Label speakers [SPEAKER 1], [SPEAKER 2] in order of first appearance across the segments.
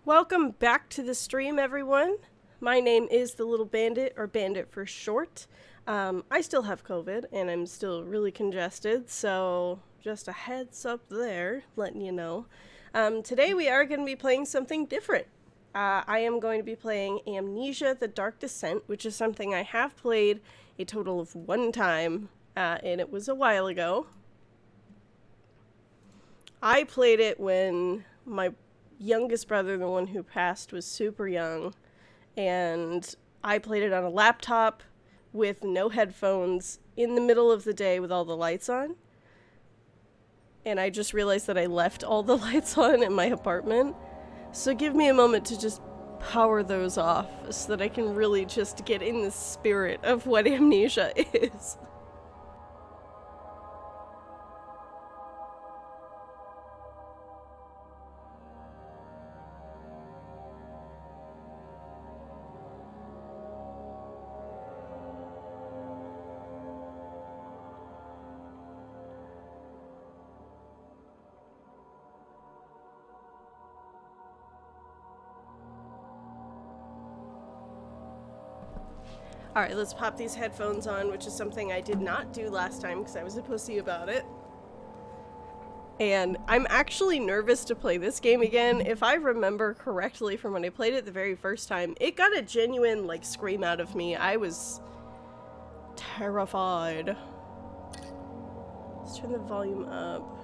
[SPEAKER 1] Welcome back to the stream, everyone. My name is the Little Bandit, or Bandit for short. I still have COVID, and I'm still really congested, so just a heads up there, letting you know. Today we are going to be playing something different. I am going to be playing Amnesia the Dark Descent, which is something I have played a total of one time, and it was a while ago. I played it when my youngest brother, the one who passed, was super young, and I played it on a laptop with no headphones in the middle of the day with all the lights on. And I just realized that I left all the lights on in my apartment. So give me a moment to just power those off so that I can really just get in the spirit of what Amnesia is. Alright, let's pop these headphones on, which is something I did not do last time because I was a pussy about it. And I'm actually nervous to play this game again. If I remember correctly from when I played it the very first time, it got a genuine, scream out of me. I was terrified. Let's turn the volume up.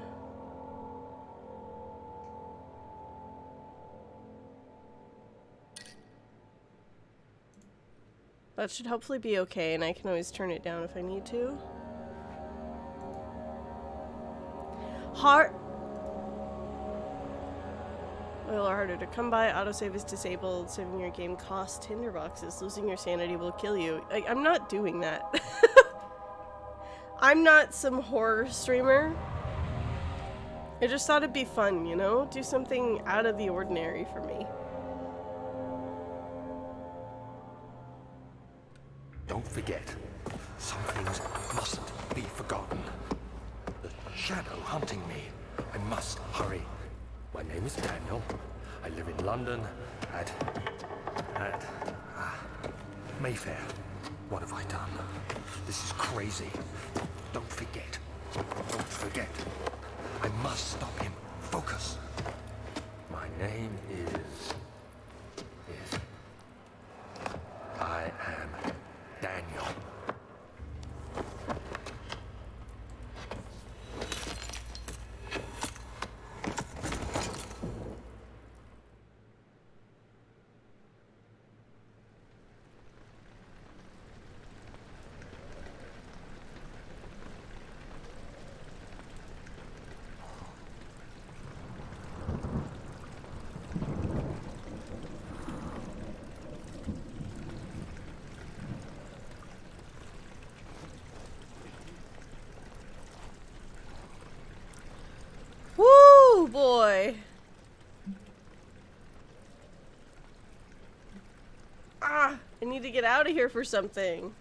[SPEAKER 1] That should hopefully be okay, and I can always turn it down if I need to. Oil are harder to come by. Autosave is disabled. Saving your game costs tinderboxes. Losing your sanity will kill you. I'm not doing that. I'm not some horror streamer. I just thought it'd be fun, you know? Do something out of the ordinary for me.
[SPEAKER 2] Don't forget, some things mustn't be forgotten. The shadow hunting me. I must hurry. My name is Daniel. I live in London at Mayfair. What have I done? This is crazy. Don't forget. Don't forget. I must stop him. Focus. My name is... I am Daniel.
[SPEAKER 1] Woo, boy. I need to get out of here for something.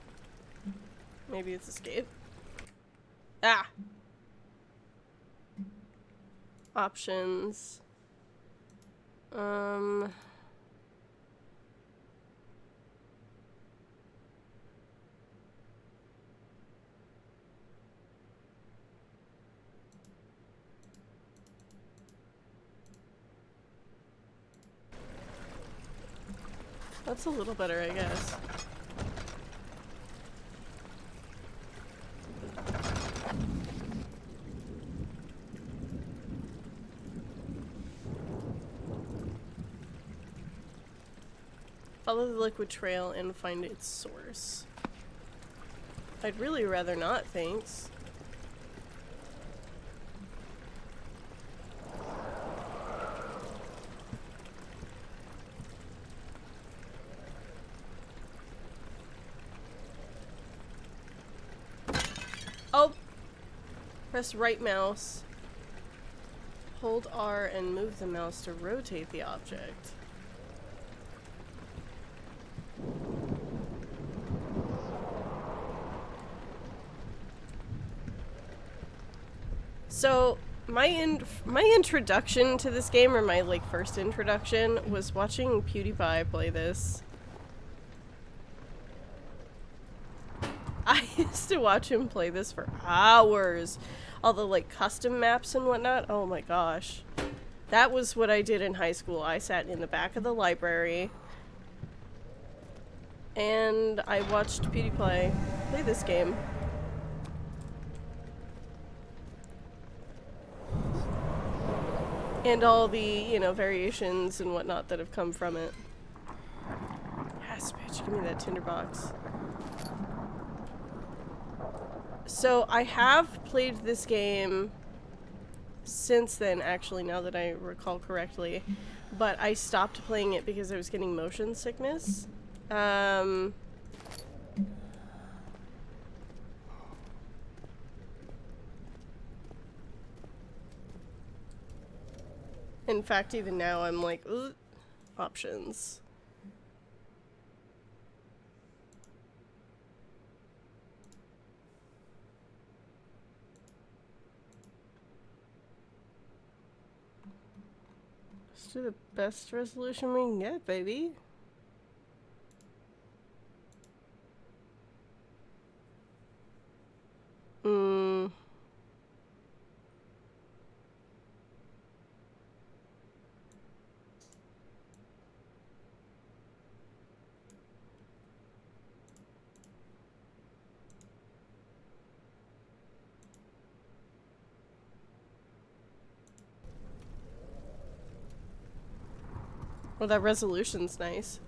[SPEAKER 1] Maybe it's escape. Options. That's a little better, I guess. Follow the liquid trail and find its source. I'd really rather not, thanks. Oh! Press right mouse. Hold R and move the mouse to rotate the object. So, my introduction to this game, or my like first introduction, was watching PewDiePie play this. I used to watch him play this for hours. All the like custom maps and whatnot. Oh my gosh. That was what I did in high school. I sat in the back of the library and I watched PewDiePie play this game. And all the, you know, variations and whatnot that have come from it. Yes, bitch, give me that tinderbox. So I have played this game since then, actually, now that I recall correctly. But I stopped playing it because I was getting motion sickness. In fact, even now I'm like, ooh, options. Let's do the best resolution we can get, baby. Well, that resolution's nice.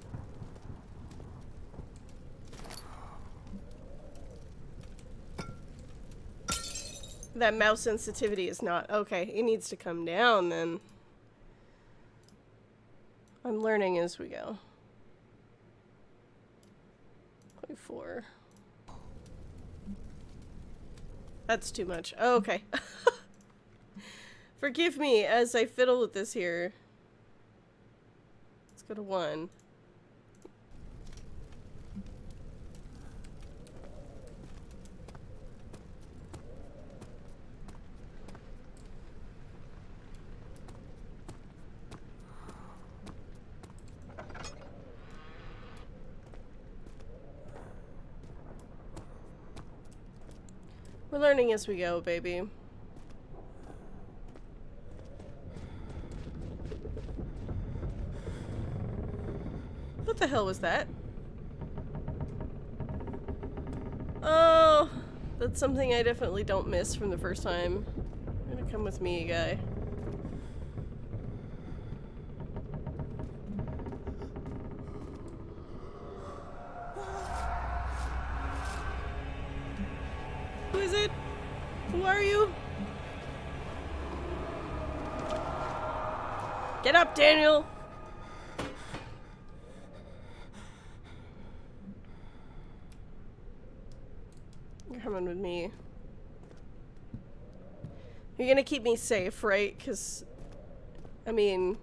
[SPEAKER 1] That mouse sensitivity is not. Okay, it needs to come down then. I'm learning as we go. 0.4. That's too much. Oh, okay. Forgive me as I fiddle with this here. Let's go to 1. We're learning as we go, baby. What the hell was that? Oh, that's something I definitely don't miss from the first time. You're gonna come with me, guy. Who is it? Who are you? Get up, Daniel! You're coming with me. You're gonna keep me safe, right? Because, I mean,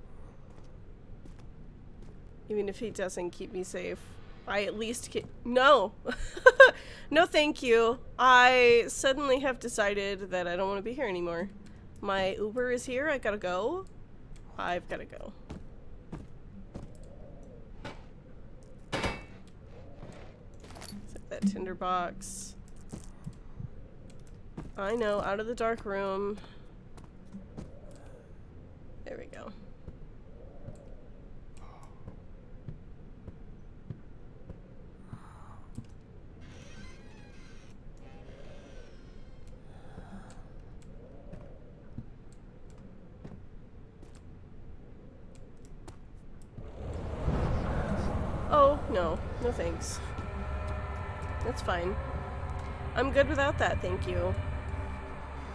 [SPEAKER 1] even if he doesn't keep me safe, I at least keep— No! No thank you. I suddenly have decided that I don't want to be here anymore. My Uber is here, I gotta go. I've gotta go. Set that tinderbox. I know, out of the dark room. There we go. Oh, no. No thanks. That's fine. I'm good without that, thank you.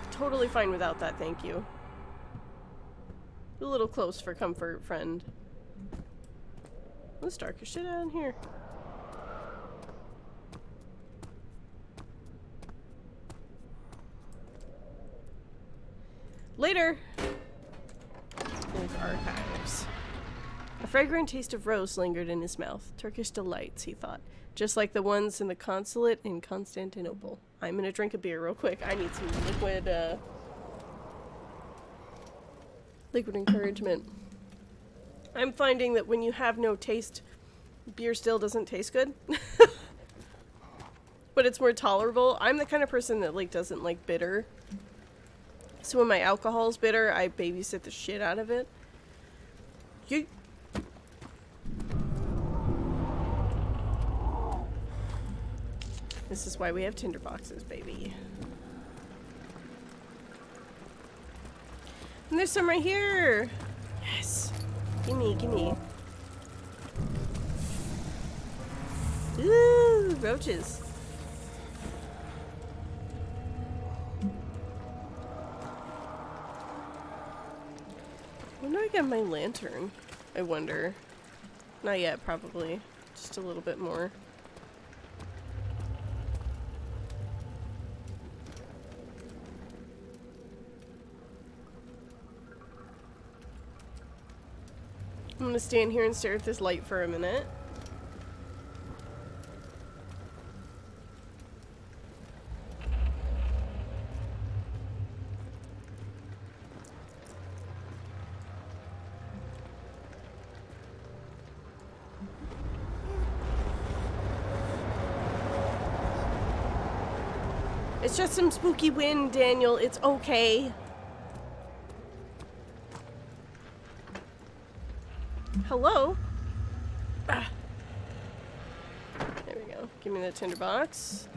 [SPEAKER 1] Totally fine without that, thank you. A little close for comfort, friend. It's dark as shit out in here. Later! There's archives. A fragrant taste of rose lingered in his mouth. Turkish delights, he thought. Just like the ones in the consulate in Constantinople. I'm gonna drink a beer real quick. I need some liquid, Liquid encouragement. I'm finding that when you have no taste, beer still doesn't taste good. But it's more tolerable. I'm the kind of person that like doesn't like bitter. So when my alcohol's bitter, I babysit the shit out of it. This is why we have tinderboxes, baby. And there's some right here. Yes. Gimme, gimme. Ooh, roaches. When do I get my lantern? I wonder. Not yet, probably. Just a little bit more. I'm gonna stand here and stare at this light for a minute. It's just some spooky wind, Daniel. It's okay. Hello? Ah. There we go. Give me the tinderbox.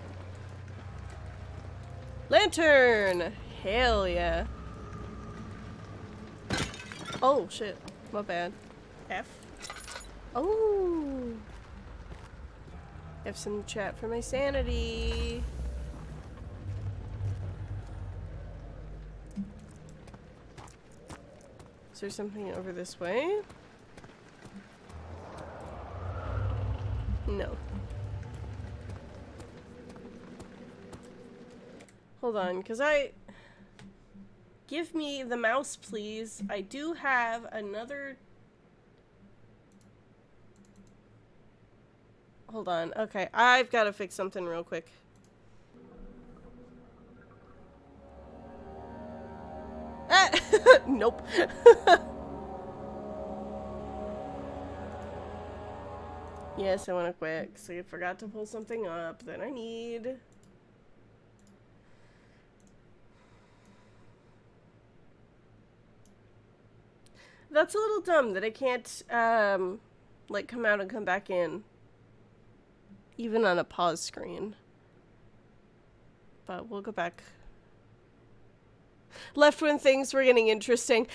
[SPEAKER 1] Lantern! Hell yeah. Oh, shit. My bad. F. Oh. F's in the chat for my sanity. Is there something over this way? No. Hold on, because give me the mouse, please. I do have another... Hold on. Okay, I've got to fix something real quick. Ah! Nope. Yes, I want to quit because I forgot to pull something up that I need. That's a little dumb that I can't, like, come out and come back in. Even on a pause screen. But we'll go back. Left when things were getting interesting.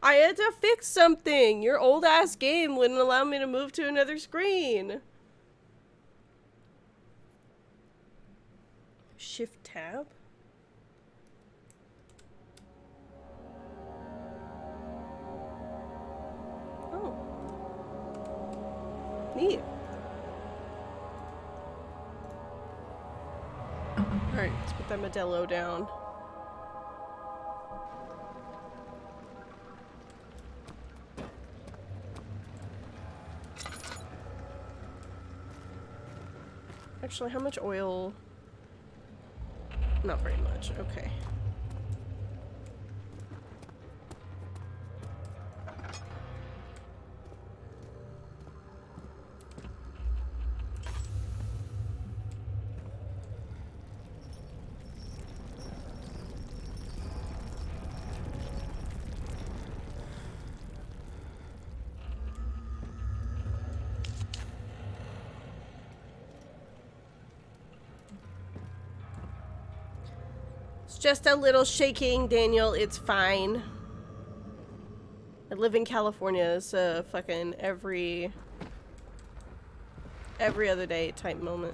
[SPEAKER 1] I had to fix something. Your old ass game wouldn't allow me to move to another screen. Shift tab? Oh. Neat. Alright, let's put that Modelo down. Actually, how much oil? Not very much. Okay. Just a little shaking, Daniel. It's fine. I live in California. It's a fucking every other day type moment.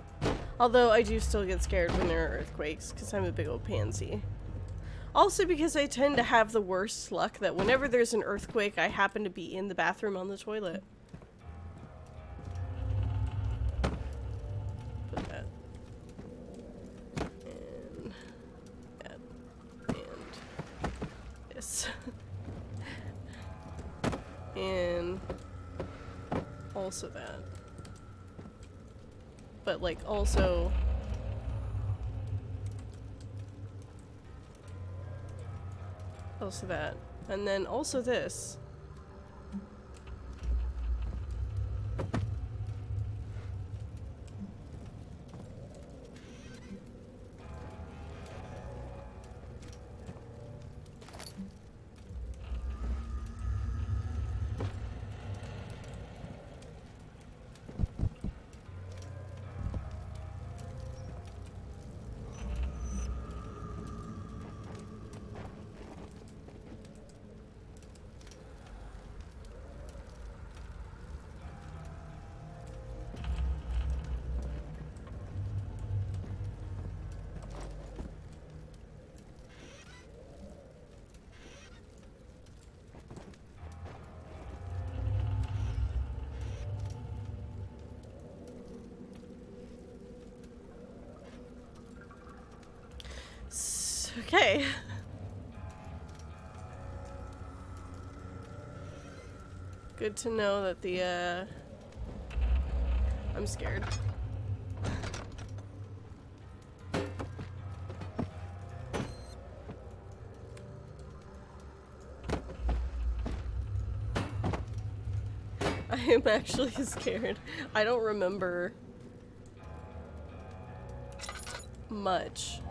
[SPEAKER 1] Although I do still get scared when there are earthquakes because I'm a big old pansy. Also because I tend to have the worst luck that whenever there's an earthquake, I happen to be in the bathroom on the toilet. And also that. But like also Also that. And then also this. Okay. Good to know that the, I'm scared. I am actually scared. I don't remember much.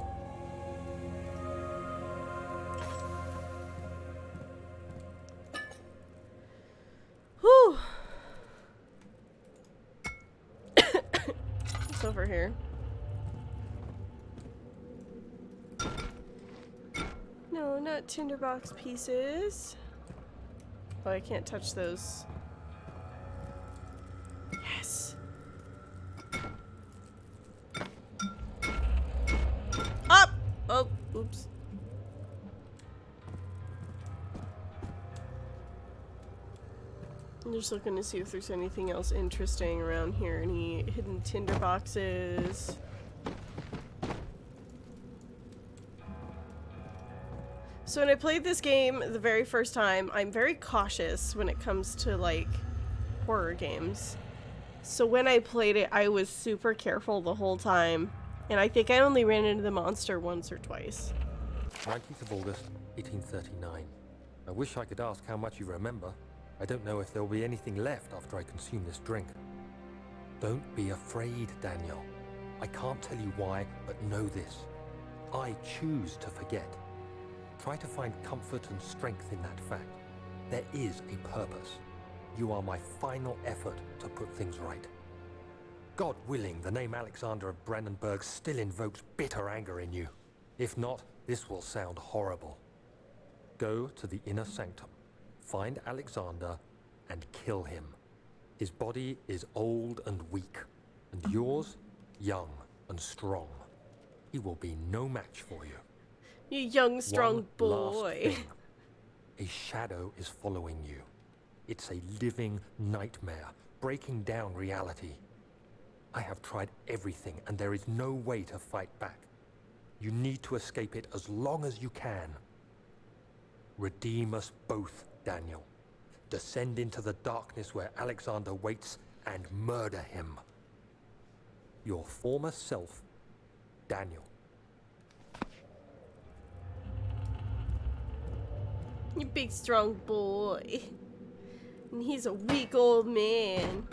[SPEAKER 1] Whew. What's over here? No, not tinderbox pieces. Oh, I can't touch those. Yes. Up! Oh, oops. I'm just looking to see if there's anything else interesting around here. Any hidden tinder boxes. So when I played this game the very first time, I'm very cautious when it comes to, like, horror games. So when I played it, I was super careful the whole time. And I think I only ran into the monster once or twice.
[SPEAKER 3] 19th of August, 1839. I wish I could ask how much you remember. I don't know if there'll be anything left after I consume this drink. Don't be afraid, Daniel. I can't tell you why, but know this. I choose to forget. Try to find comfort and strength in that fact. There is a purpose. You are my final effort to put things right. God willing, the name Alexander of Brandenburg still invokes bitter anger in you. If not, this will sound horrible. Go to the inner sanctum, find Alexander, and kill him. His body is old and weak, and yours, young and strong. He will be no match for you.
[SPEAKER 1] You young, strong
[SPEAKER 3] One last
[SPEAKER 1] boy.
[SPEAKER 3] thing. A shadow is following you. It's a living nightmare, breaking down reality. I have tried everything, and there is no way to fight back. You need to escape it as long as you can. Redeem us both, Daniel. Descend into the darkness where Alexander waits and murder him. Your former self, Daniel.
[SPEAKER 1] You big, strong boy. And he's a weak old man.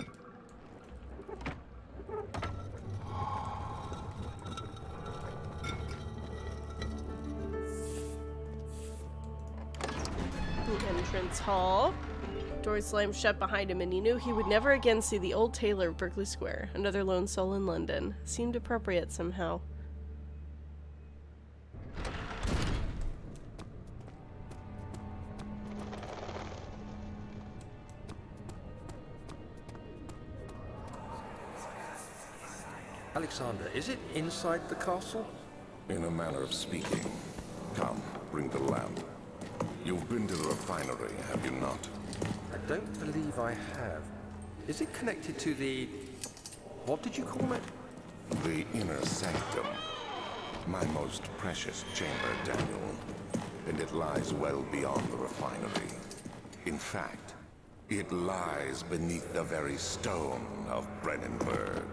[SPEAKER 1] The entrance hall. Door slammed shut behind him, and he knew he would never again see the old tailor of Berkeley Square, another lone soul in London. Seemed appropriate somehow.
[SPEAKER 3] Alexander, is it inside the castle?
[SPEAKER 4] In a manner of speaking. Come, bring the lamp. You've been to the refinery, have you not?
[SPEAKER 3] I don't believe I have. Is it connected to the... what did you call it?
[SPEAKER 4] The inner sanctum. My most precious chamber, Daniel. And it lies well beyond the refinery. In fact, it lies beneath the very stone of Brennenburg.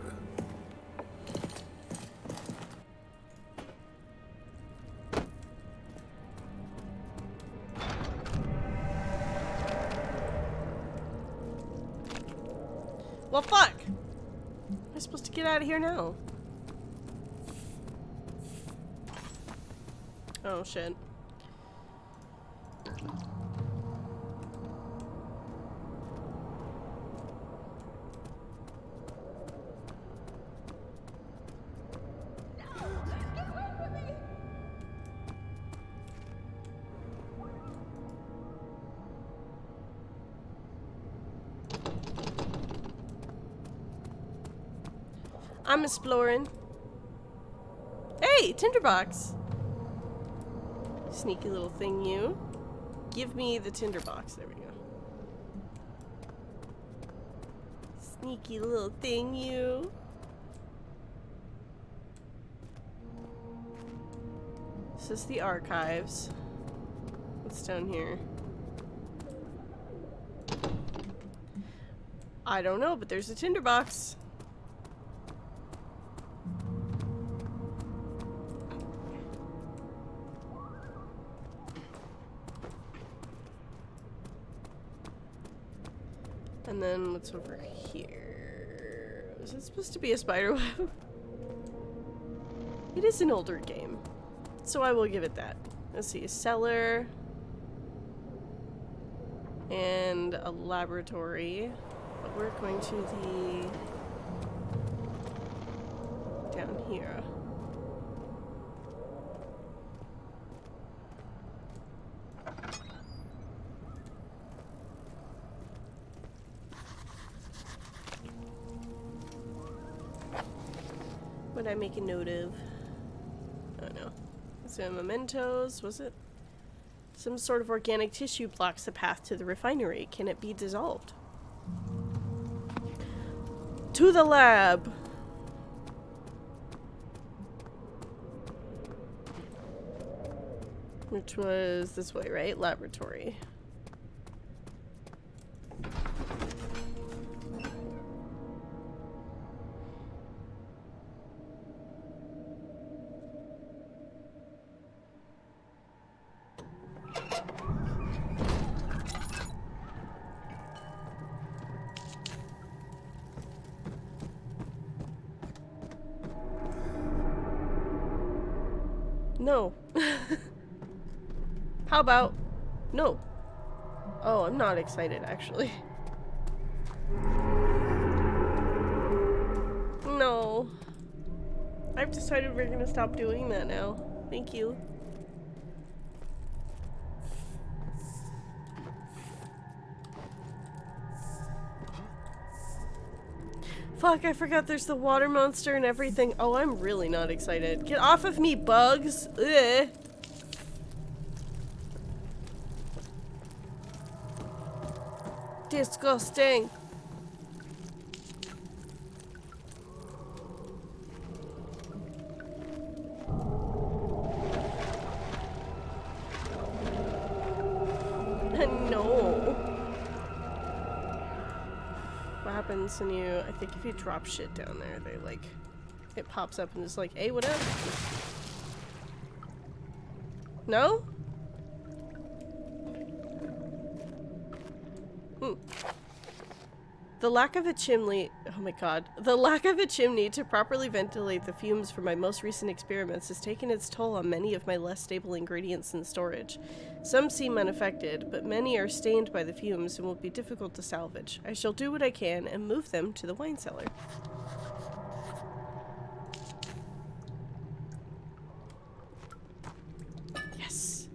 [SPEAKER 1] Well, fuck! Am I supposed to get out of here now? Oh, shit. I'm exploring. Hey, tinderbox. Sneaky little thing, you. Give me the tinderbox. There we go. Sneaky little thing, you. This is the archives. What's down here? I don't know, but there's a tinderbox. And then what's over here? Is it supposed to be a spider web? It is an older game, so I will give it that. Let's see, a cellar and a laboratory. But we're going to the down here. What did I make a note of? Oh no. Some mementos, was it? Some sort of organic tissue blocks the path to the refinery. Can it be dissolved? To the lab! Which was this way, right? Laboratory. No. How about no? Oh, I'm not excited actually. No. I've decided we're gonna stop doing that now. Thank you. Fuck, I forgot there's the water monster and everything. Oh, I'm really not excited. Get off of me, bugs! Ugh. Disgusting. No. What happens when you, I think if you drop shit down there, they like, it pops up and is like, hey, what up? No? The lack of a chimney, oh my god, the lack of a chimney to properly ventilate the fumes from my most recent experiments has taken its toll on many of my less stable ingredients in storage. Some seem unaffected, but many are stained by the fumes and will be difficult to salvage. I shall do what I can and move them to the wine cellar. Yes.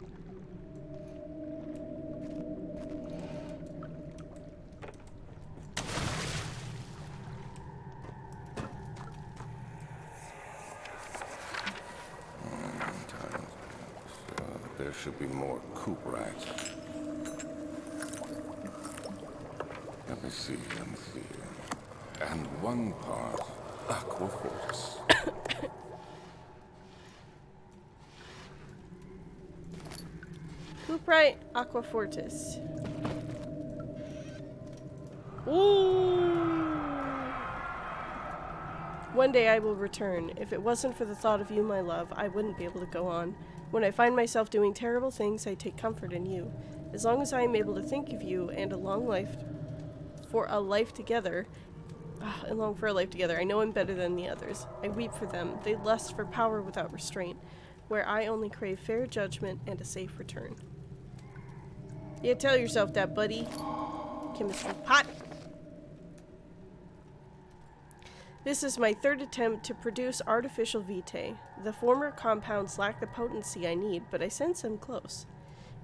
[SPEAKER 4] There should be more coop rats. Let me see. And one part aquafortis.
[SPEAKER 1] Cuprite Aquafortis. Ooh. One day I will return. If it wasn't for the thought of you, my love, I wouldn't be able to go on. When I find myself doing terrible things, I take comfort in you. As long as I am able to think of you and a long life, for a life together, I long for a life together. I know I'm better than the others. I weep for them. They lust for power without restraint, where I only crave fair judgment and a safe return. Yeah, tell yourself that, buddy. Chemistry pot. This is my third attempt to produce artificial vitae. The former compounds lack the potency I need, but I sense I'm close.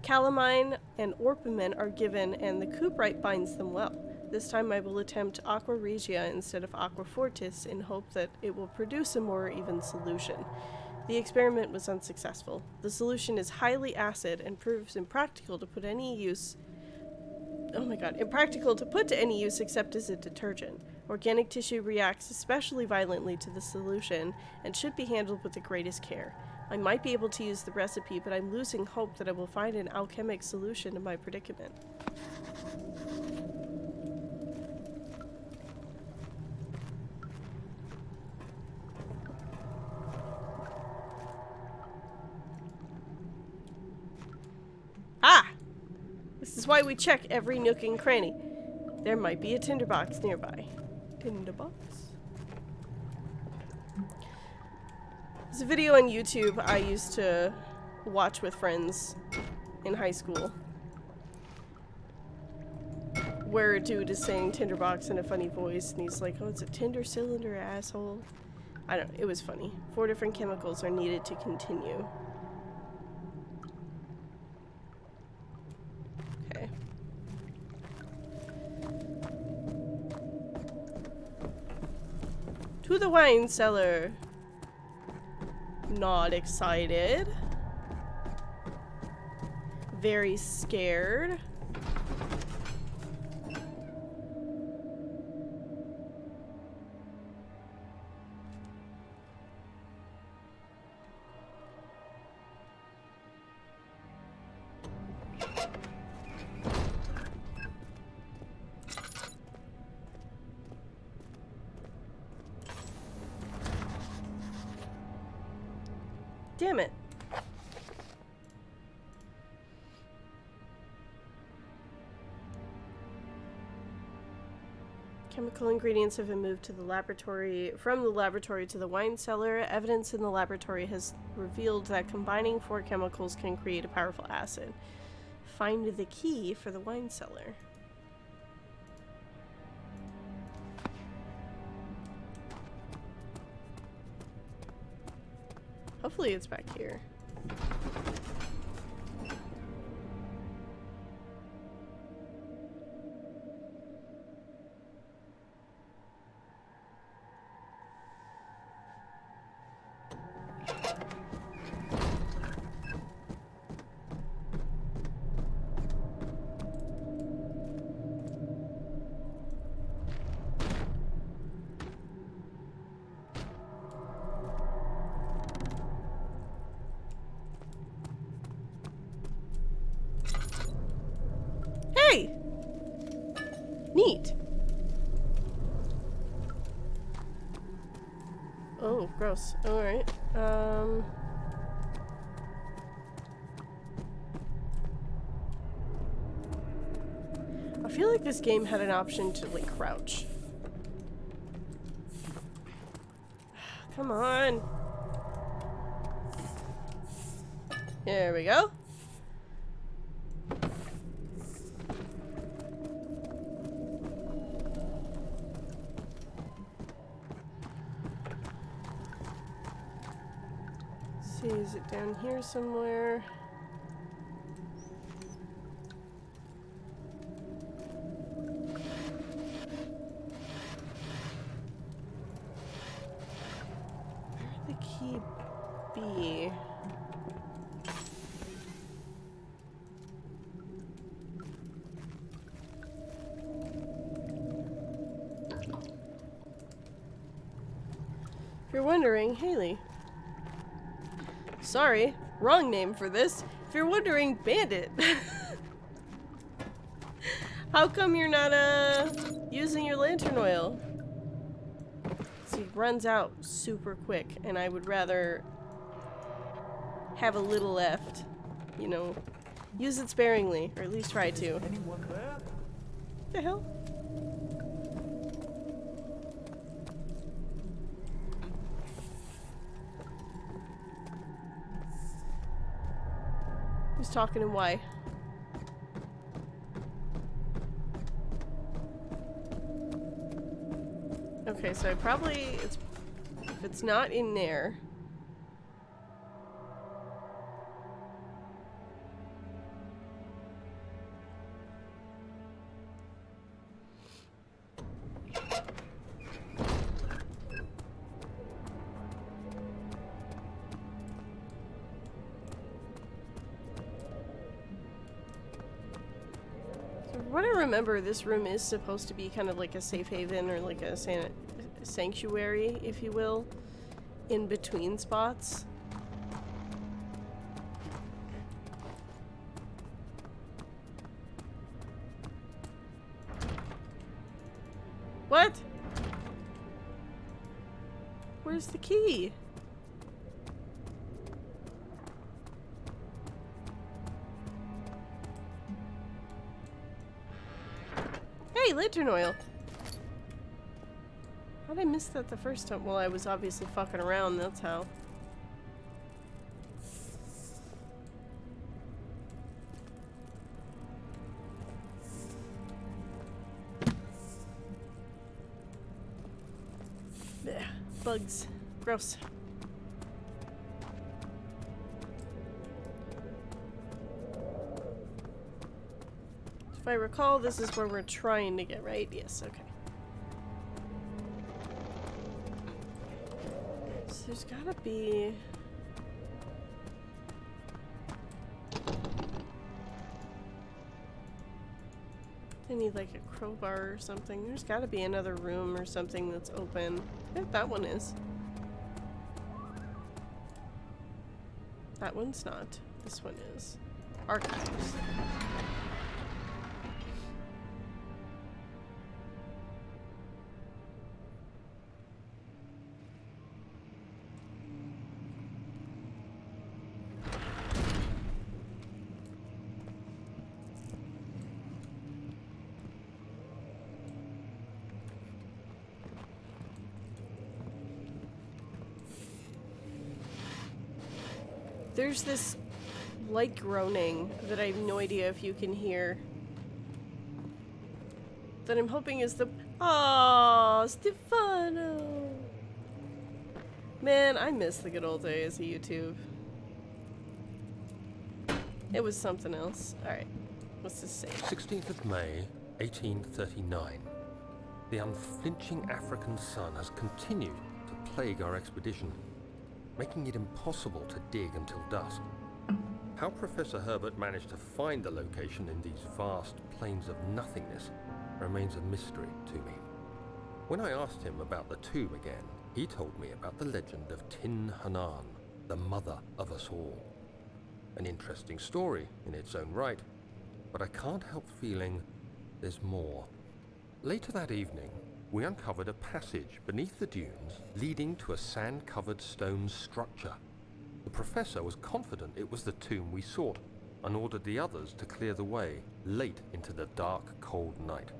[SPEAKER 1] Calamine and orpiment are given, and the cuprite binds them well. This time I will attempt aqua regia instead of aqua fortis in hope that it will produce a more even solution. The experiment was unsuccessful. The solution is highly acid and proves impractical to put to any use except as a detergent. Organic tissue reacts especially violently to the solution and should be handled with the greatest care. I might be able to use the recipe, but I'm losing hope that I will find an alchemic solution to my predicament. Ah! This is why we check every nook and cranny. There might be a tinderbox nearby. Tinderbox? There's a video on YouTube I used to watch with friends in high school where a dude is saying tinderbox in a funny voice and he's like, oh, it's a tinder cylinder, asshole. I don't know, it was funny. 4 different chemicals are needed to continue. Okay. To the wine cellar. Not excited. Very scared. Damn it. Chemical ingredients have been moved to the laboratory, from the laboratory to the wine cellar. Evidence in the laboratory has revealed that combining 4 chemicals can create a powerful acid. Find the key for the wine cellar. Hopefully it's back here. Hey! Neat. Oh, gross. Alright. I feel like this game had an option to, like, crouch. Come on. There we go. See, is it down here somewhere? Where'd the key be? If you're wondering, Haley. Sorry, wrong name for this. If you're wondering, Bandit. How come you're not, using your lantern oil? See, it runs out super quick, and I would rather have a little left. You know, use it sparingly, or at least try to.
[SPEAKER 2] Anyone there?
[SPEAKER 1] The hell? Who's talking and why? Okay, so if it's not in there. What I remember, this room is supposed to be kind of like a safe haven or like a sanctuary, if you will, in between spots. What? Where's the key? Hey, lantern oil! How'd I miss that the first time? Well, I was obviously fucking around, that's how. Blech, bugs. Gross. If I recall, this is where we're trying to get, right? Yes, okay. So there's gotta be... I need like a crowbar or something. There's gotta be another room or something that's open. Yeah, that one is. That one's not. This one is. Archives. There's this light groaning that I have no idea if you can hear. That I'm hoping is the... Aww, Stefano! Man, I miss the good old days of YouTube. It was something else. Alright, what's this say?
[SPEAKER 3] 16th of May, 1839. The unflinching African sun has continued to plague our expedition, making it impossible to dig until dusk. How Professor Herbert managed to find the location in these vast plains of nothingness remains a mystery to me. When I asked him about the tomb again, he told me about the legend of Tin Hanan, the mother of us all. An interesting story in its own right, but I can't help feeling there's more. Later that evening, we uncovered a passage beneath the dunes leading to a sand-covered stone structure. The professor was confident it was the tomb we sought and ordered the others to clear the way late into the dark, cold night.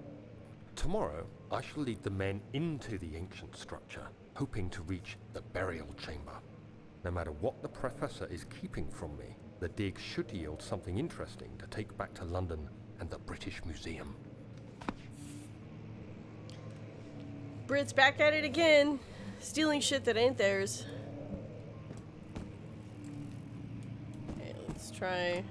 [SPEAKER 3] Tomorrow, I shall lead the men into the ancient structure, hoping to reach the burial chamber. No matter what the professor is keeping from me, the dig should yield something interesting to take back to London and the British Museum.
[SPEAKER 1] Brit's back at it again, stealing shit that ain't theirs. Okay, let's try.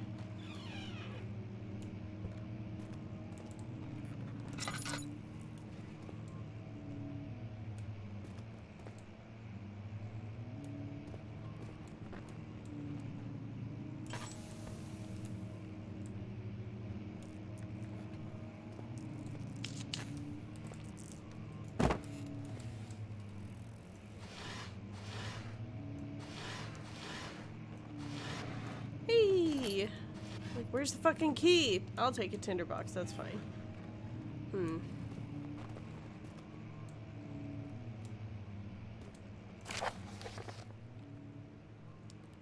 [SPEAKER 1] Like, where's the fucking key? I'll take a tinderbox, that's fine.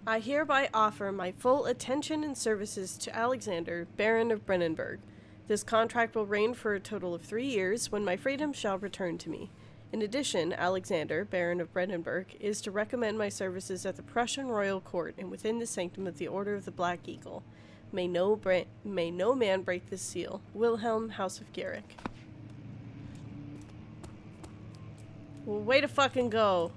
[SPEAKER 1] I hereby offer my full attention and services to Alexander, Baron of Brennenburg. This contract will reign for a total of 3 years, when my freedom shall return to me. In addition, Alexander, Baron of Brennenburg, is to recommend my services at the Prussian royal court and within the sanctum of the Order of the Black Eagle. May no man break this seal. Wilhelm, House of Garrick. Well, way to fucking go.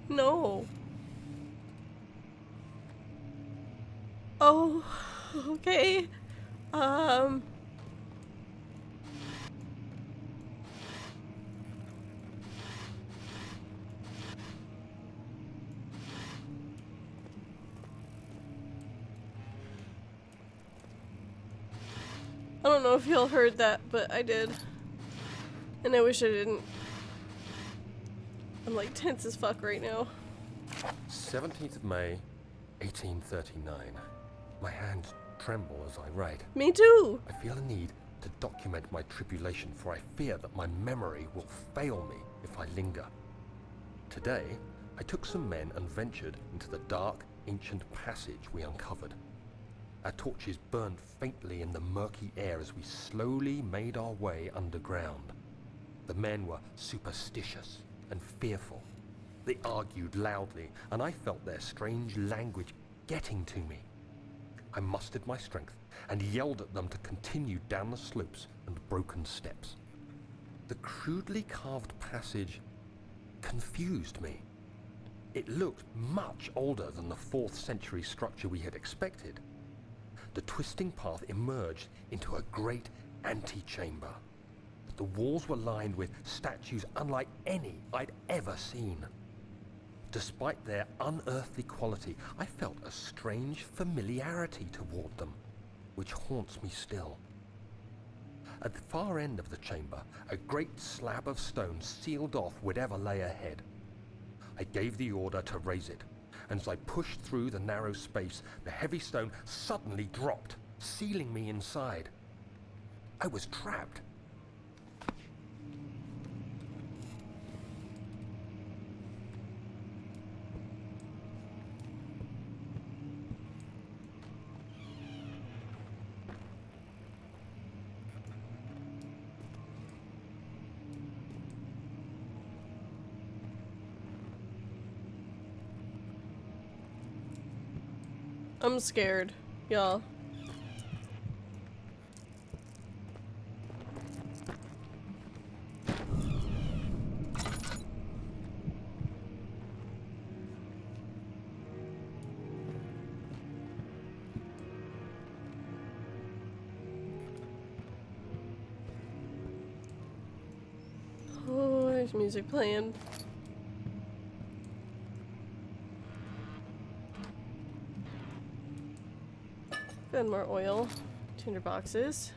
[SPEAKER 1] No. Oh, okay. I don't know if y'all heard that, but I did. And I wish I didn't. I'm like tense as fuck right now.
[SPEAKER 3] 17th of May, 1839. My hands tremble as I write.
[SPEAKER 1] Me too!
[SPEAKER 3] I feel a need to document my tribulation, for I fear that my memory will fail me if I linger. Today, I took some men and ventured into the dark, ancient passage we uncovered. Our torches burned faintly in the murky air as we slowly made our way underground. The men were superstitious and fearful. They argued loudly, and I felt their strange language getting to me. I mustered my strength and yelled at them to continue down the slopes and broken steps. The crudely carved passage confused me. It looked much older than the 4th century structure we had expected. The twisting path emerged into a great antechamber. The walls were lined with statues unlike any I'd ever seen. Despite their unearthly quality, I felt a strange familiarity toward them, which haunts me still. At the far end of the chamber, a great slab of stone sealed off whatever lay ahead. I gave the order to raise it, and as I pushed through the narrow space, the heavy stone suddenly dropped, sealing me inside. I was trapped.
[SPEAKER 1] I'm scared, y'all. Oh, there's music playing. Found more oil. Tinder boxes.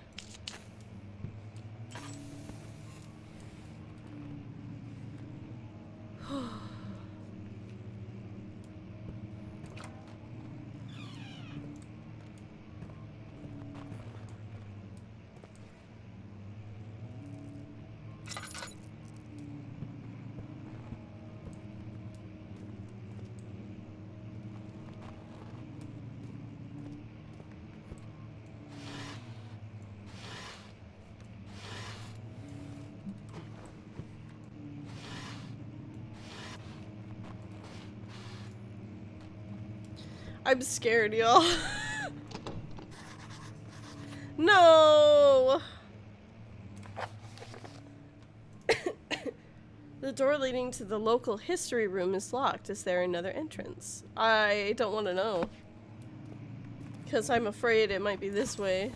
[SPEAKER 1] I'm scared, y'all. No! The door leading to the local history room is locked. Is there another entrance? I don't want to know. Because I'm afraid it might be this way.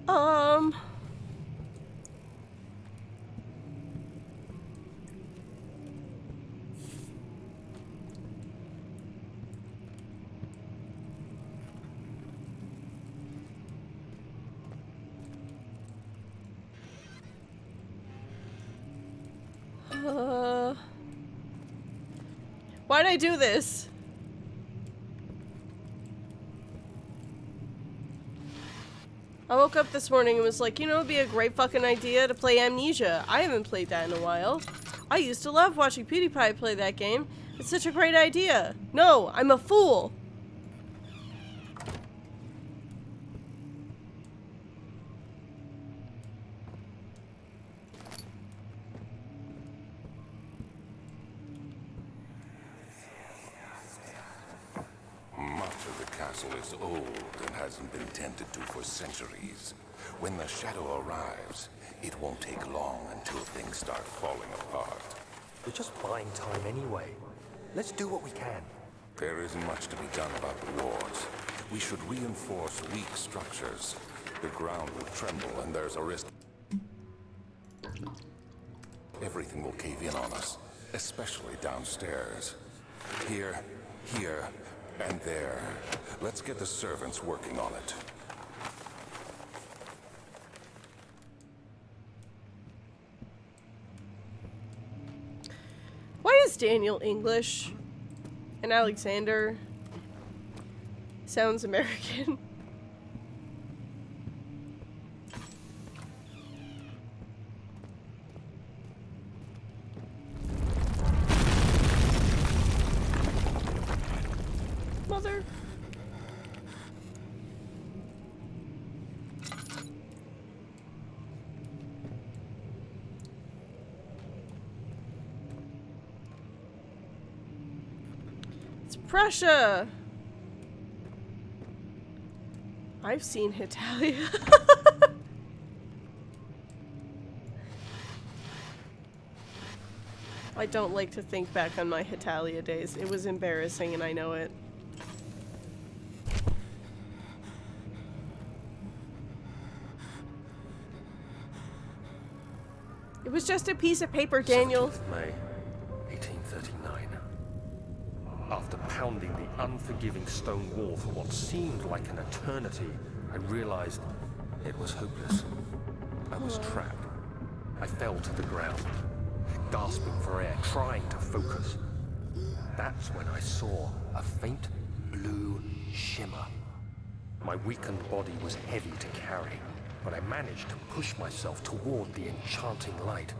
[SPEAKER 1] Um... Why'd I do this? I woke up this morning and was like, you know, it'd be a great fucking idea to play Amnesia. I haven't played that in a while. I used to love watching PewDiePie play that game. It's such a great idea. No, I'm a fool.
[SPEAKER 4] Much of the castle is old and hasn't been tended to for centuries. When the shadow arrives, it won't take long until things start falling apart.
[SPEAKER 3] We're just buying time anyway. Let's do what we can.
[SPEAKER 4] There isn't much to be done about the wards. We should reinforce weak structures. The ground will tremble and there's a risk everything will cave in on us, especially downstairs. Here, and there. Let's get the servants working on it.
[SPEAKER 1] Why is Daniel English? And Alexander sounds American. Mother. It's Prussia. I've seen Italia. I don't like to think back on my Italia days. It was embarrassing and I know it. It was just a piece of paper, Daniel.
[SPEAKER 3] 17th May, 1839. After pounding the unforgiving stone wall for what seemed like an eternity, I realized it was hopeless. I was trapped. I fell to the ground, gasping for air, trying to focus. That's when I saw a faint blue shimmer. My weakened body was heavy to carry, but I managed to push myself toward the enchanting light.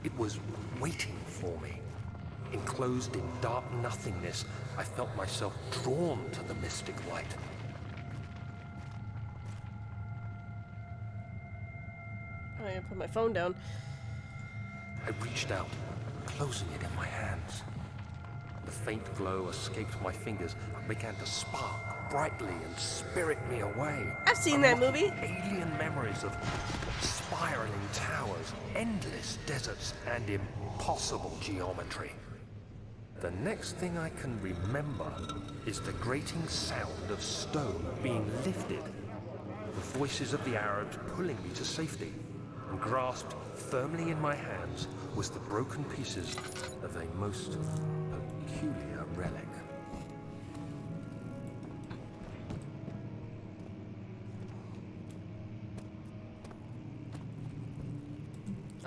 [SPEAKER 3] It was waiting for me. Enclosed in dark nothingness, I felt myself drawn to the mystic light.
[SPEAKER 1] I'm gonna put my phone down.
[SPEAKER 3] I reached out, closing it in my hands. The faint glow escaped my fingers and began to spark brightly and spirit me away.
[SPEAKER 1] I've seen that
[SPEAKER 3] unlocking
[SPEAKER 1] movie.
[SPEAKER 3] Alien memories of spiraling towers, endless deserts, and impossible geometry. The next thing I can remember is the grating sound of stone being lifted, the voices of the Arabs pulling me to safety, and grasped firmly in my hands was the broken pieces of a most peculiar relic.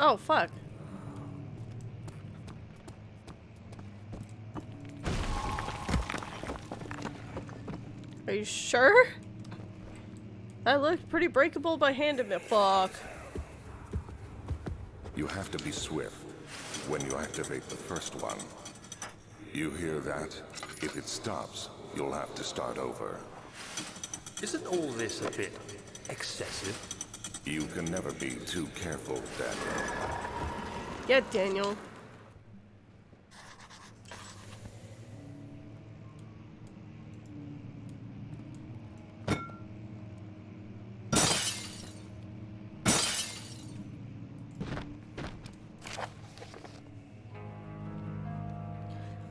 [SPEAKER 1] Oh, fuck. Are you sure? That looked pretty breakable by hand of it. Fuck.
[SPEAKER 4] You have to be swift when you activate the first one. You hear that? If it stops, you'll have to start over.
[SPEAKER 3] Isn't all this a bit excessive?
[SPEAKER 4] You can never be too careful, Daniel.
[SPEAKER 1] Yeah, Daniel.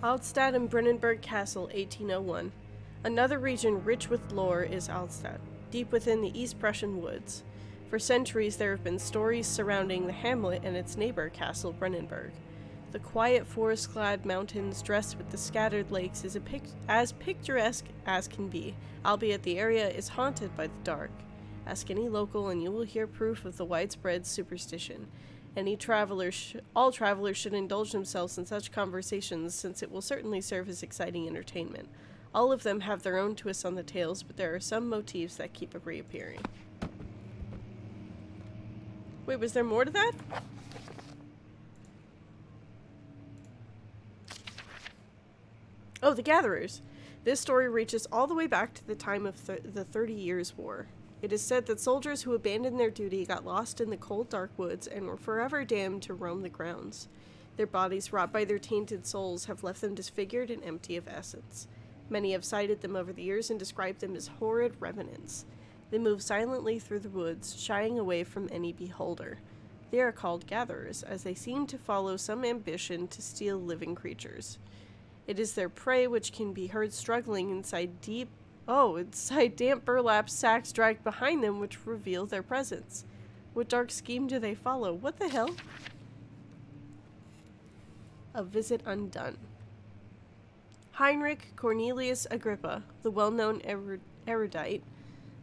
[SPEAKER 1] Altstadt and Brennenburg Castle, 1801. Another region rich with lore is Altstadt, deep within the East Prussian woods. For centuries there have been stories surrounding the hamlet and its neighbor, Castle Brennenburg. The quiet forest-clad mountains dressed with the scattered lakes is as picturesque as can be, albeit the area is haunted by the dark. Ask any local and you will hear proof of the widespread superstition. All travelers should indulge themselves in such conversations, since it will certainly serve as exciting entertainment. All of them have their own twists on the tales, but there are some motifs that keep reappearing. Wait, was there more to that? Oh, the Gatherers. This story reaches all the way back to the time of the 30 Years' War. It is said that soldiers who abandoned their duty got lost in the cold, dark woods and were forever damned to roam the grounds. Their bodies, wrought by their tainted souls, have left them disfigured and empty of essence. Many have cited them over the years and described them as horrid revenants. They move silently through the woods, shying away from any beholder. They are called gatherers, as they seem to follow some ambition to steal living creatures. It is their prey which can be heard struggling inside damp burlap sacks dragged behind them, which reveal their presence. What dark scheme do they follow? What the hell? A Visit Undone. Heinrich Cornelius Agrippa, the well-known erudite,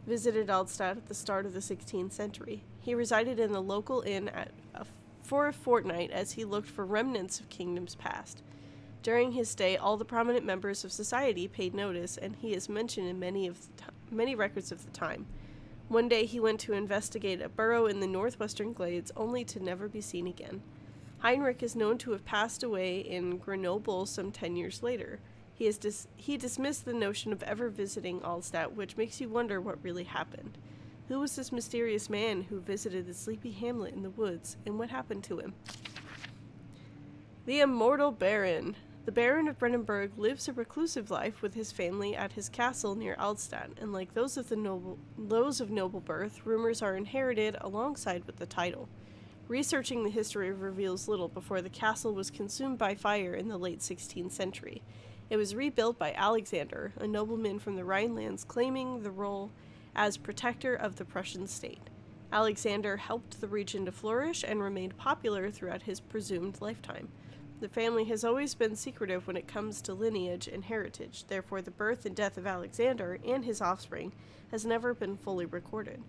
[SPEAKER 1] visited Aldstadt at the start of the 16th century. He resided in the local inn for a fortnight as he looked for remnants of kingdoms past. During his stay, all the prominent members of society paid notice, and he is mentioned in many records of the time. One day he went to investigate a burrow in the northwestern glades, only to never be seen again. Heinrich is known to have passed away in Grenoble some 10 years later. He dismissed the notion of ever visiting Aldstadt, which makes you wonder what really happened. Who was this mysterious man who visited the sleepy hamlet in the woods, and what happened to him? The Immortal Baron. The Baron of Brennenburg lives a reclusive life with his family at his castle near Aldstadt, and like those of noble birth, rumors are inherited alongside with the title. Researching the history reveals little before the castle was consumed by fire in the late 16th century. It was rebuilt by Alexander, a nobleman from the Rhinelands, claiming the role as protector of the Prussian state. Alexander helped the region to flourish and remained popular throughout his presumed lifetime. The family has always been secretive when it comes to lineage and heritage, therefore the birth and death of Alexander and his offspring has never been fully recorded.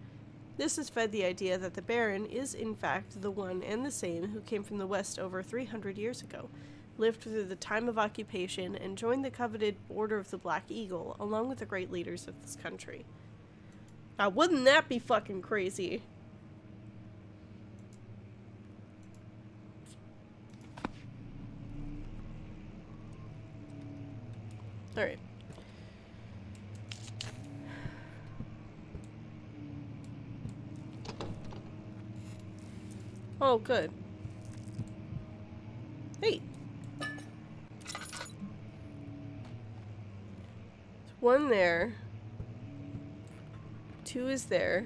[SPEAKER 1] This has fed the idea that the Baron is in fact the one and the same who came from the west over 300 years ago, lived through the time of occupation, and joined the coveted Order of the Black Eagle, along with the great leaders of this country. Now, wouldn't that be fucking crazy? Alright. Oh, good. Hey! One there. Two is there.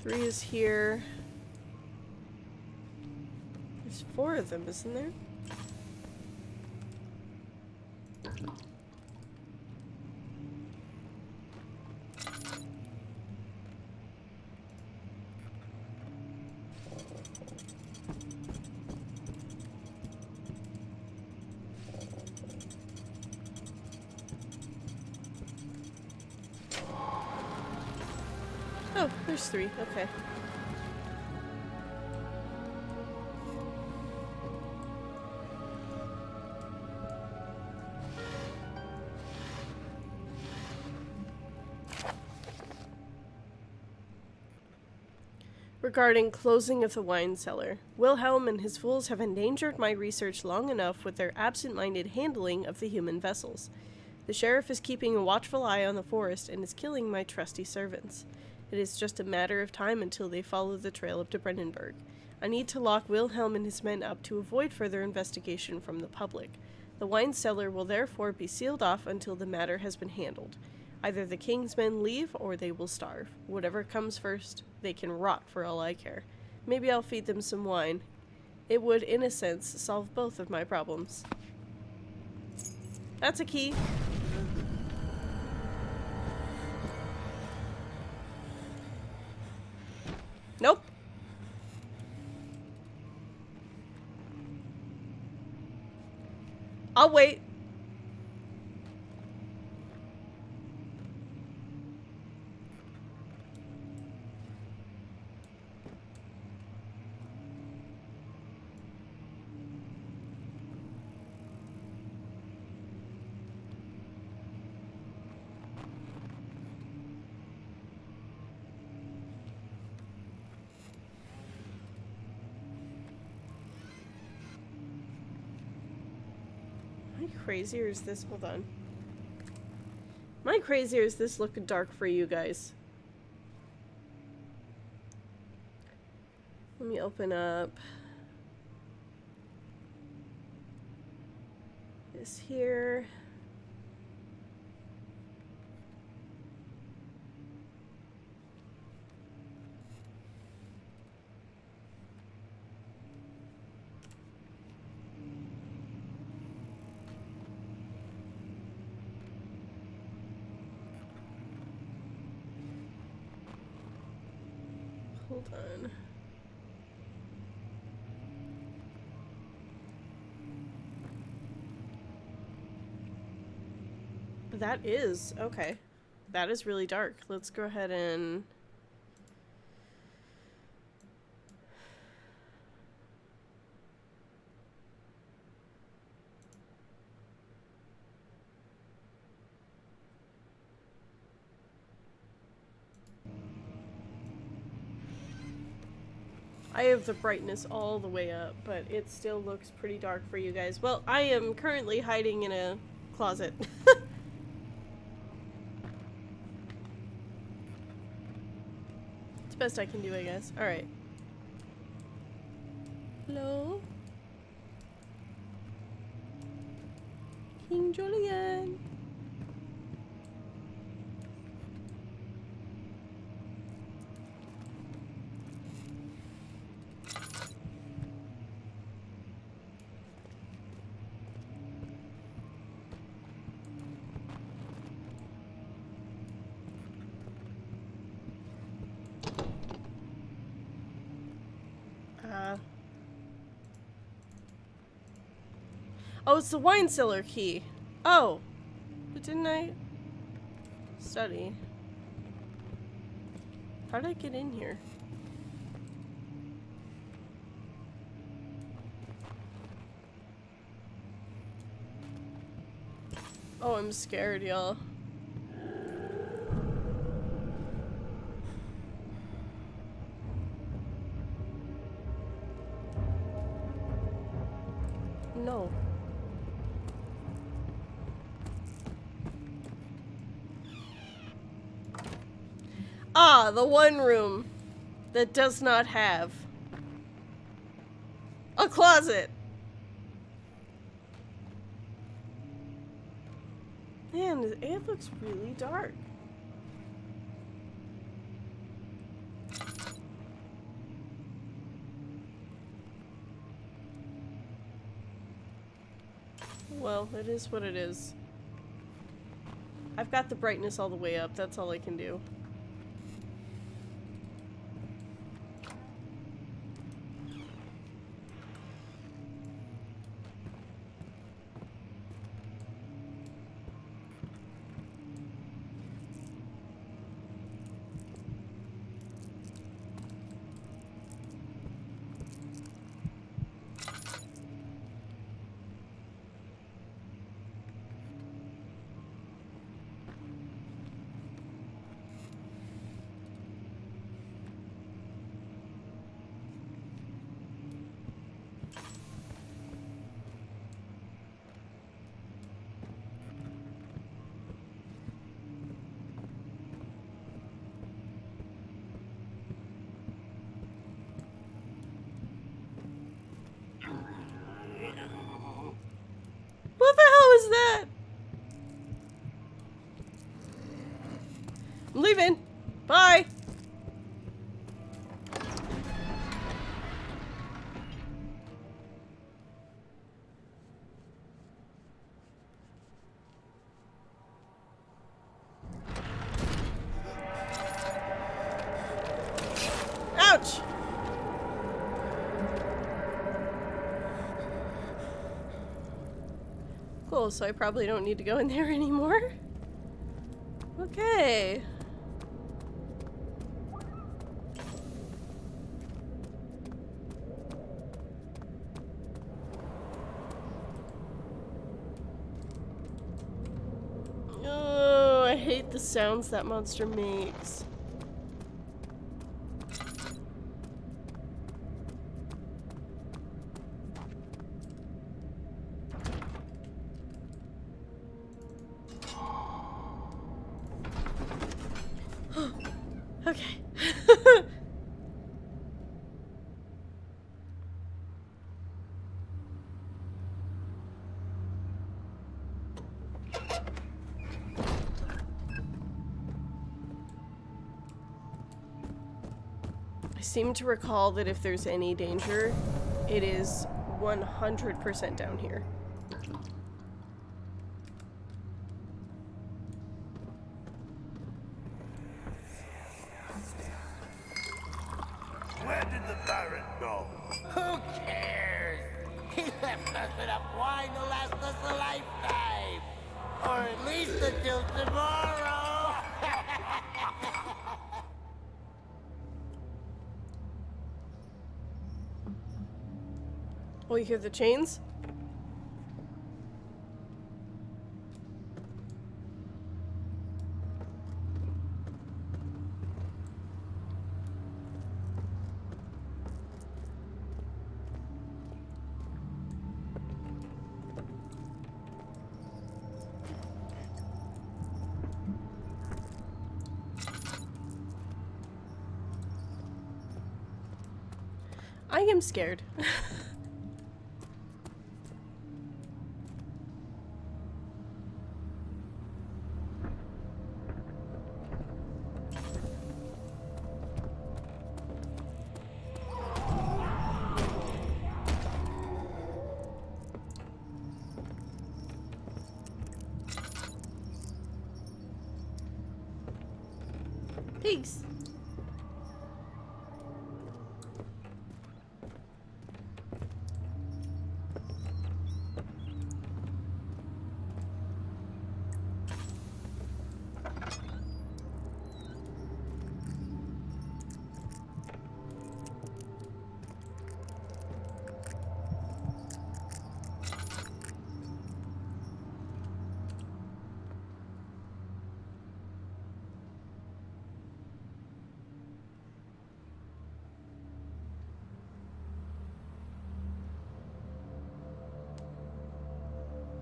[SPEAKER 1] Three is here. There's four of them, isn't there? Oh, there's three. Okay. Regarding closing of the wine cellar, Wilhelm and his fools have endangered my research long enough with their absent-minded handling of the human vessels. The sheriff is keeping a watchful eye on the forest and is killing my trusty servants. It is just a matter of time until they follow the trail up to Brennenburg. I need to lock Wilhelm and his men up to avoid further investigation from the public. The wine cellar will therefore be sealed off until the matter has been handled. Either the king's men leave or they will starve. Whatever comes first, they can rot for all I care. Maybe I'll feed them some wine. It would, in a sense, solve both of my problems. That's a key. Nope. I'll wait. Am I crazy or is this... Hold on. Am I crazy or is this looking dark for you guys? Let me open up this here. Hold on. That is, okay. That is really dark. Let's go ahead and... I have the brightness all the way up, but it still looks pretty dark for you guys. Well, I am currently hiding in a closet. It's the best I can do, I guess. Alright. Hello? King Julian. Oh, it's the wine cellar key. Oh. But didn't I study? How did I get in here? Oh, I'm scared, y'all. No. Ah, the one room that does not have a closet. Man, it looks really dark. Well, it is what it is. I've got the brightness all the way up. That's all I can do. What the hell is that? I'm leaving. Bye. Ouch. Cool, so I probably don't need to go in there anymore. Okay. Oh, I hate the sounds that monster makes. Okay. I seem to recall that if there's any danger, it is 100% down here.
[SPEAKER 5] Where did the Baron go?
[SPEAKER 6] Who cares? He left us enough wine to last us a lifetime. Or at least until tomorrow.
[SPEAKER 1] Oh, you hear the chains? I am scared. Pigs.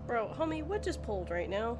[SPEAKER 1] Bro, homie, what just pulled right now?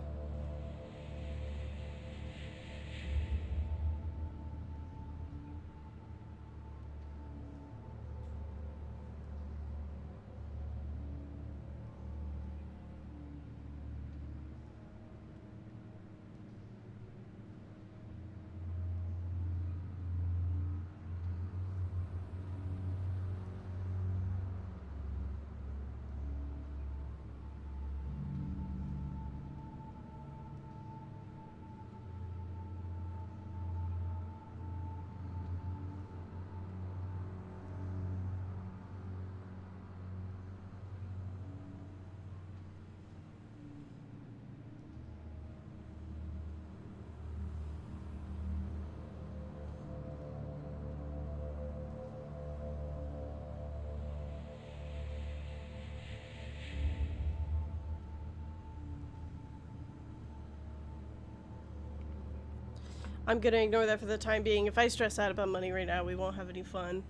[SPEAKER 1] I'm gonna ignore that for the time being. If I stress out about money right now, we won't have any fun.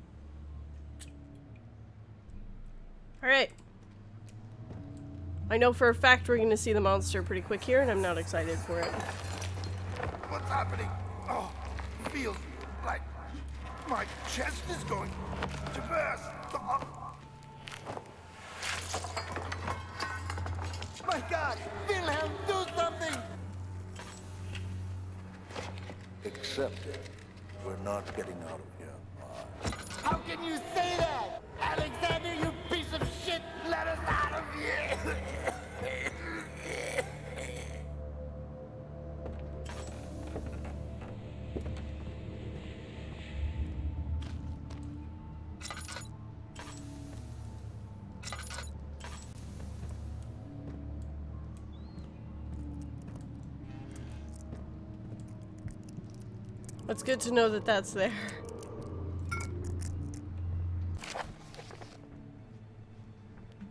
[SPEAKER 1] Alright. I know for a fact we're gonna see the monster pretty quick here, and I'm not excited for it.
[SPEAKER 5] What's happening? Oh, feels like my chest is going to burst.
[SPEAKER 6] My God! Wilhelm, do something!
[SPEAKER 5] Accept it. We're not getting out of here.
[SPEAKER 6] How can you say that? Alexander, you piece of shit! Let us out of here!
[SPEAKER 1] It's good to know that that's there.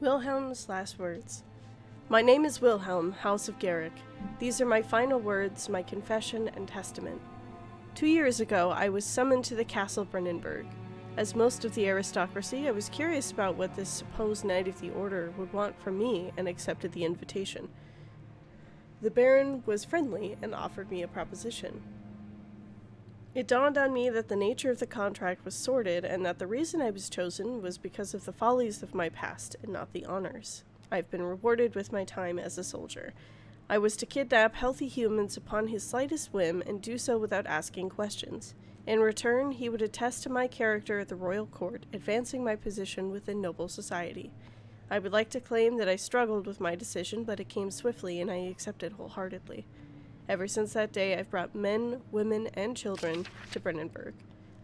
[SPEAKER 1] Wilhelm's last words. My name is Wilhelm, House of Garrick. These are my final words, my confession and testament. 2 years ago, I was summoned to the Castle Brennenburg. As most of the aristocracy, I was curious about what this supposed Knight of the Order would want from me and accepted the invitation. The Baron was friendly and offered me a proposition. It dawned on me that the nature of the contract was sordid and that the reason I was chosen was because of the follies of my past and not the honors. I've been rewarded with my time as a soldier. I was to kidnap healthy humans upon his slightest whim and do so without asking questions. In return, he would attest to my character at the royal court, advancing my position within noble society. I would like to claim that I struggled with my decision, but it came swiftly and I accepted wholeheartedly. Ever since that day, I've brought men, women, and children to Brennenburg.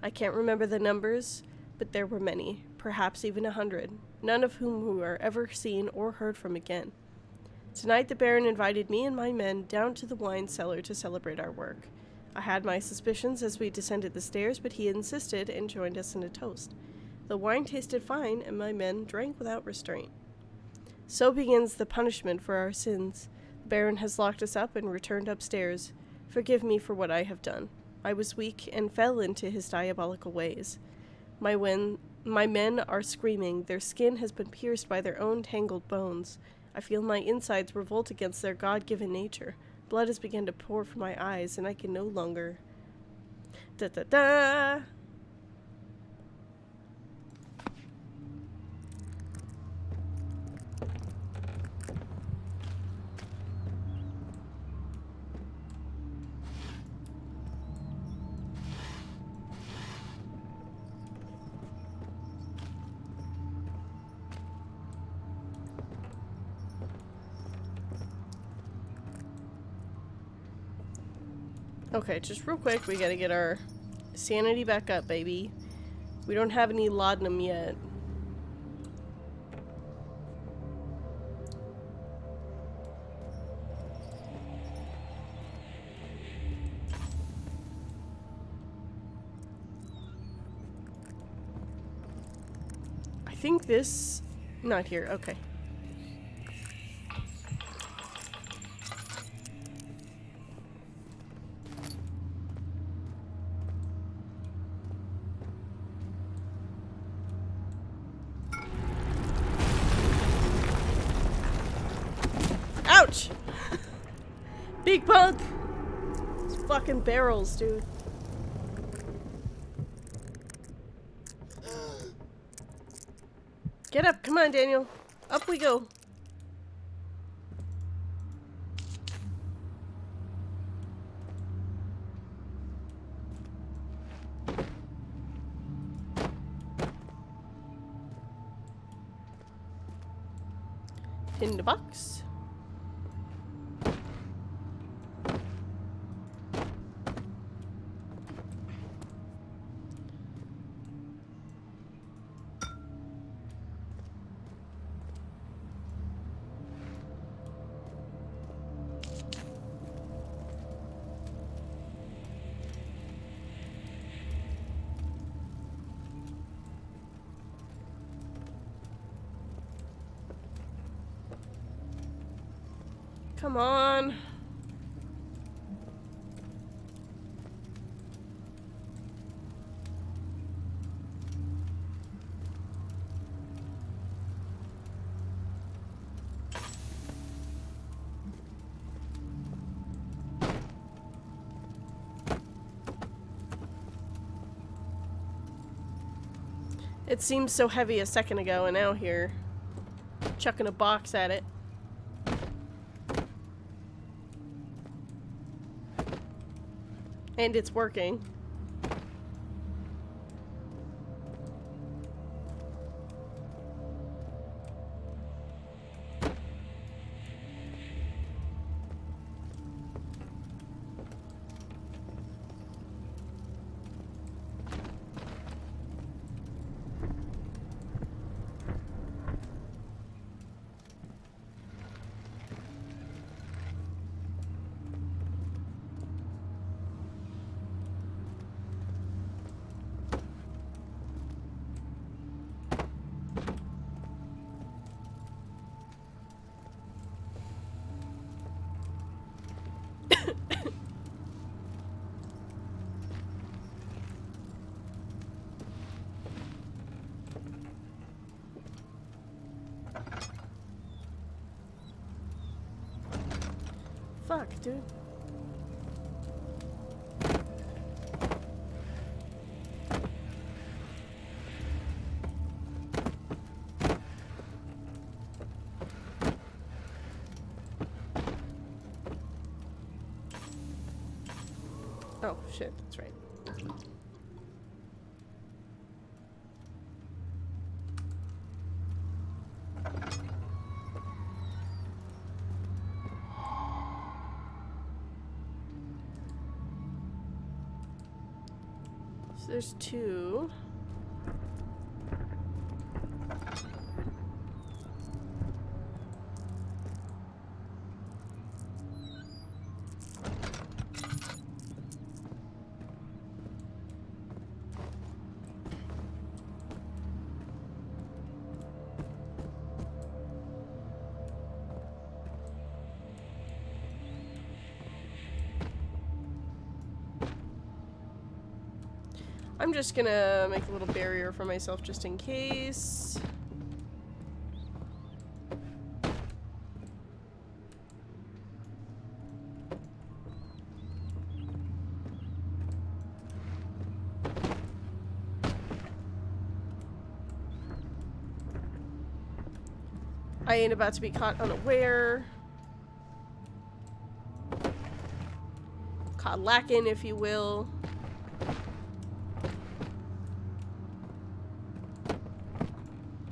[SPEAKER 1] I can't remember the numbers, but there were many, perhaps even 100, none of whom were ever seen or heard from again. Tonight the Baron invited me and my men down to the wine cellar to celebrate our work. I had my suspicions as we descended the stairs, but he insisted and joined us in a toast. The wine tasted fine, and my men drank without restraint. So begins the punishment for our sins. The Baron has locked us up and returned upstairs. Forgive me for what I have done. I was weak and fell into his diabolical ways. My men are screaming. Their skin has been pierced by their own tangled bones. I feel my insides revolt against their God-given nature. Blood has begun to pour from my eyes, and I can no longer... Da-da-da! Okay, just real quick, we gotta get our sanity back up, baby. We don't have any laudanum yet. I think this... not here, okay. Ouch! Big punk! These fucking barrels, dude. Get up, come on, Daniel. Up we go. In the box. Come on. It seemed so heavy a second ago, and now here, chucking a box at it. And it's working. dude. Oh, shit, that's right. So there's two. I'm just gonna make a little barrier for myself just in case. I ain't about to be caught unaware. Caught lacking, if you will.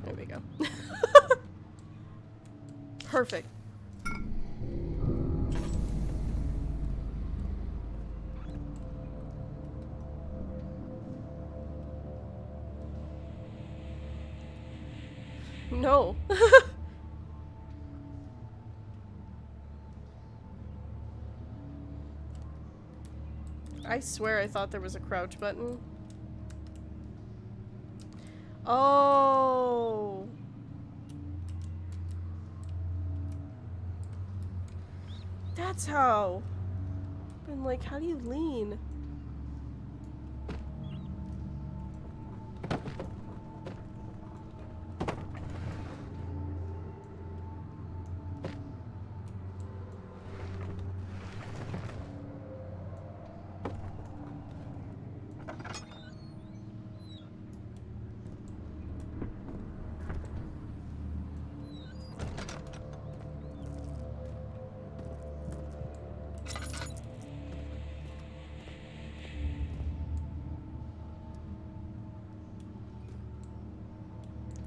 [SPEAKER 1] There we go. Perfect. No. I swear I thought there was a crouch button. Oh. That's how. And like, how do you lean?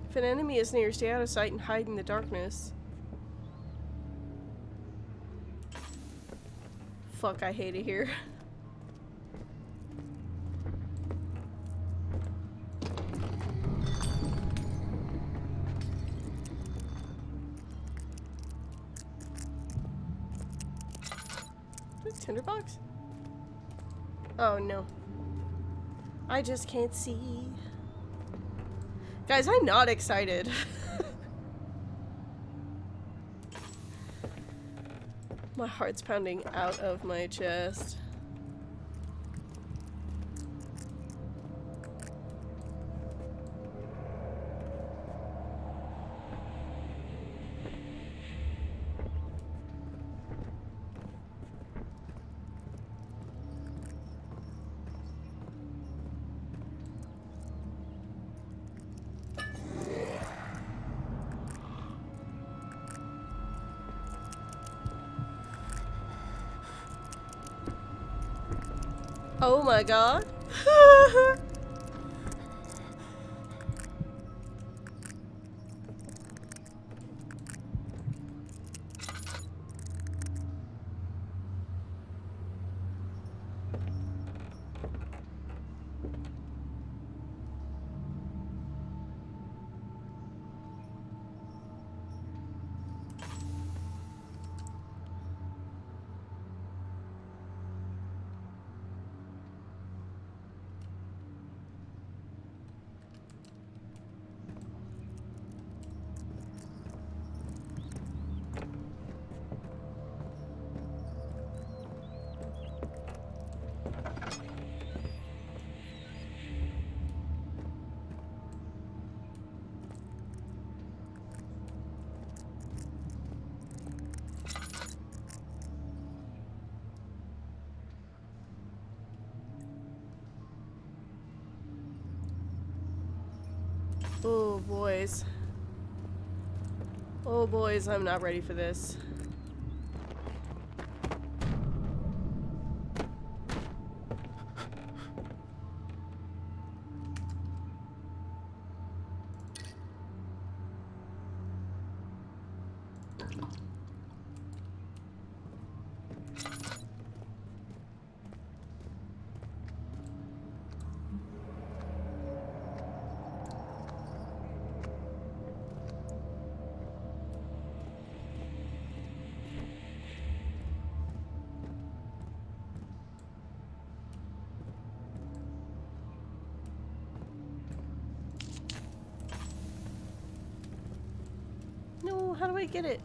[SPEAKER 1] If an enemy is near, stay out of sight and hide in the darkness. Fuck, I hate it here. This tinderbox? Oh no. I just can't see. Guys, I'm not excited. My heart's pounding out of my chest. Oh my god. Oh, boys. Oh, boys, I'm not ready for this. No, how do I get it?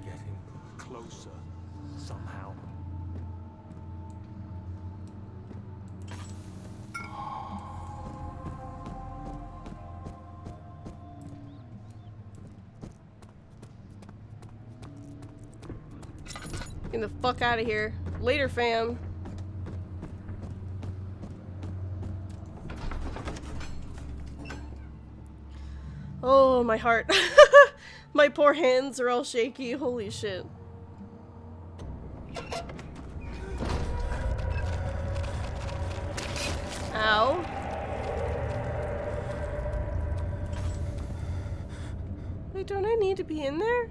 [SPEAKER 2] Getting closer somehow.
[SPEAKER 1] Get the fuck out of here. Later, fam. Oh, my heart. My poor hands are all shaky. Holy shit. Ow. Wait, don't I need to be in there?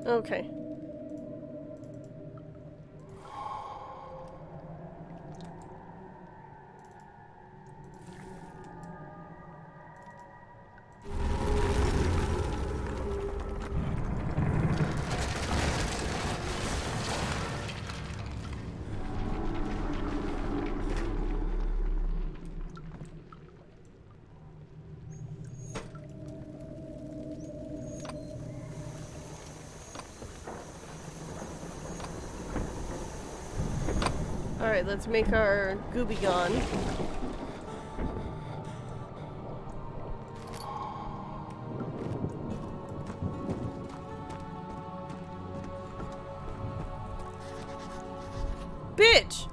[SPEAKER 1] Okay. Alright, let's make our Gooby Gone. Bitch!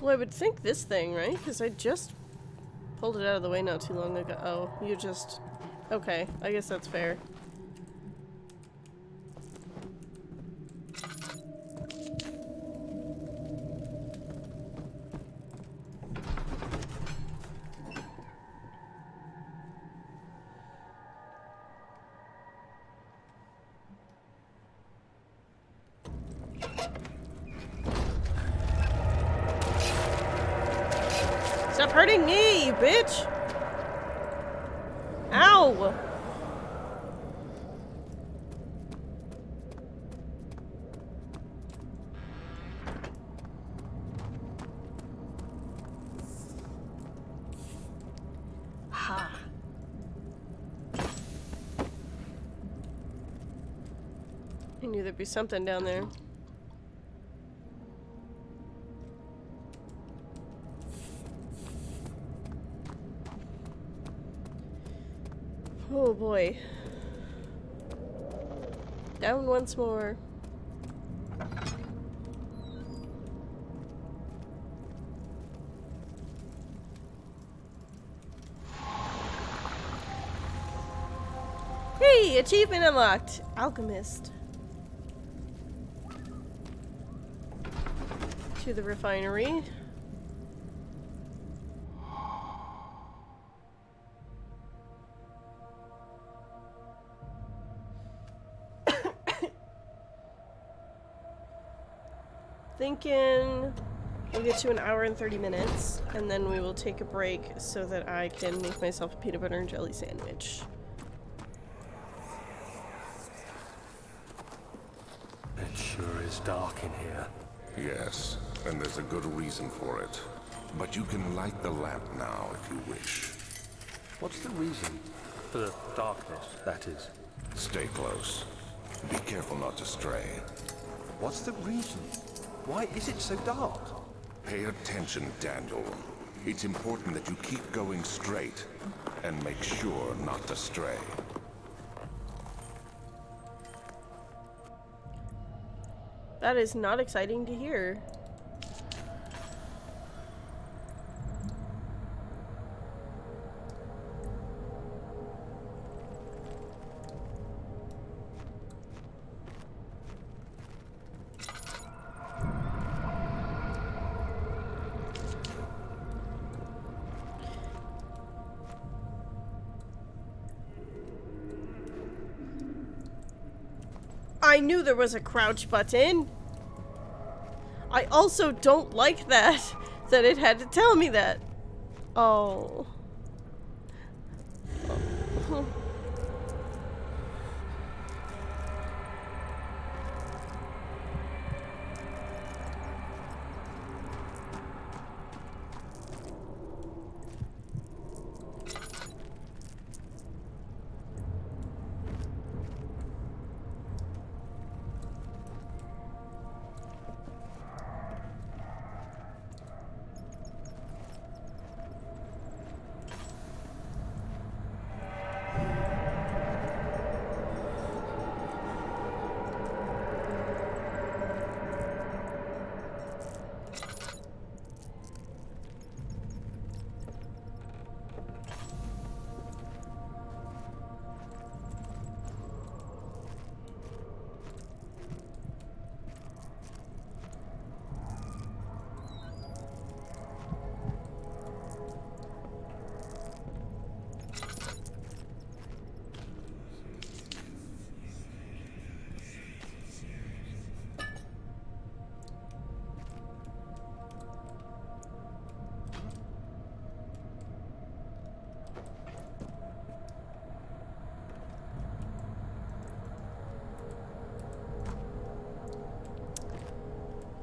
[SPEAKER 1] Well, I would think this thing, right? Because I just pulled it out of the way not too long ago. Oh, you just... Okay, I guess that's fair. Stop hurting me, bitch! Ow! Ha. I knew there'd be something down there. Oh boy. Down once more. Hey! Achievement unlocked! Alchemist. To the refinery. Thinking we'll get to an hour and 30 minutes, and then we will take a break so that I can make myself a peanut butter and jelly sandwich.
[SPEAKER 2] It sure is dark in here.
[SPEAKER 4] Yes, and there's a good reason for it. But you can light the lamp now if you wish.
[SPEAKER 3] What's the reason for the darkness, that is?
[SPEAKER 4] Stay close. Be careful not to stray.
[SPEAKER 2] What's the reason? Why is it so dark?
[SPEAKER 4] Pay attention, Daniel. It's important that you keep going straight and make sure not to stray.
[SPEAKER 1] That is not exciting to hear. I knew there was a crouch button. I also don't like that it had to tell me that. Oh. Oh.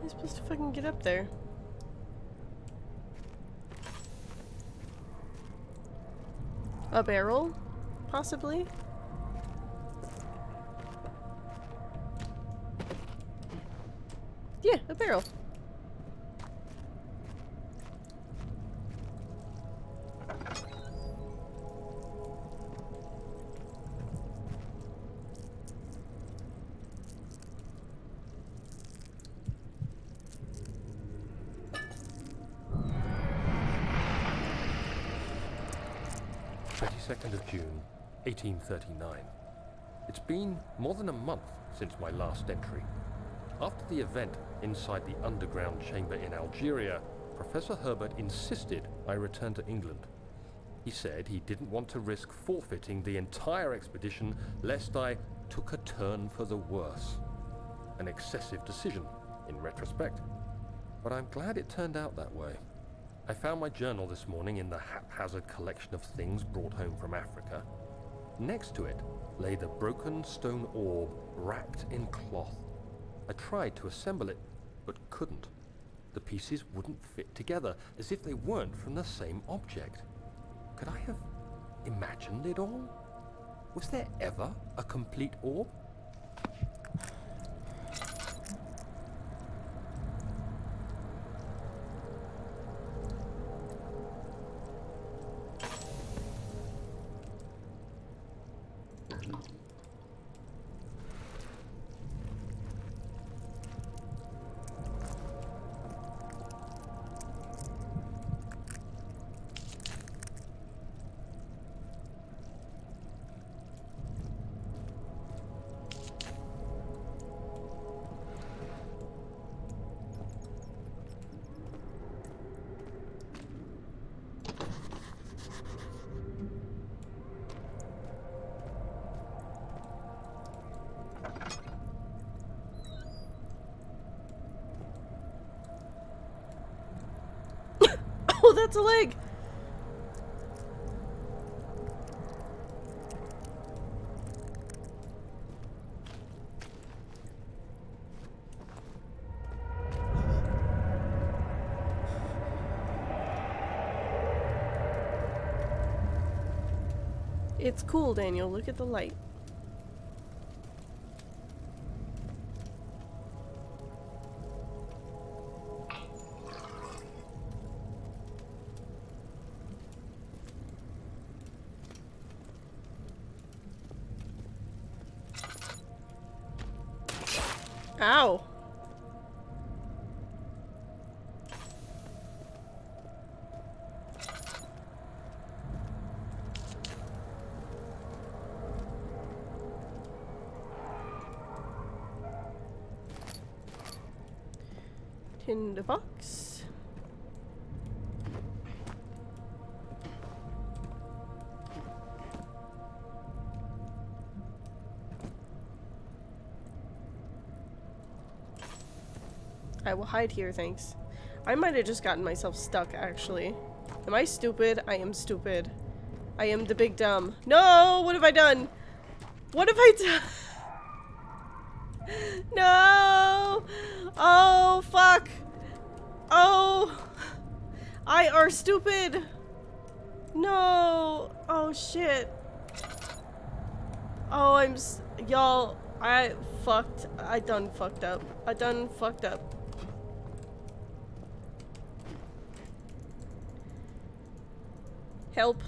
[SPEAKER 1] Am I supposed to fucking get up there? A barrel? Possibly? Yeah, a barrel.
[SPEAKER 3] Of June, 1839. It's been more than a month since my last entry. After the event inside the underground chamber in Algeria, Professor Herbert insisted I return to England. He said he didn't want to risk forfeiting the entire expedition lest I took a turn for the worse. An excessive decision, in retrospect. But I'm glad it turned out that way. I found my journal this morning in the haphazard collection of things brought home from Africa. Next to it lay the broken stone orb wrapped in cloth. I tried to assemble it, but couldn't. The pieces wouldn't fit together, as if they weren't from the same object. Could I have imagined it all? Was there ever a complete orb?
[SPEAKER 1] Oh, that's a leg! It's cool, Daniel. Look at the light. Ow. Tinderbox. I will hide here, thanks. I might have just gotten myself stuck, actually. Am I stupid? I am stupid. I am the big dumb. No! What have I done? What have I done? No! Oh, fuck! Oh! I are stupid! No! Oh, shit. Oh, y'all, I done fucked up. I done fucked up. Help.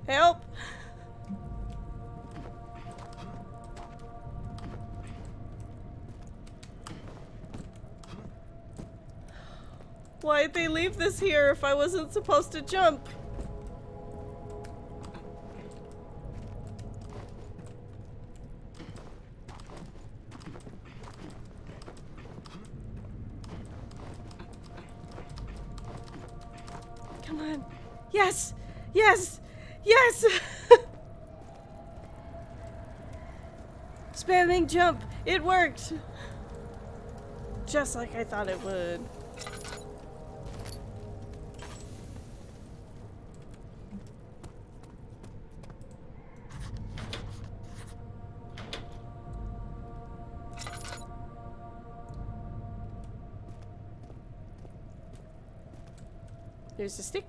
[SPEAKER 1] Help! Why'd they leave this here if I wasn't supposed to jump? Come on. Yes! Yes! Yes! Spamming jump! It worked! Just like I thought it would. There's a stick.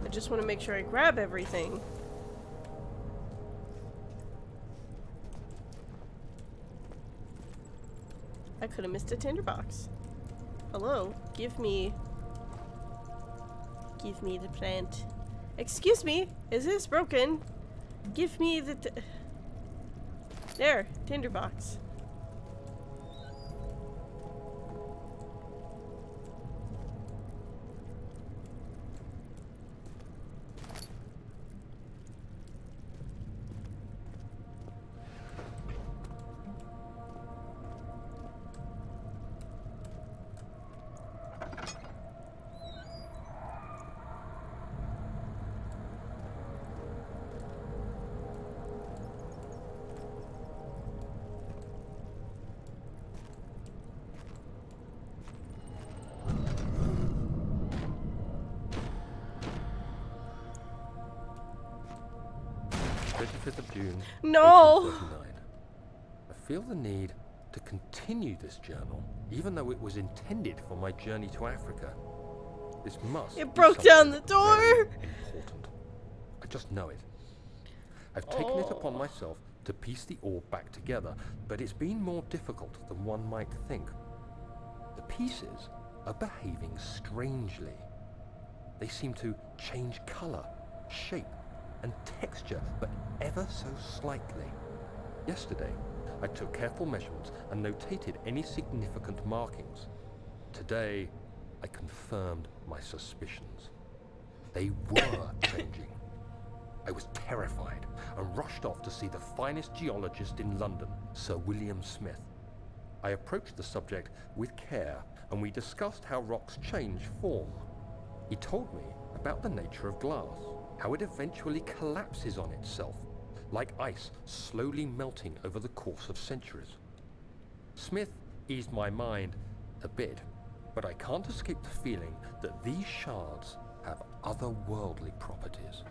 [SPEAKER 1] I just want to make sure I grab everything. I could have missed a tinderbox. Hello, give me the plant. Excuse me, is this broken? Give me the there, tinderbox.
[SPEAKER 3] 25th of June,
[SPEAKER 1] No.
[SPEAKER 3] 1839. I feel the need to continue this journal, even though it was intended for my journey to Africa. This must
[SPEAKER 1] It
[SPEAKER 3] be
[SPEAKER 1] broke down
[SPEAKER 3] something
[SPEAKER 1] the door.
[SPEAKER 3] very important. I just know it. I've taken it upon myself to piece the orb back together, but it's been more difficult than one might think. The pieces are behaving strangely. They seem to change color, shape, and texture, but ever so slightly. Yesterday, I took careful measurements and notated any significant markings. Today, I confirmed my suspicions. They were changing. I was terrified and rushed off to see the finest geologist in London, Sir William Smith. I approached the subject with care and we discussed how rocks change form. He told me about the nature of glass, how it eventually collapses on itself, like ice slowly melting over the course of centuries. Smith eased my mind a bit, but I can't escape the feeling that these shards have otherworldly properties.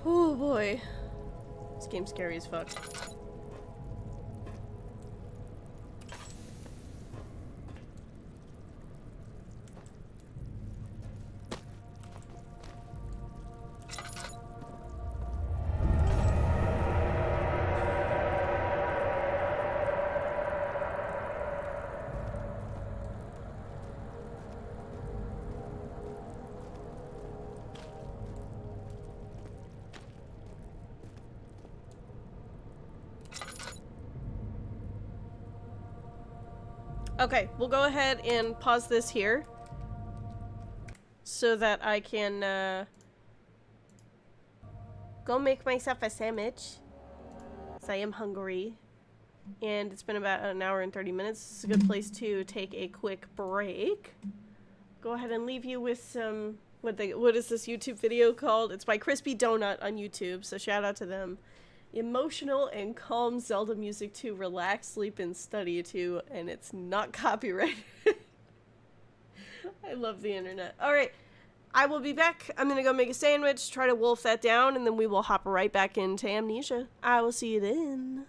[SPEAKER 1] Oh boy. This game's scary as fuck. Okay, we'll go ahead and pause this here so that I can go make myself a sandwich. So I am hungry. And it's been about an hour and 30 minutes. This is a good place to take a quick break. Go ahead and leave you with some... What is this YouTube video called? It's by Crispy Donut on YouTube, so shout out to them. Emotional and calm Zelda music to relax, sleep, and study to, and it's not copyrighted. I love the internet. Alright, I will be back. I'm gonna go make a sandwich, try to wolf that down, and then we will hop right back into Amnesia. I will see you then.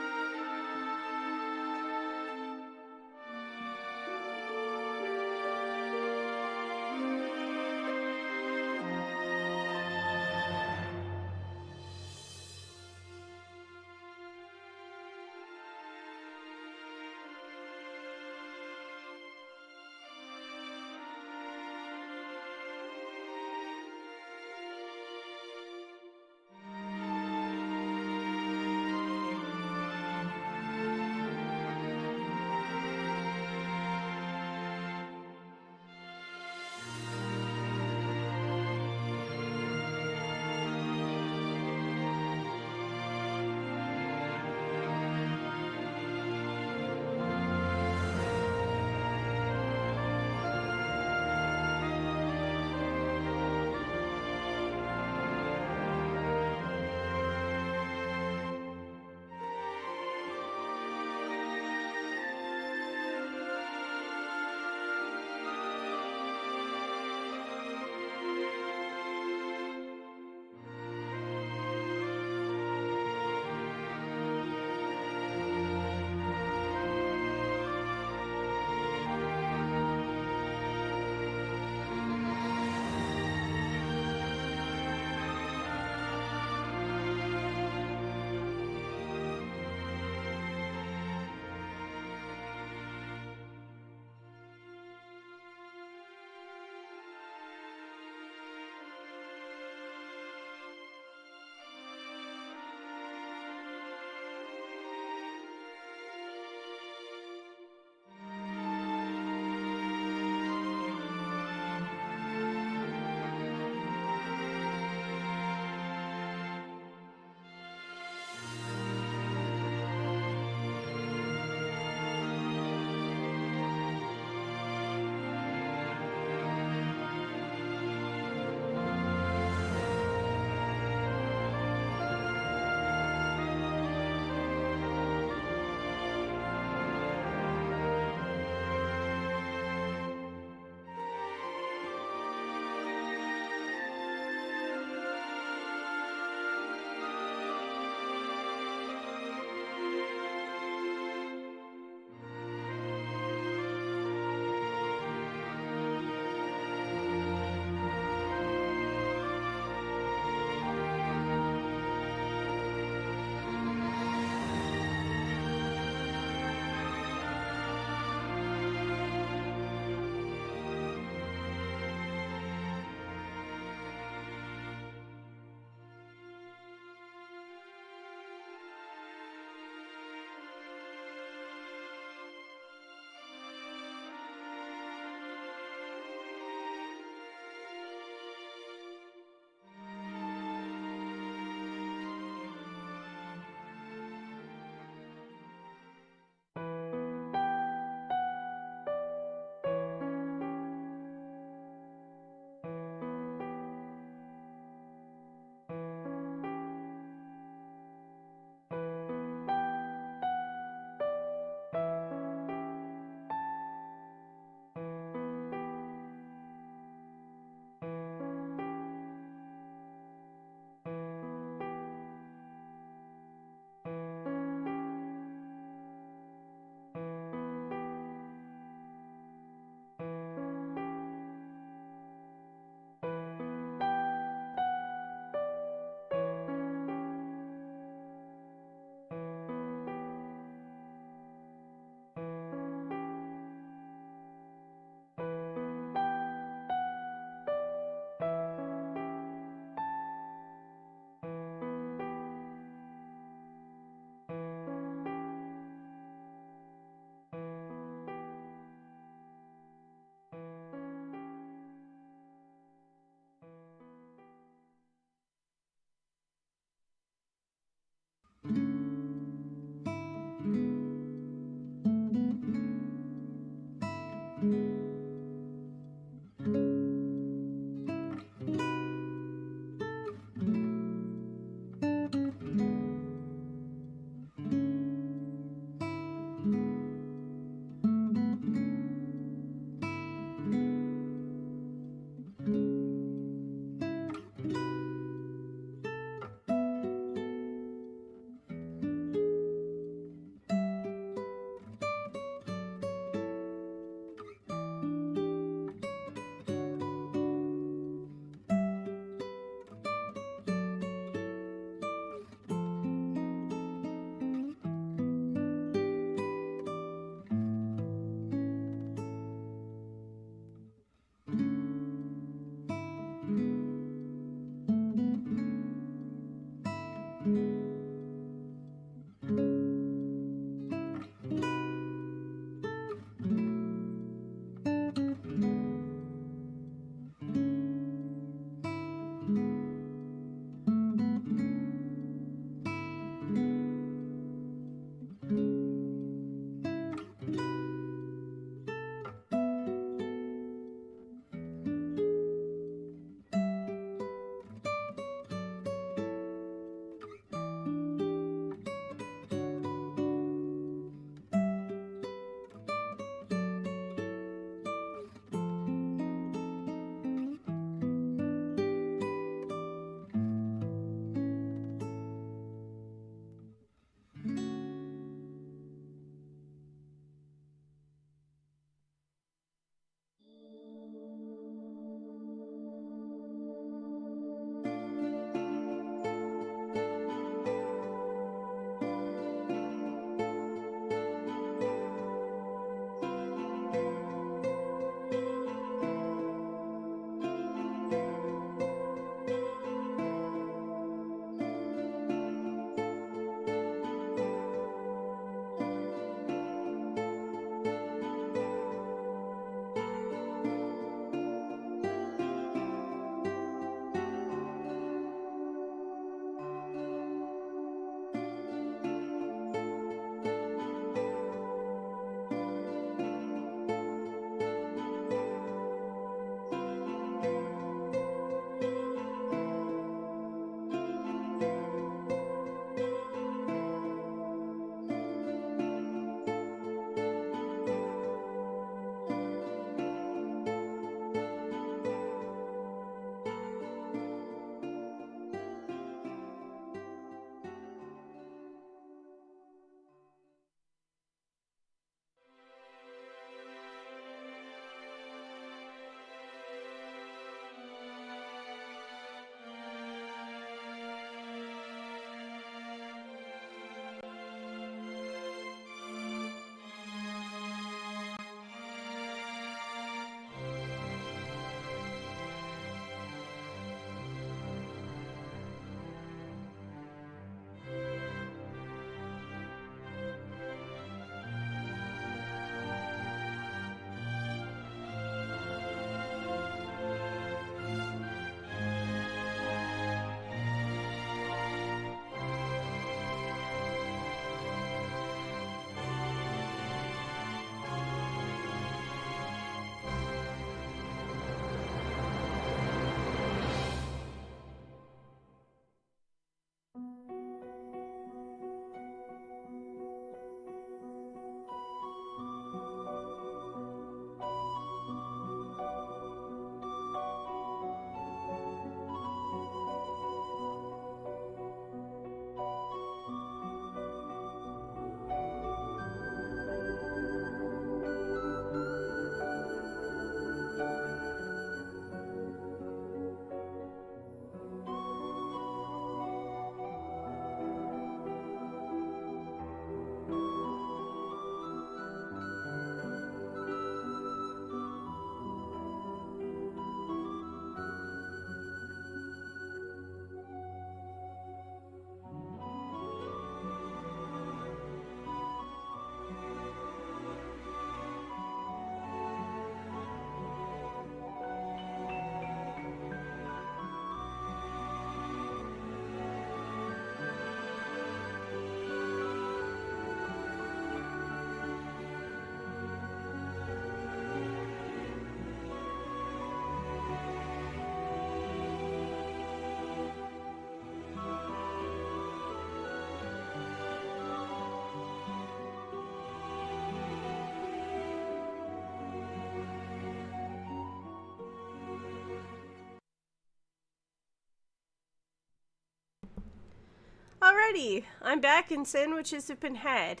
[SPEAKER 1] Alrighty, I'm back and sandwiches have been had.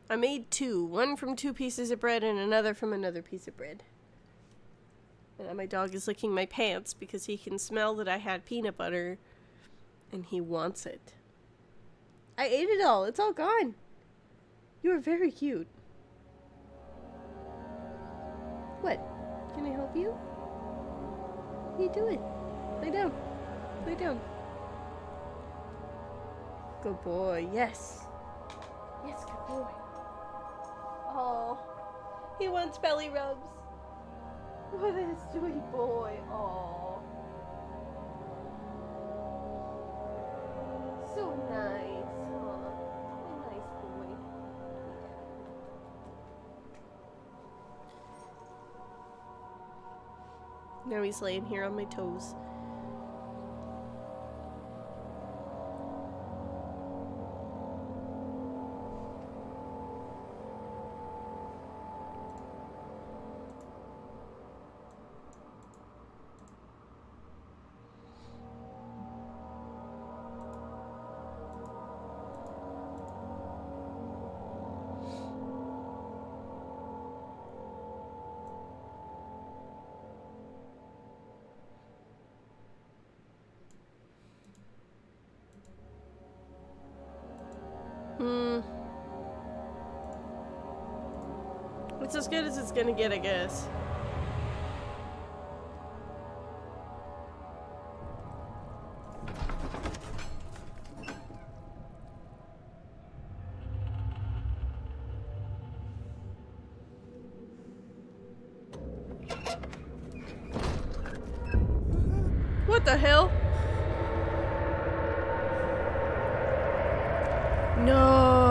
[SPEAKER 1] I made two. One from 2 pieces of bread and another from another piece of bread. And now my dog is licking my pants because he can smell that I had peanut butter and he wants it. I ate it all. It's all gone. You are very cute. What? Can I help you? What are you doing? Lay down. Lay down. Good boy. Yes. Yes, good boy. Oh, he wants belly rubs. What a sweet boy. Oh. So nice. Oh, a nice boy. Now he's laying here on my toes. It's as good as it's gonna get, I guess. What the hell? No.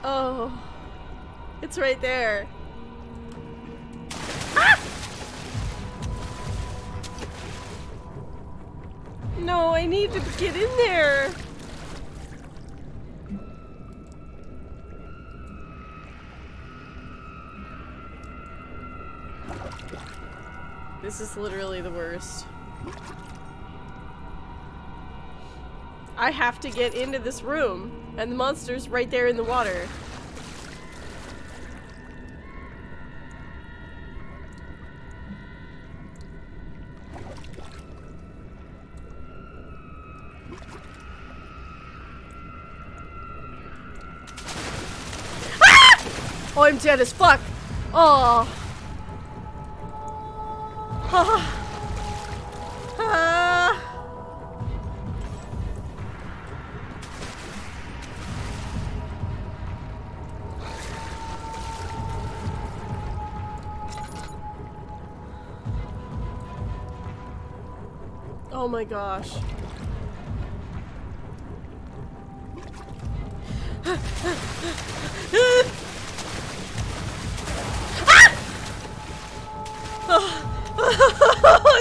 [SPEAKER 1] Oh, it's right there. Ah! No, I need to get in there. This is literally the worst. I have to get into this room, and the monster's right there in the water. Ah! Oh, I'm dead as fuck. Oh. Ah. Ah. Oh my gosh.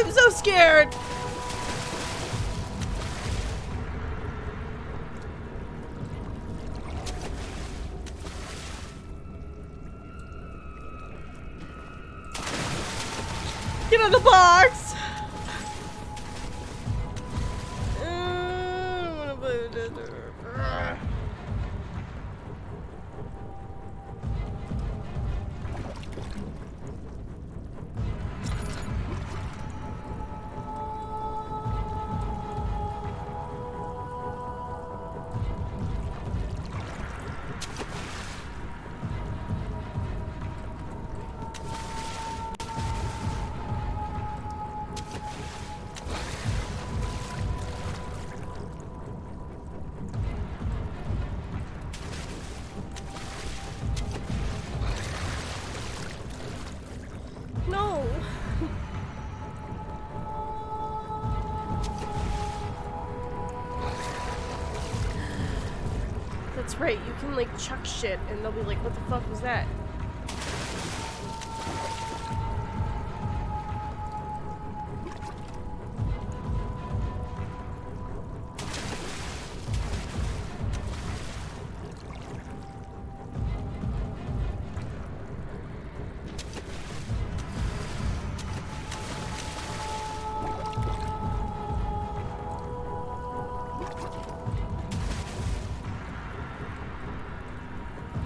[SPEAKER 1] I'm so scared. Get in the box. right. You can, like, chuck shit, and they'll be like, what the fuck was that?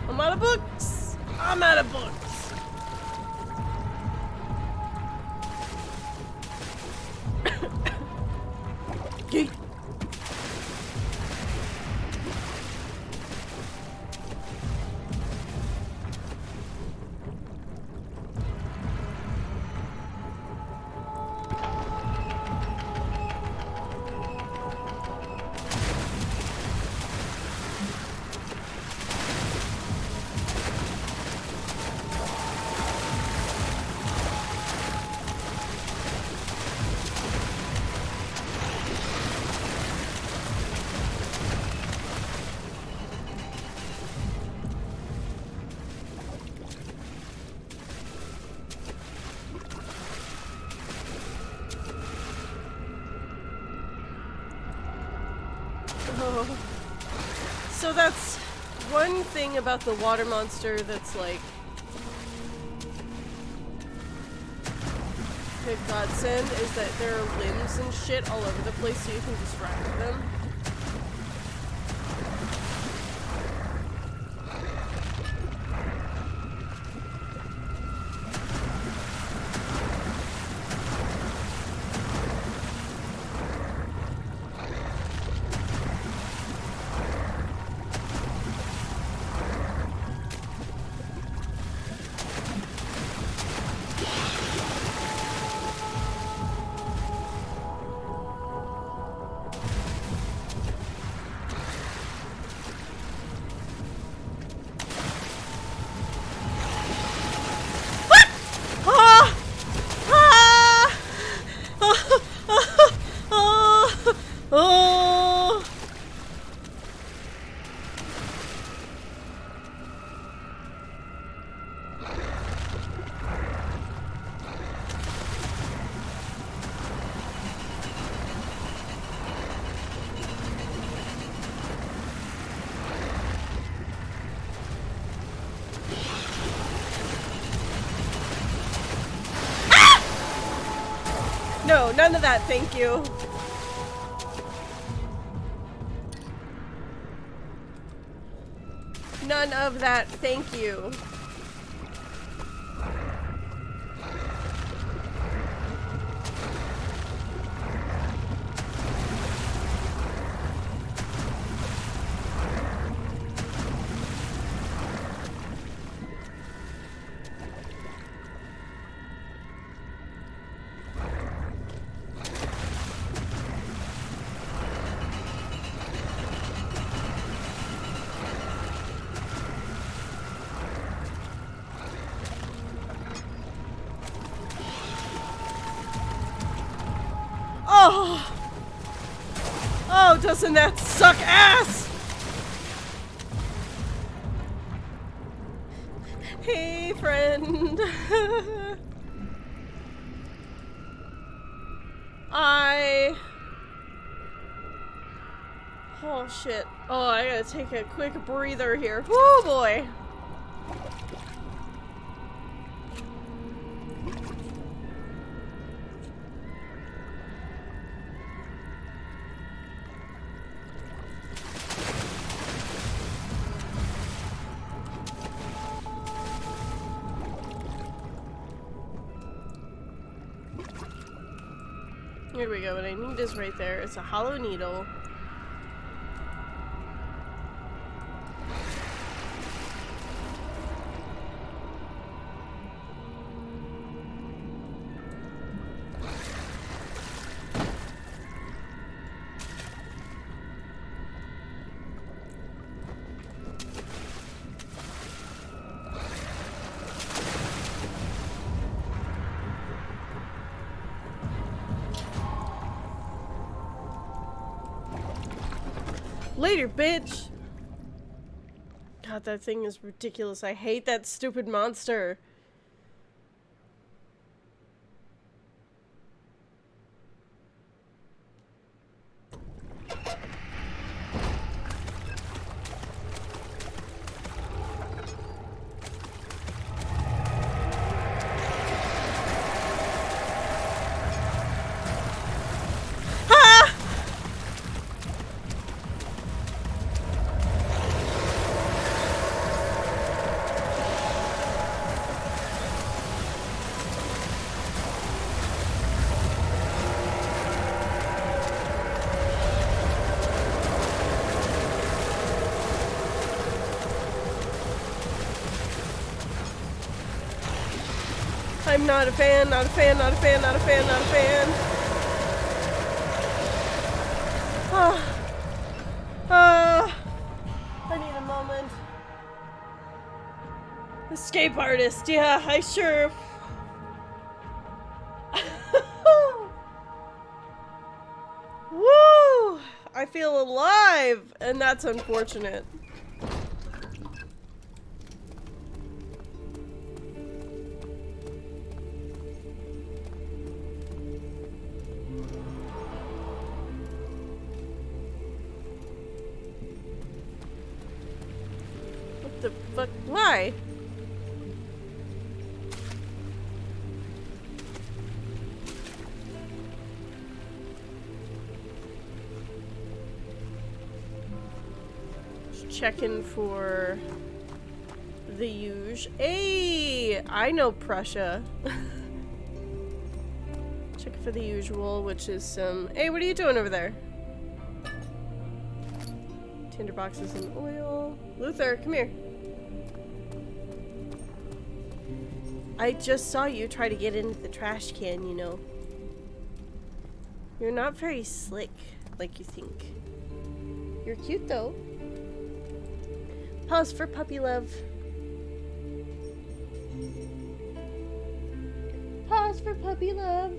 [SPEAKER 1] I'm out of books! I'm out of books! Yeet. Oh. So that's one thing about the water monster that's like a godsend is that there are limbs and shit all over the place so you can distract them. No, none of that, thank you. None of that, thank you. Oh! Oh, doesn't that suck ass? Hey, friend. Oh, shit. Oh, I gotta take a quick breather here. Woo, boy. Here we go, what I need is right there. It's a hollow needle. Later, bitch! God, that thing is ridiculous. I hate that stupid monster. I'm not a fan, not a fan, not a fan, not a fan, not a fan. I need a moment. Escape artist, yeah, I sure. Woo! I feel alive, and that's unfortunate. The fuck? Why? Just checking for the usual. Hey, I know Prussia. Checking for the usual, which is some. Hey, what are you doing over there? Tinderboxes and oil. Luther, come here. I just saw you try to get into the trash can, you know. You're not very slick, like you think. You're cute, though. Pause for puppy love. Pause for puppy love.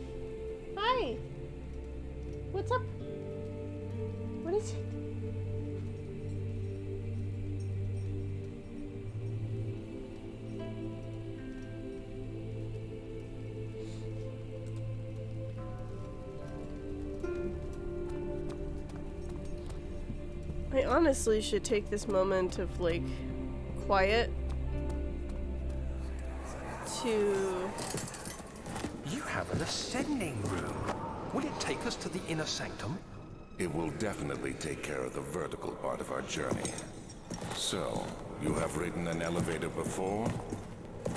[SPEAKER 1] Hi. What's up? What is it? I honestly should take this moment of, like, quiet to...
[SPEAKER 2] You have an ascending room. Will it take us to the inner sanctum?
[SPEAKER 4] It will definitely take care of the vertical part of our journey. So, you have ridden an elevator before?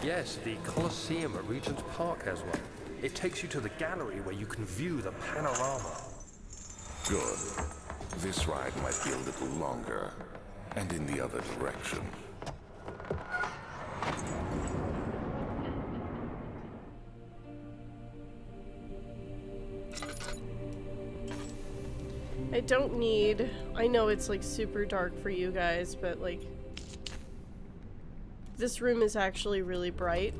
[SPEAKER 3] Yes, the Colosseum at Regent's Park has one. It takes you to the gallery where you can view the panorama.
[SPEAKER 4] Good. This ride might be a little longer, and in the other direction.
[SPEAKER 1] I don't need... I know it's, like, super dark for you guys, but, like... This room is actually really bright.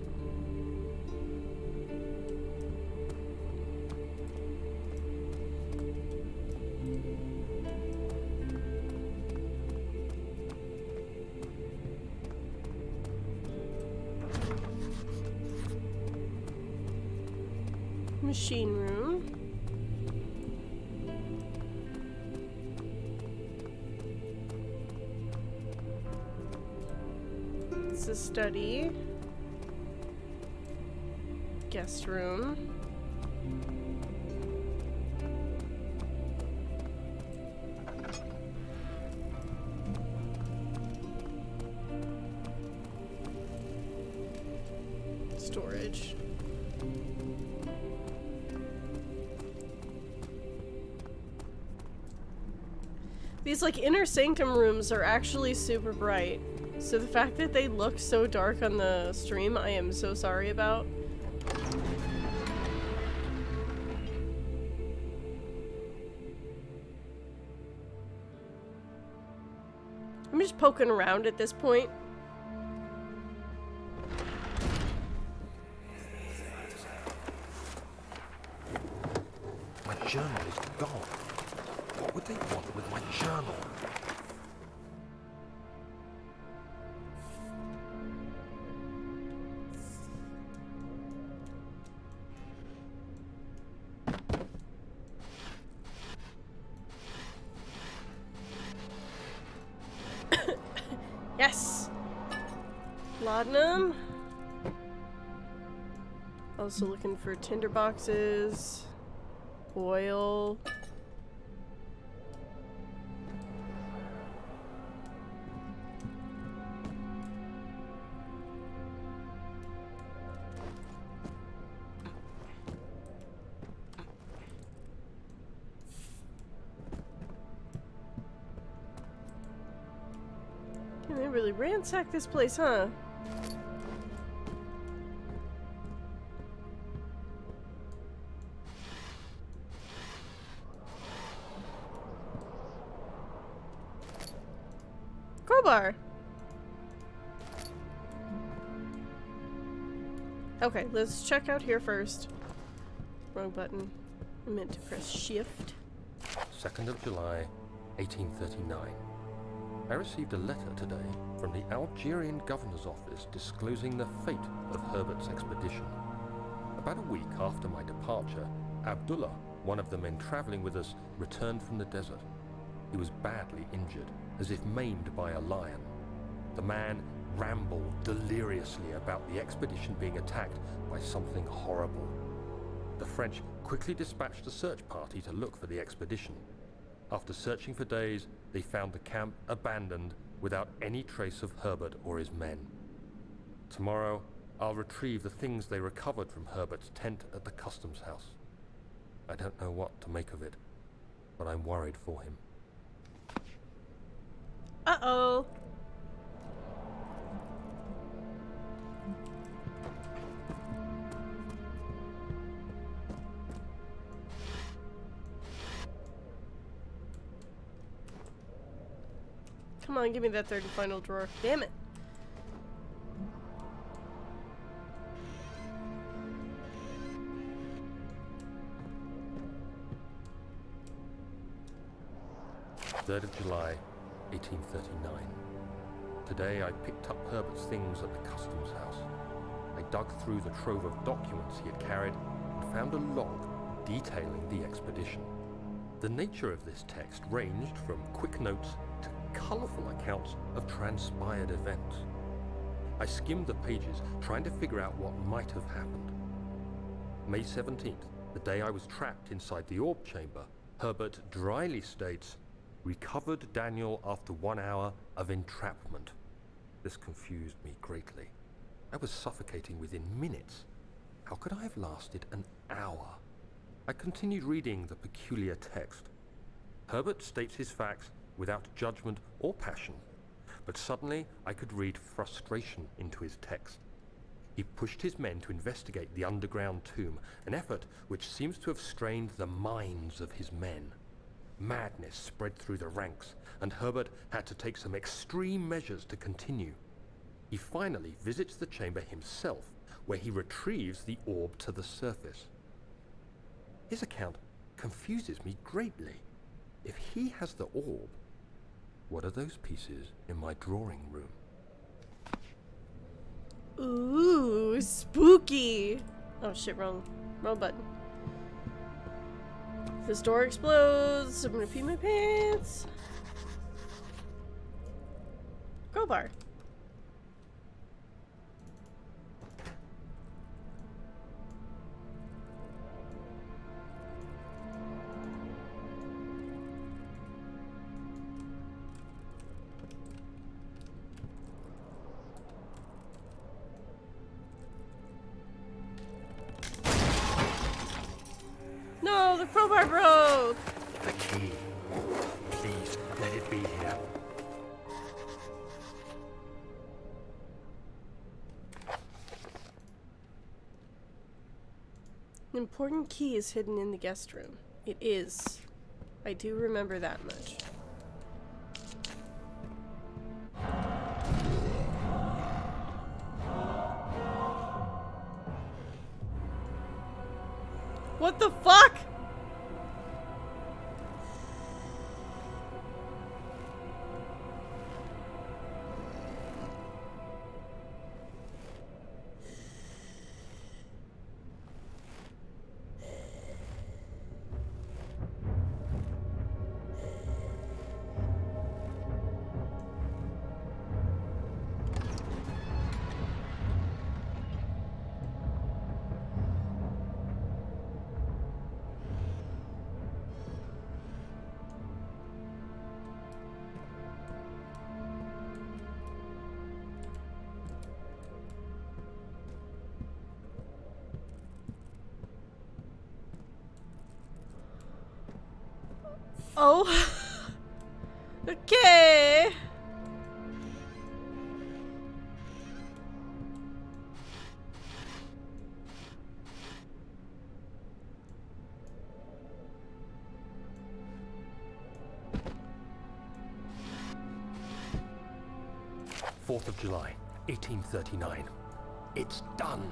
[SPEAKER 1] Machine room. It's a study. Guest room. Storage. These, like, inner sanctum rooms are actually super bright. So the fact that they look so dark on the stream, I am so sorry about. I'm just poking around at this point.
[SPEAKER 2] My journal is gone. What would they want with my journal?
[SPEAKER 1] Laudanum. Also looking for tinder boxes, oil. Man, they really ransacked this place, huh? Crowbar. Okay, let's check out here first. Wrong button. I meant to press shift.
[SPEAKER 3] 2nd of July, 1839. I received a letter today from the Algerian governor's office disclosing the fate of Herbert's expedition. About a week after my departure, Abdullah, one of the men traveling with us, returned from the desert. He was badly injured, as if maimed by a lion. The man rambled deliriously about the expedition being attacked by something horrible. The French quickly dispatched a search party to look for the expedition. After searching for days, they found the camp abandoned without any trace of Herbert or his men. Tomorrow, I'll retrieve the things they recovered from Herbert's tent at the customs house. I don't know what to make of it, but I'm worried for him.
[SPEAKER 1] Uh-oh. Come on, give me that third and final drawer. Damn it.
[SPEAKER 3] Third of July, 1839. Today I picked up Herbert's things at the customs house. I dug through the trove of documents he had carried and found a log detailing the expedition. The nature of this text ranged from quick notes to colourful accounts of transpired events. I skimmed the pages, trying to figure out what might have happened. May 17th, the day I was trapped inside the orb chamber, Herbert dryly states, "Recovered Daniel after 1 hour of entrapment." This confused me greatly. I was suffocating within minutes. How could I have lasted an hour? I continued reading the peculiar text. Herbert states his facts without judgment or passion, but suddenly I could read frustration into his text. He pushed his men to investigate the underground tomb, an effort which seems to have strained the minds of his men. Madness spread through the ranks, and Herbert had to take some extreme measures to continue. He finally visits the chamber himself, where he retrieves the orb to the surface. His account confuses me greatly. If he has the orb, what are those pieces in my drawing room?
[SPEAKER 1] Ooh, spooky. Oh shit, wrong button. If this door explodes, I'm gonna pee my pants. Crowbar. No, the crowbar broke!
[SPEAKER 3] The key. Please, let it be here.
[SPEAKER 1] An important key is hidden in the guest room. It is. I do remember that much. What the fuck? Oh. Okay.
[SPEAKER 2] July 1839. It's done.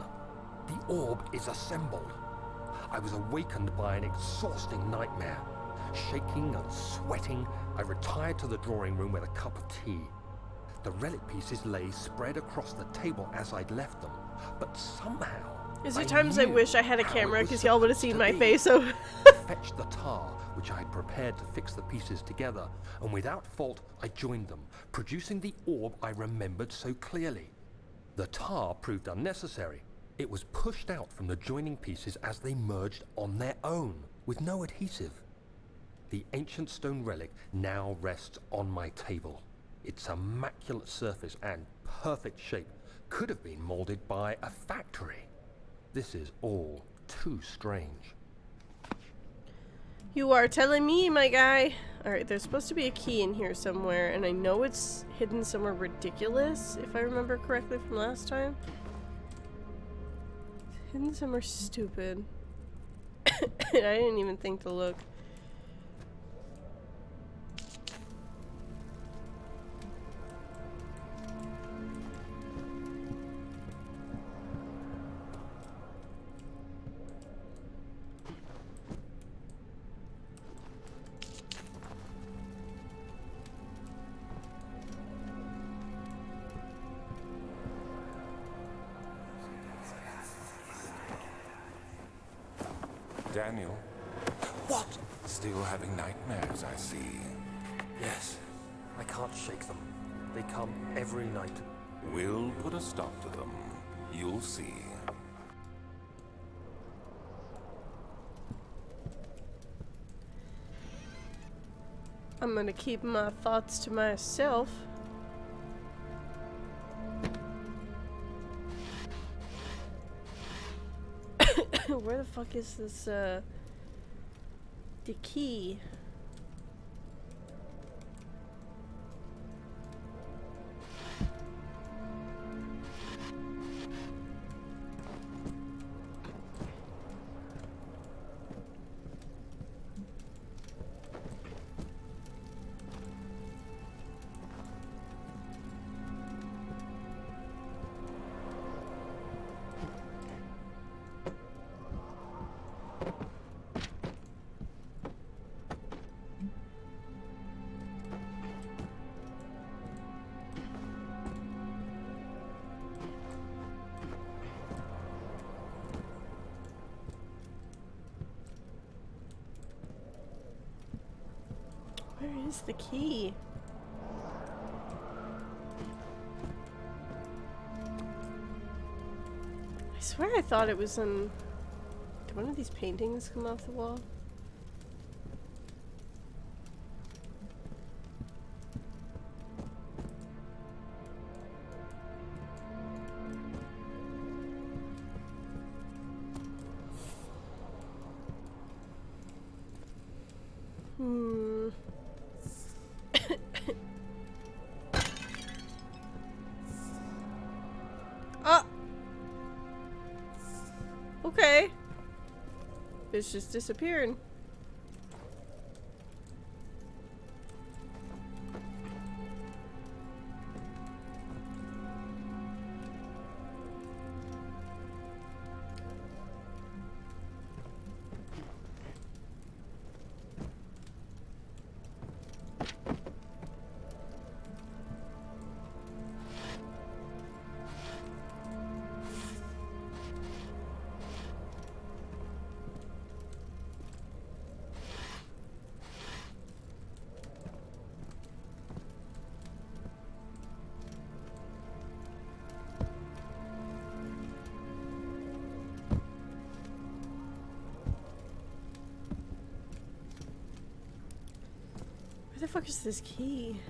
[SPEAKER 2] The orb is assembled. I was awakened by an exhausting nightmare. Shaking and sweating, I retired to the drawing room with a cup of tea. The relic pieces lay spread across the table as I'd left them, but somehow
[SPEAKER 1] Is there times I
[SPEAKER 2] knew
[SPEAKER 1] wish I had a
[SPEAKER 2] how it
[SPEAKER 1] camera
[SPEAKER 2] was
[SPEAKER 1] because y'all would have
[SPEAKER 2] supposed
[SPEAKER 1] seen
[SPEAKER 2] to
[SPEAKER 1] my
[SPEAKER 2] be.
[SPEAKER 1] face? So
[SPEAKER 2] Fetched the tar, which I had prepared to fix the pieces together, and without fault I joined them, producing the orb I remembered so clearly. The tar proved unnecessary. It was pushed out from the joining pieces as they merged on their own, with no adhesive. The ancient stone relic now rests on my table. Its immaculate surface and perfect shape could have been molded by a factory. This is all too strange.
[SPEAKER 1] you are telling me, my guy. Alright, there's supposed to be a key in here somewhere, and I know it's hidden somewhere ridiculous, if I remember correctly from last time. It's hidden somewhere stupid. I didn't even think to look.
[SPEAKER 4] Daniel,
[SPEAKER 2] What?
[SPEAKER 4] still having nightmares, I see.
[SPEAKER 2] Yes, I can't shake them. They come every night.
[SPEAKER 4] We'll put a stop to them. You'll see.
[SPEAKER 1] I'm gonna keep my thoughts to myself. Where the fuck is this, the key? Where is the key? I swear I thought it was in... Did one of these paintings come off the wall? Hmm. Ah! Okay. It's just disappeared. Where the fuck is this key?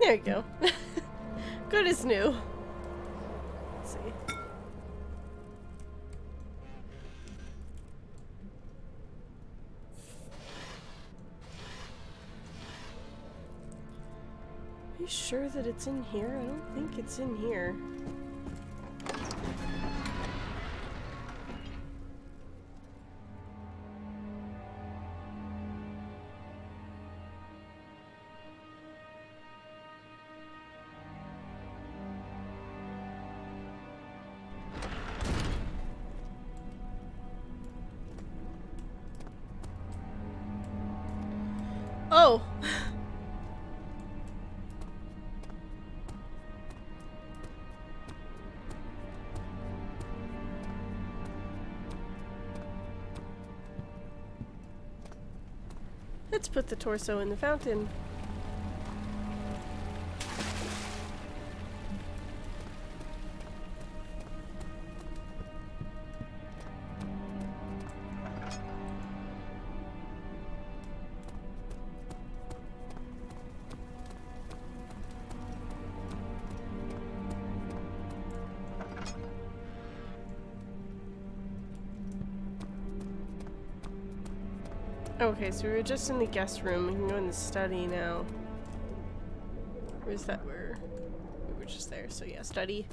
[SPEAKER 1] There you go. Good as new. Let's see. Are you sure that it's in here? I don't think it's in here. Oh! Let's put the torso in the fountain. Okay, so we were just in the guest room. We can go in the study now. Where's that? Where we were just there. So yeah, study.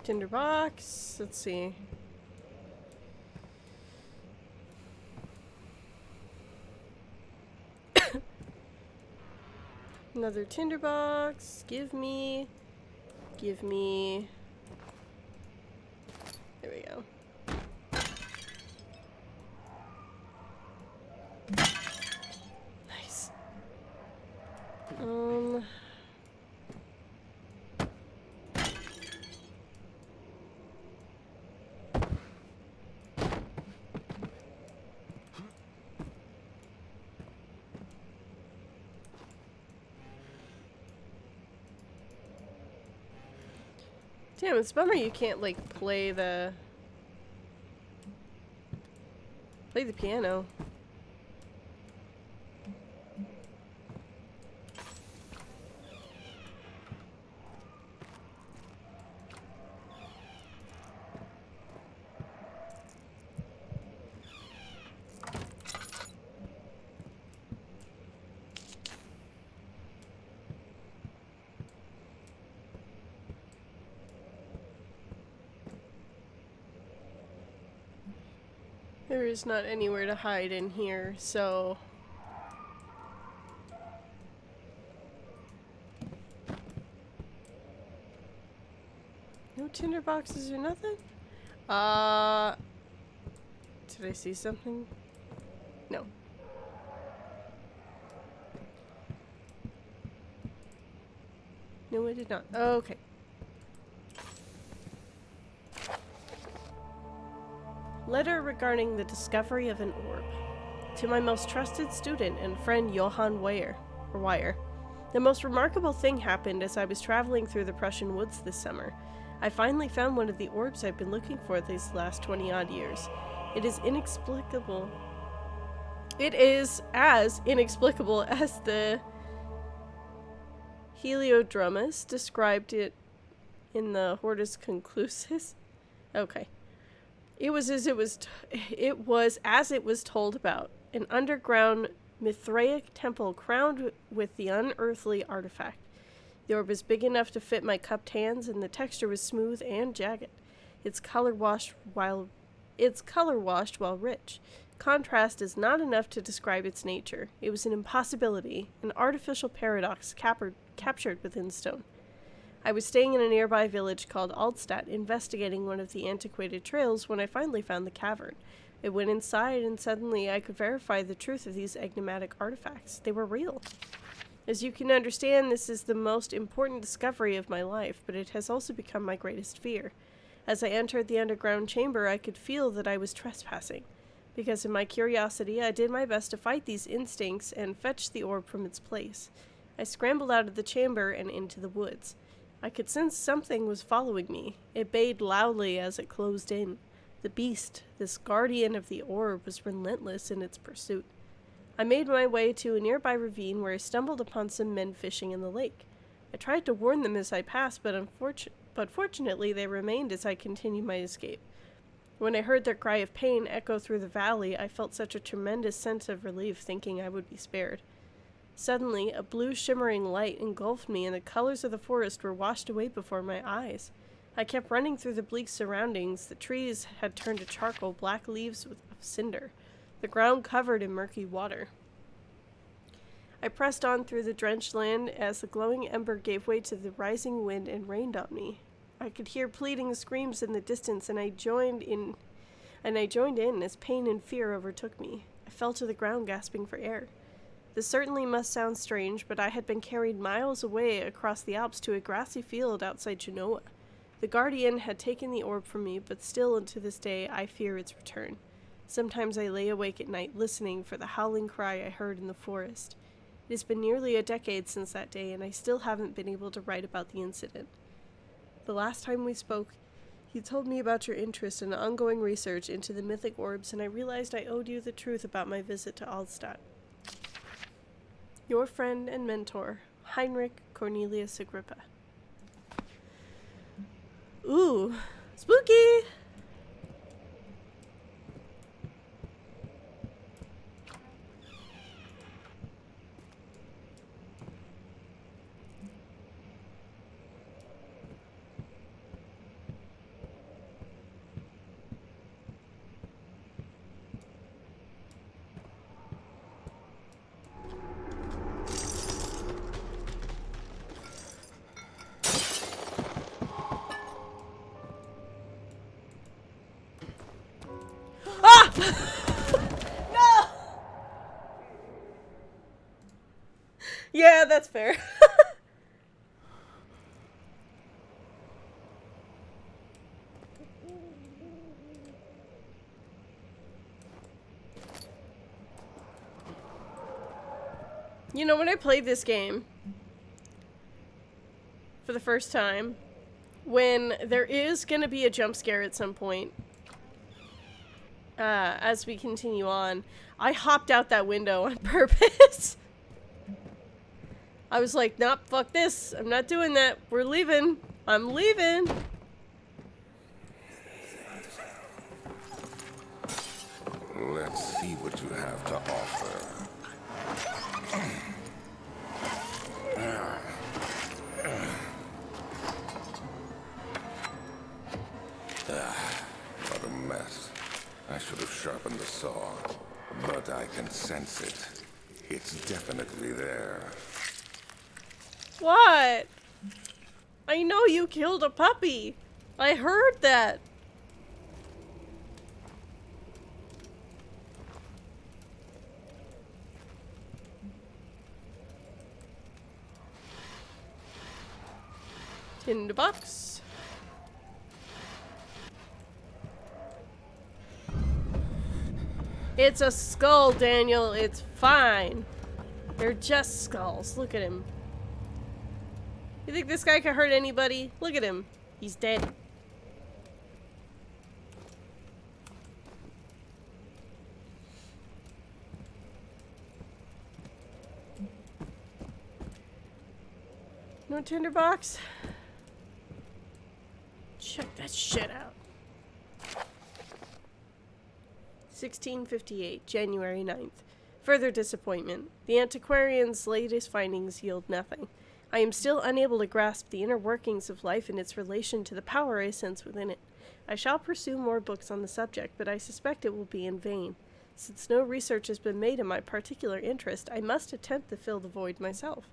[SPEAKER 1] Tinderbox. Let's see. Another tinderbox. Give me. Give me. There we go. Nice. Damn, it's a bummer you can't, like, play the piano. There is not anywhere to hide in here, so... No tinderboxes or nothing? Did I see something? No. No, I did not. Oh, okay. Letter regarding the discovery of an orb. To my most trusted student and friend Johann Weyer. The most remarkable thing happened as I was traveling through the Prussian woods this summer. I finally found one of the orbs I've been looking for these last 20-odd years. It is inexplicable. It is as inexplicable as the Heliodromus described it in the Hortus Conclusus. Okay. It was as it was told about. An underground Mithraic temple crowned with the unearthly artifact. The orb was big enough to fit my cupped hands, and the texture was smooth and jagged. It's color washed while rich. Contrast is not enough to describe its nature. It was an impossibility, an artificial paradox captured within stone. I was staying in a nearby village called Altstadt, investigating one of the antiquated trails when I finally found the cavern. I went inside, and suddenly I could verify the truth of these enigmatic artifacts. They were real. As you can understand, this is the most important discovery of my life, but it has also become my greatest fear. As I entered the underground chamber, I could feel that I was trespassing. Because of my curiosity, I did my best to fight these instincts and fetch the orb from its place. I scrambled out of the chamber and into the woods. I could sense something was following me. It bayed loudly as it closed in. The beast, this guardian of the orb, was relentless in its pursuit. I made my way to a nearby ravine where I stumbled upon some men fishing in the lake. I tried to warn them as I passed, but fortunately they remained as I continued my escape. When I heard their cry of pain echo through the valley, I felt such a tremendous sense of relief, thinking I would be spared. Suddenly, a blue shimmering light engulfed me, and the colors of the forest were washed away before my eyes. I kept running through the bleak surroundings. The trees had turned to charcoal, black leaves of cinder, the ground covered in murky water. I pressed on through the drenched land as the glowing ember gave way to the rising wind and rained on me. I could hear pleading screams in the distance, and I joined in as pain and fear overtook me. I fell to the ground, gasping for air. This certainly must sound strange, but I had been carried miles away across the Alps to a grassy field outside Genoa. The Guardian had taken the orb from me, but still and to this day I fear its return. Sometimes I lay awake at night listening for the howling cry I heard in the forest. It has been nearly a decade since that day, and I still haven't been able to write about the incident. The last time we spoke, you told me about your interest in ongoing research into the mythic orbs, and I realized I owed you the truth about my visit to Alstadt. Your friend and mentor, Heinrich Cornelius Agrippa. Ooh, spooky! No! Yeah, that's fair. You know, when I played this game for the first time, when there is gonna be a jump scare at some point, as we continue on, I hopped out that window on purpose. I was like, nope, fuck this. I'm not doing that. We're leaving. I'm leaving.
[SPEAKER 4] Let's see what you have to offer. What a mess. I should have sharpened the saw, but I can sense it. It's definitely there.
[SPEAKER 1] What? I know you killed a puppy. I heard that. Tinderbox. It's a skull, Daniel. It's fine. They're just skulls. Look at him. You think this guy can hurt anybody? Look at him. He's dead. No tinderbox? Check that shit out. 1658, January 9th. Further disappointment. The antiquarian's latest findings yield nothing. I am still unable to grasp the inner workings of life and its relation to the power I sense within it. I shall pursue more books on the subject, but I suspect it will be in vain. Since no research has been made in my particular interest, I must attempt to fill the void myself.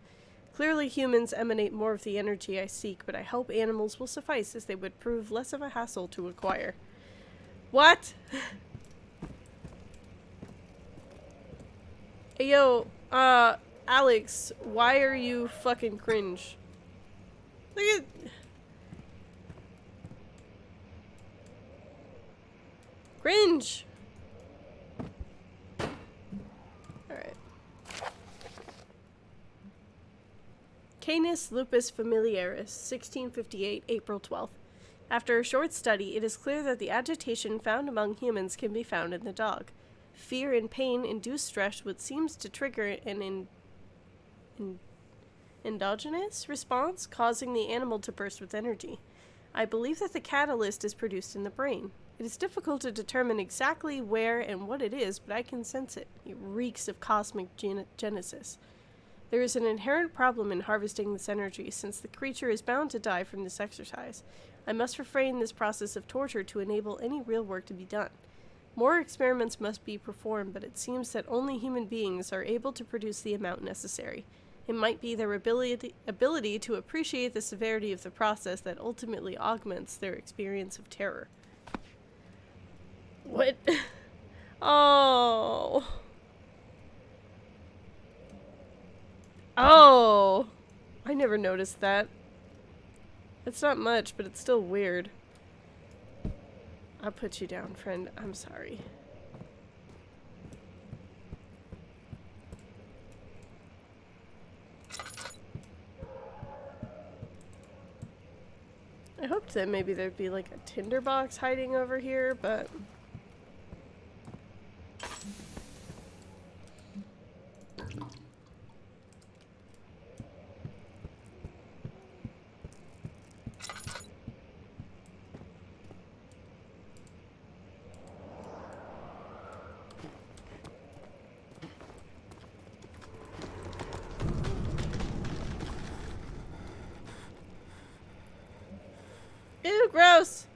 [SPEAKER 1] Clearly humans emanate more of the energy I seek, but I hope animals will suffice, as they would prove less of a hassle to acquire. What? Hey, yo, Alex, why are you fucking cringe? Look at... Cringe! Alright. Canis lupus familiaris, 1658, April 12th. After a short study, it is clear that the agitation found among humans can be found in the dog. Fear and pain induce stress, which seems to trigger an endogenous response, causing the animal to burst with energy. I believe that the catalyst is produced in the brain. It is difficult to determine exactly where and what it is, but I can sense it. It reeks of cosmic genesis. There is an inherent problem in harvesting this energy, since the creature is bound to die from this exercise. I must refrain this process of torture to enable any real work to be done. More experiments must be performed, but it seems that only human beings are able to produce the amount necessary. It might be their ability to appreciate the severity of the process that ultimately augments their experience of terror. What? Oh. Oh. I never noticed that. It's not much, but it's still weird. I'll put you down, friend. I'm sorry. I hoped that maybe there'd be like a tinderbox hiding over here, but... Ew, gross!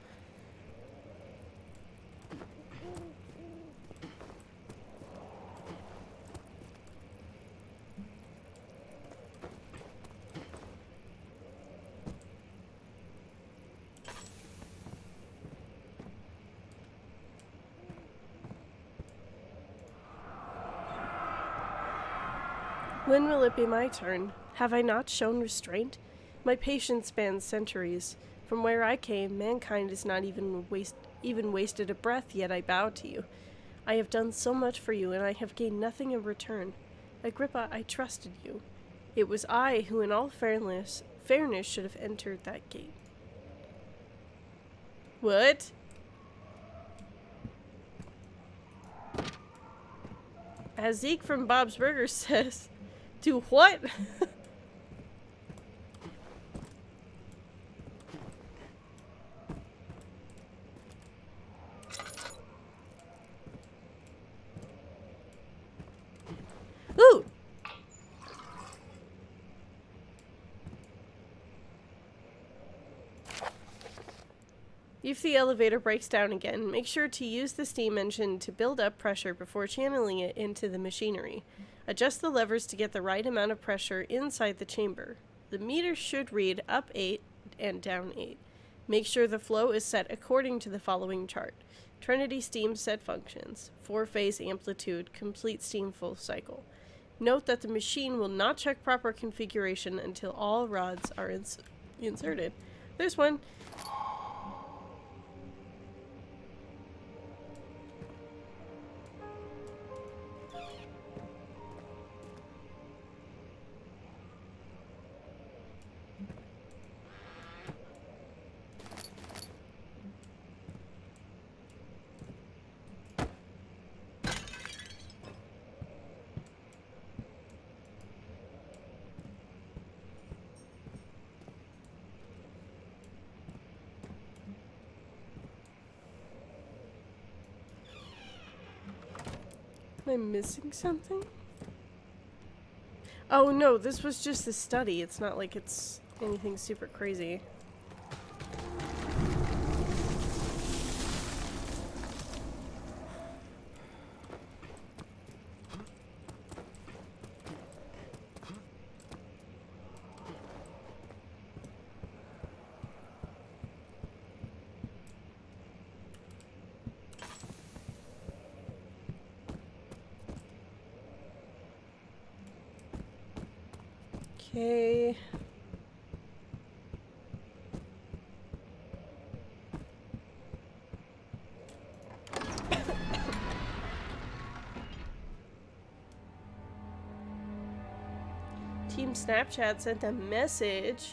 [SPEAKER 1] When will it be my turn? Have I not shown restraint? My patience spans centuries. From where I came, mankind has not even wasted a breath, yet I bow to you. I have done so much for you, and I have gained nothing in return. Agrippa, I trusted you. It was I who, in all fairness should have entered that gate. What? As Zeke from Bob's Burgers says, do what? Ooh! If the elevator breaks down again, make sure to use the steam engine to build up pressure before channeling it into the machinery. Adjust the levers to get the right amount of pressure inside the chamber. The meter should read up 8 and down 8. Make sure the flow is set according to the following chart. Trinity steam set functions. 4-phase amplitude, complete steam full cycle. Note that the machine will not check proper configuration until all rods are inserted. There's one. Am I missing something? Oh no, this was just a study. It's not like it's anything super crazy. Okay. from Snapchat sent a message.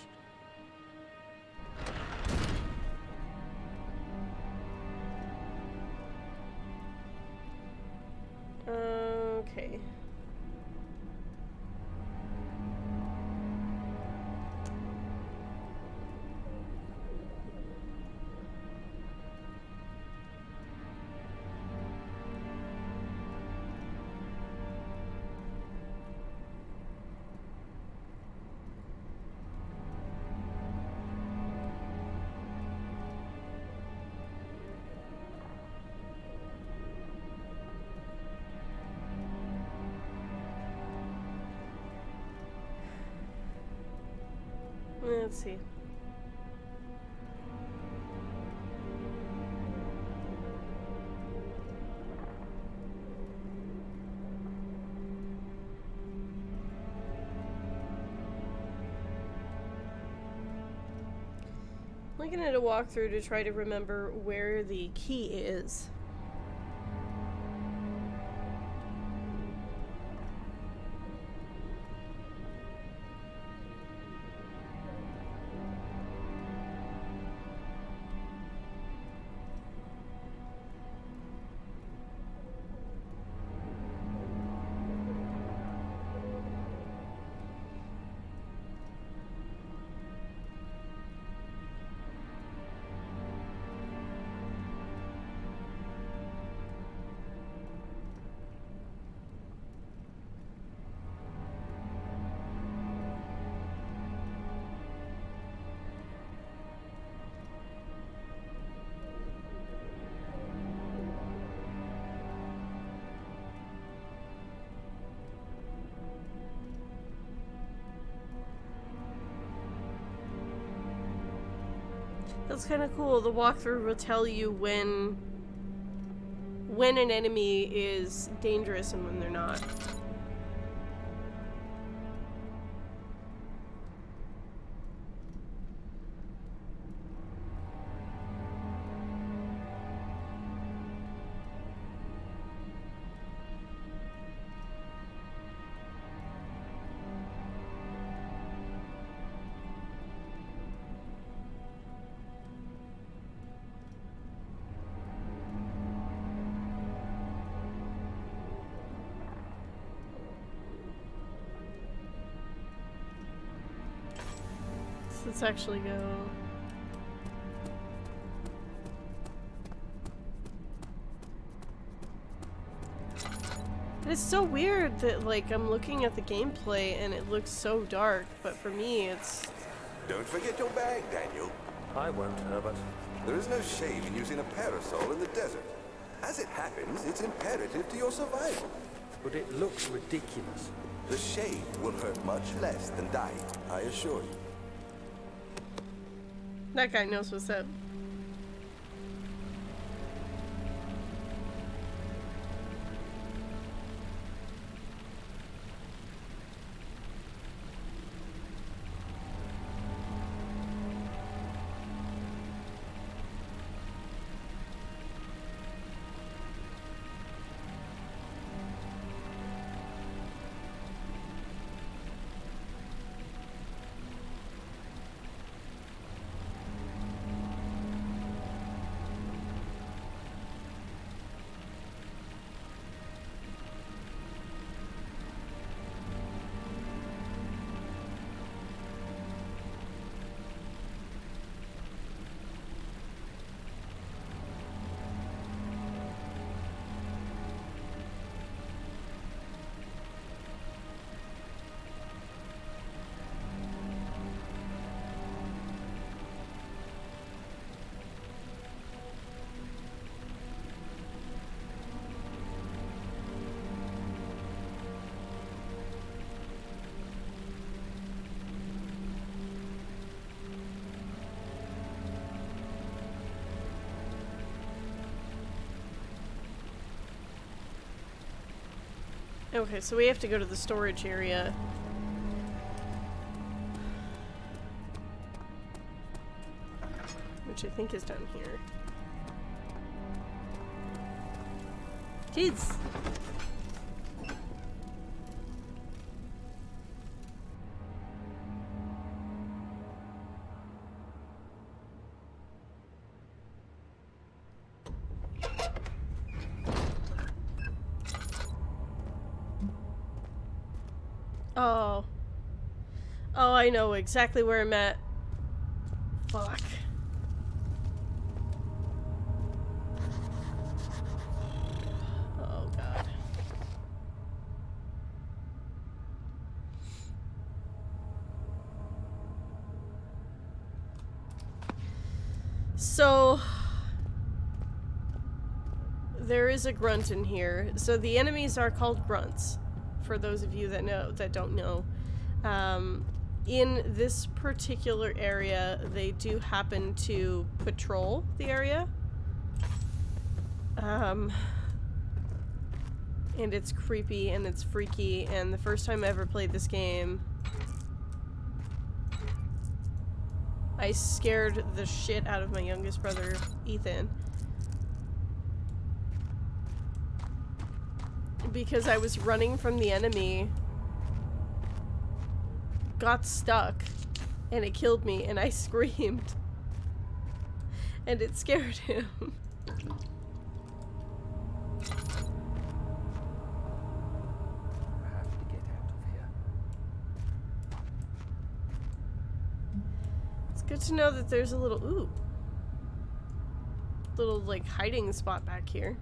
[SPEAKER 1] Okay. Let's see. Looking at a walkthrough to try to remember where the key is. That's kind of cool. The walkthrough will tell you when an enemy is dangerous and when they're not. Let's actually go. It's so weird that, like, I'm looking at the gameplay and it looks so dark, but for me it's...
[SPEAKER 7] Don't forget your bag, Daniel.
[SPEAKER 3] I won't, Herbert.
[SPEAKER 7] There is no shame in using a parasol in the desert. As it happens, it's imperative to your survival.
[SPEAKER 3] But it looks ridiculous.
[SPEAKER 7] The shade will hurt much less than dying, I assure you.
[SPEAKER 1] That guy knows what's up. Okay, so we have to go to the storage area. Which I think is down here. Kids! Oh. Oh, I know exactly where I'm at. Fuck. Oh, God. So... there is a grunt in here. So the enemies are called grunts, for those of you that don't know. In this particular area, they do happen to patrol the area. And it's creepy and it's freaky, and the first time I ever played this game, I scared the shit out of my youngest brother, Ethan. Because I was running from the enemy, got stuck, and it killed me, and I screamed. And it scared him.
[SPEAKER 3] I have to get out of here.
[SPEAKER 1] It's good to know that there's a little, little, like, hiding spot back here.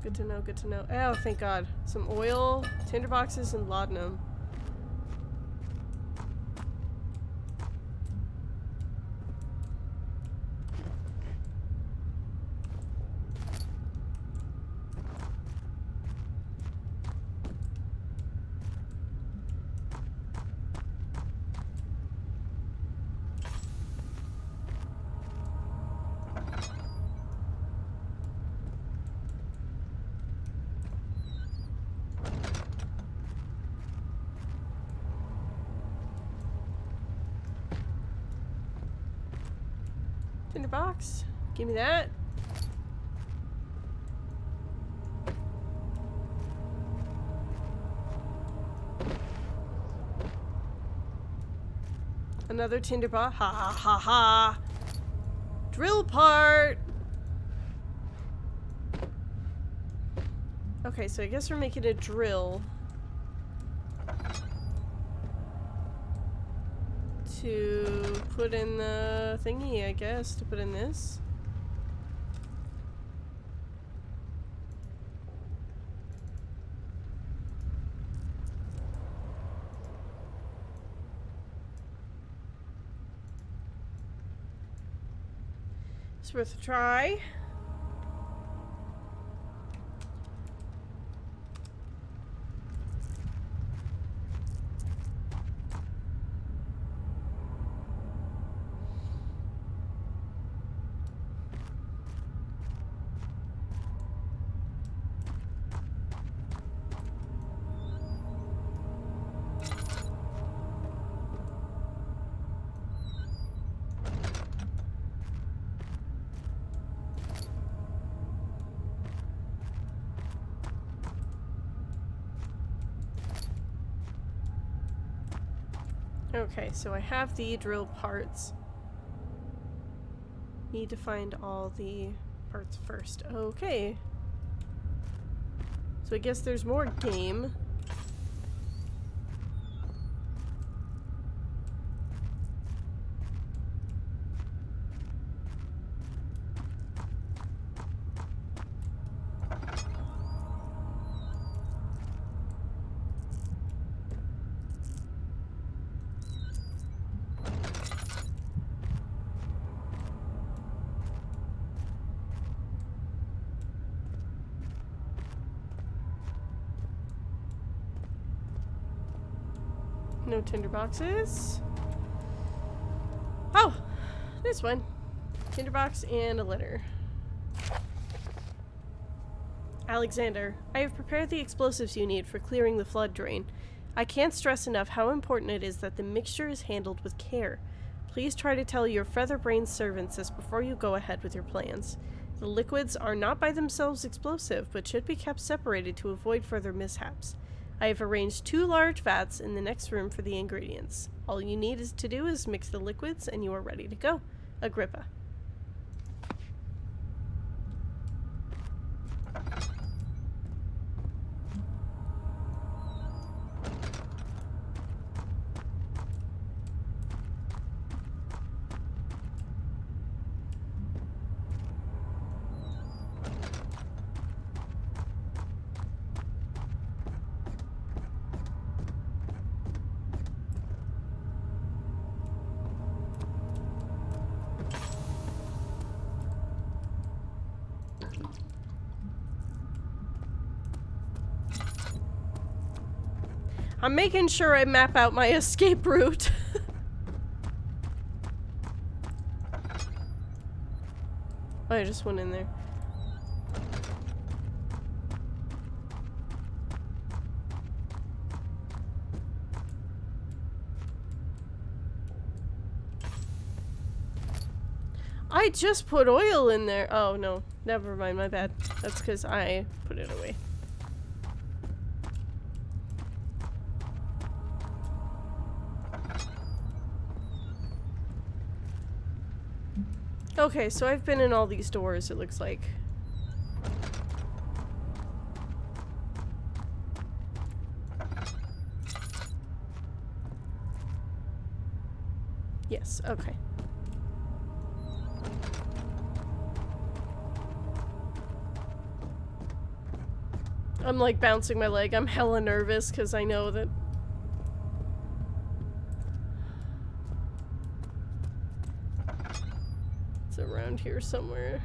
[SPEAKER 1] Good to know, good to know. Oh, thank God. Some oil, tinderboxes, and laudanum. Tinderbox. Give me that. Another tinderbox. Ha ha ha ha. Drill part. Okay, so I guess we're making a drill to put in the thingy, I guess, to put in this. It's worth a try. Okay, so I have the drill parts. Need to find all the parts first. Okay. So I guess there's more game. No tinderboxes. Oh, this one. Tinderbox and a letter. Alexander, I have prepared the explosives you need for clearing the flood drain. I can't stress enough how important it is that the mixture is handled with care. Please try to tell your feather-brained servants this before you go ahead with your plans. The liquids are not by themselves explosive, but should be kept separated to avoid further mishaps. I have arranged 2 large vats in the next room for the ingredients. All you need to do is mix the liquids and you are ready to go. Agrippa. I'm making sure I map out my escape route. I just went in there. I just put oil in there. Oh no, never mind, my bad. That's because I put it away. Okay, so I've been in all these doors, it looks like. Yes, okay. I'm like bouncing my leg. I'm hella nervous because I know that it's around here somewhere.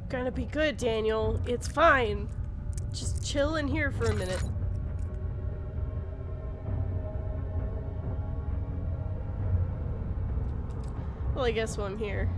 [SPEAKER 1] Gonna be good, Daniel. It's fine. Just chill in here for a minute. Well, I guess while I'm here.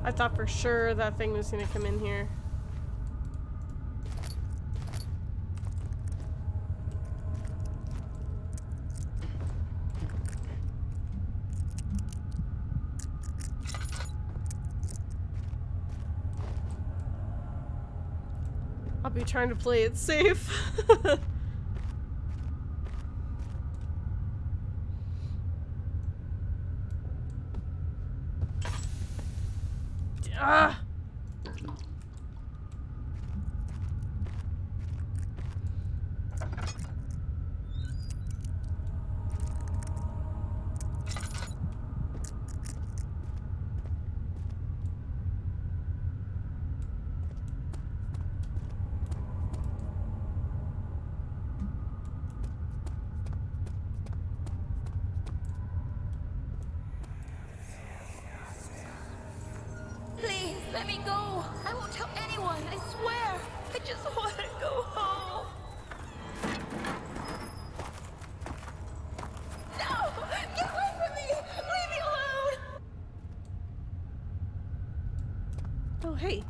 [SPEAKER 1] I thought for sure that thing was gonna come in here. I'll be trying to play it safe. Ah!
[SPEAKER 8] Please, let me go. I won't tell anyone, I swear. I just want to go home. No! Get away from me! Leave me alone!
[SPEAKER 1] Oh, hey.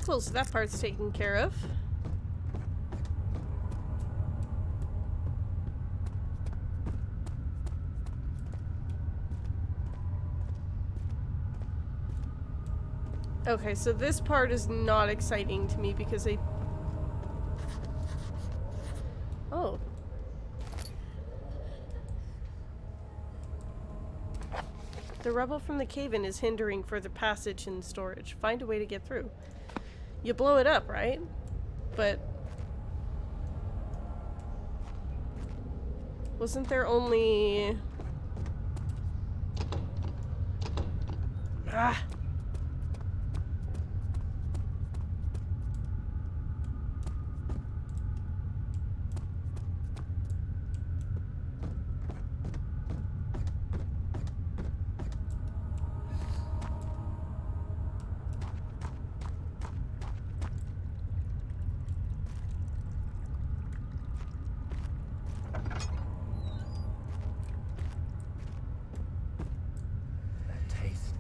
[SPEAKER 1] Cool, so that part's taken care of. Okay, so this part is not exciting to me because I... Oh. The rubble from the cave-in is hindering further passage and storage. Find a way to get through. you blow it up, right? But wasn't there only... Ah!
[SPEAKER 2] That taste,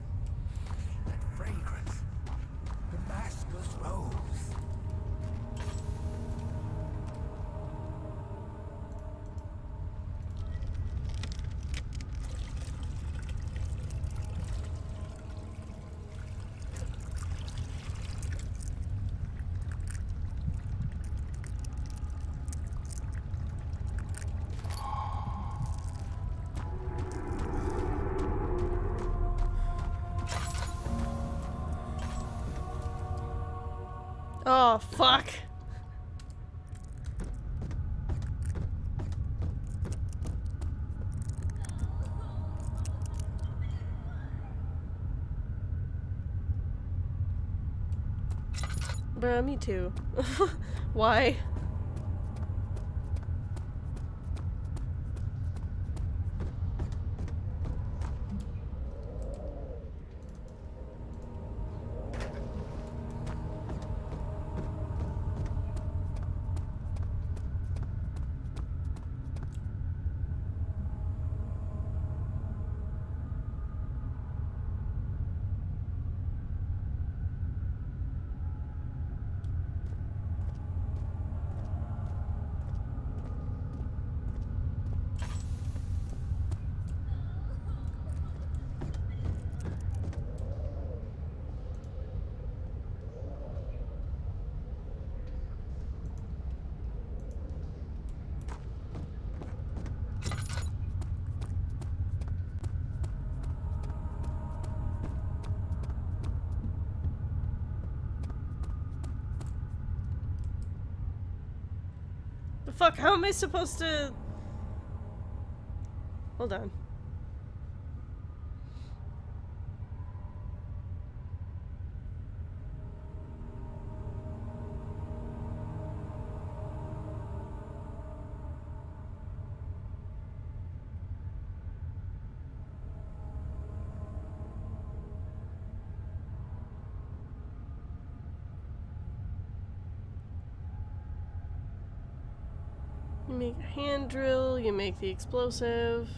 [SPEAKER 2] that fragrance, Damascus rose.
[SPEAKER 1] Oh, fuck. Bruh, me too. Why? The fuck? How am I supposed to... Hold on. You make a hand drill, you make the explosive.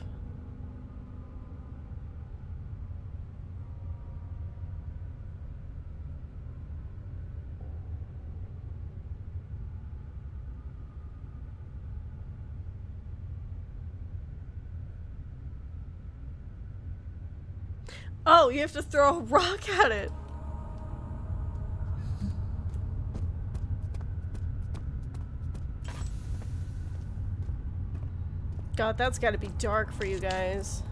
[SPEAKER 1] Oh, you have to throw a rock at it. God, that's gotta be dark for you guys.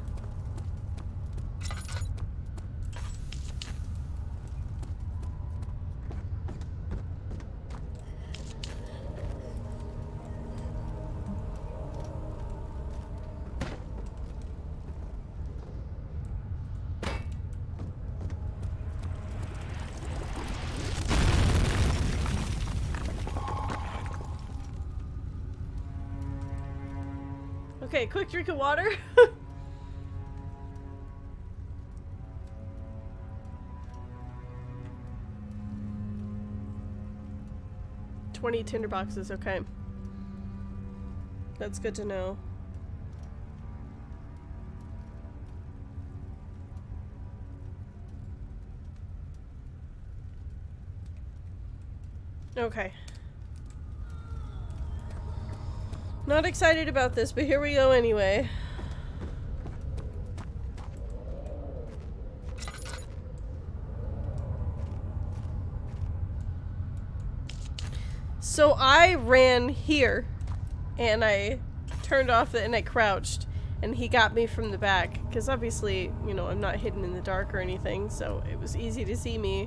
[SPEAKER 1] Okay, quick drink of water. $20 tinderboxes, okay. That's good to know. Okay. Not excited about this, but here we go anyway. So I ran here, and I turned off and I crouched, and he got me from the back, because obviously, you know, I'm not hidden in the dark or anything, so it was easy to see me.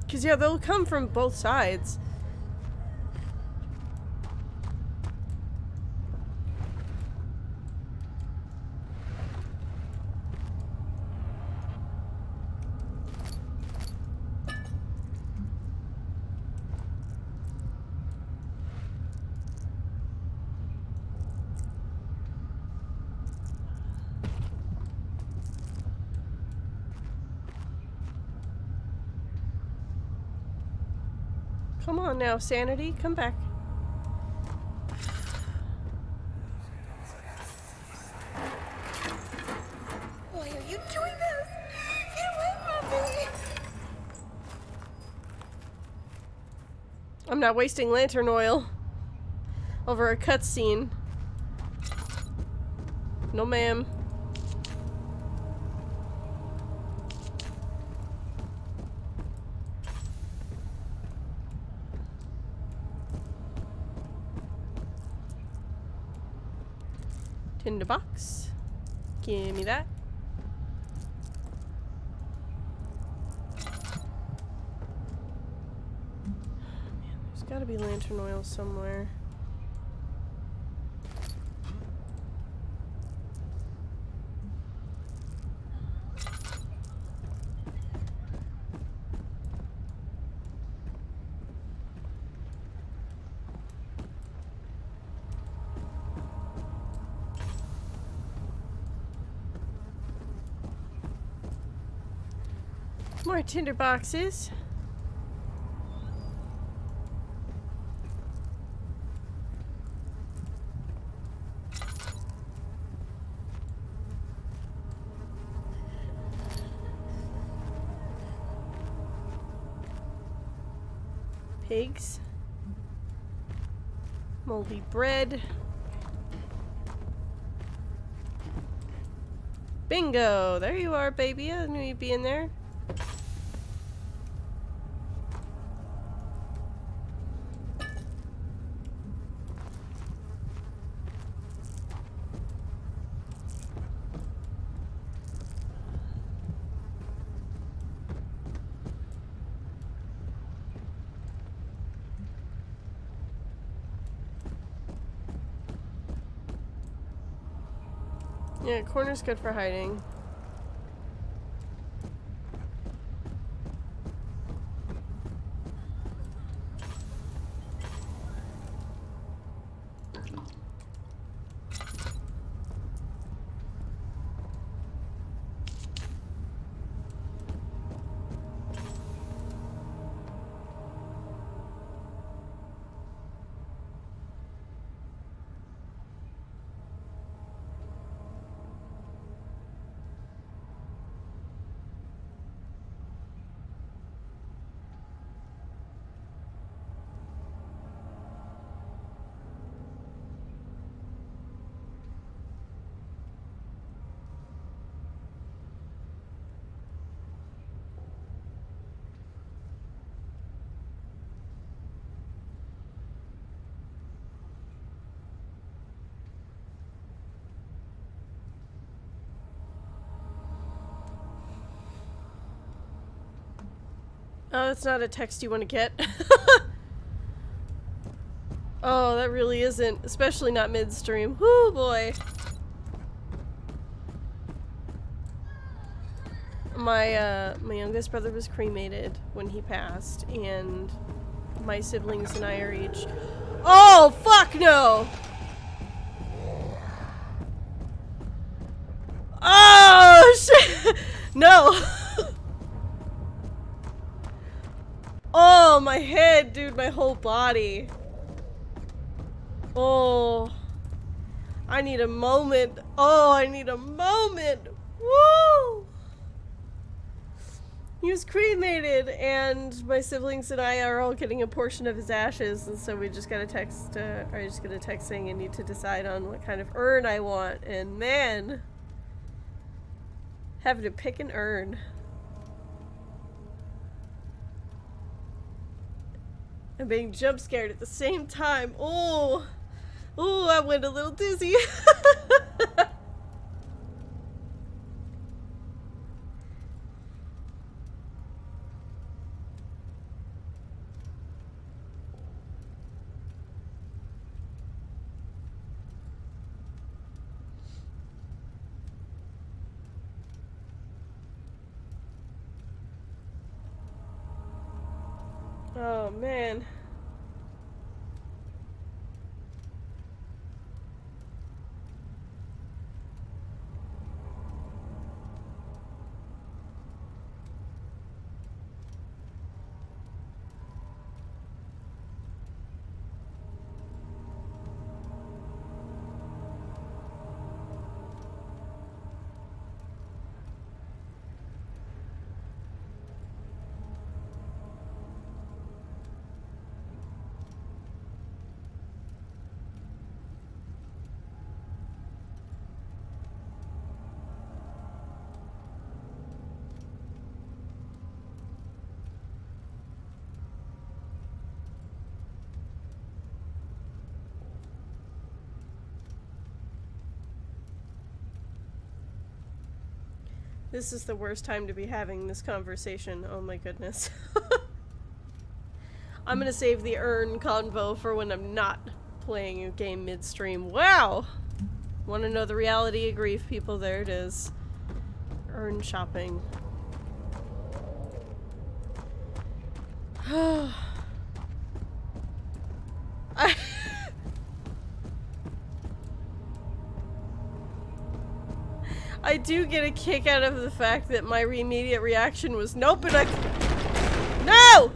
[SPEAKER 1] Because, yeah, they'll come from both sides. Come on now, sanity, come back.
[SPEAKER 8] Why are you doing this? Get away from me!
[SPEAKER 1] I'm not wasting lantern oil over a cutscene. No, ma'am. Tinderbox. Give me that. Man, there's gotta be lantern oil somewhere. More tinder boxes. Pigs. Moldy bread. Bingo! There you are, baby. I knew you'd be in there. Yeah, corner's good for hiding. Oh, that's not a text you want to get. Oh, that really isn't. Especially not midstream. Whoo, boy. My youngest brother was cremated when he passed, and my siblings and I are each... Oh, fuck no! Oh, shit! No! Oh, my head, dude, my whole body. Oh. I need a moment. Oh, I need a moment. Woo! He was cremated, and my siblings and I are all getting a portion of his ashes, and so we just got a text, I just got a text saying I need to decide on what kind of urn I want, and man, having to pick an urn. And being jump scared at the same time. Oh, oh, I went a little dizzy. Oh, man. This is the worst time to be having this conversation. Oh my goodness. I'm gonna save the urn convo for when I'm not playing a game midstream. Wow! Want to know the reality of grief, people? There it is. Urn shopping. I do get a kick out of the fact that my immediate reaction was nope, and no!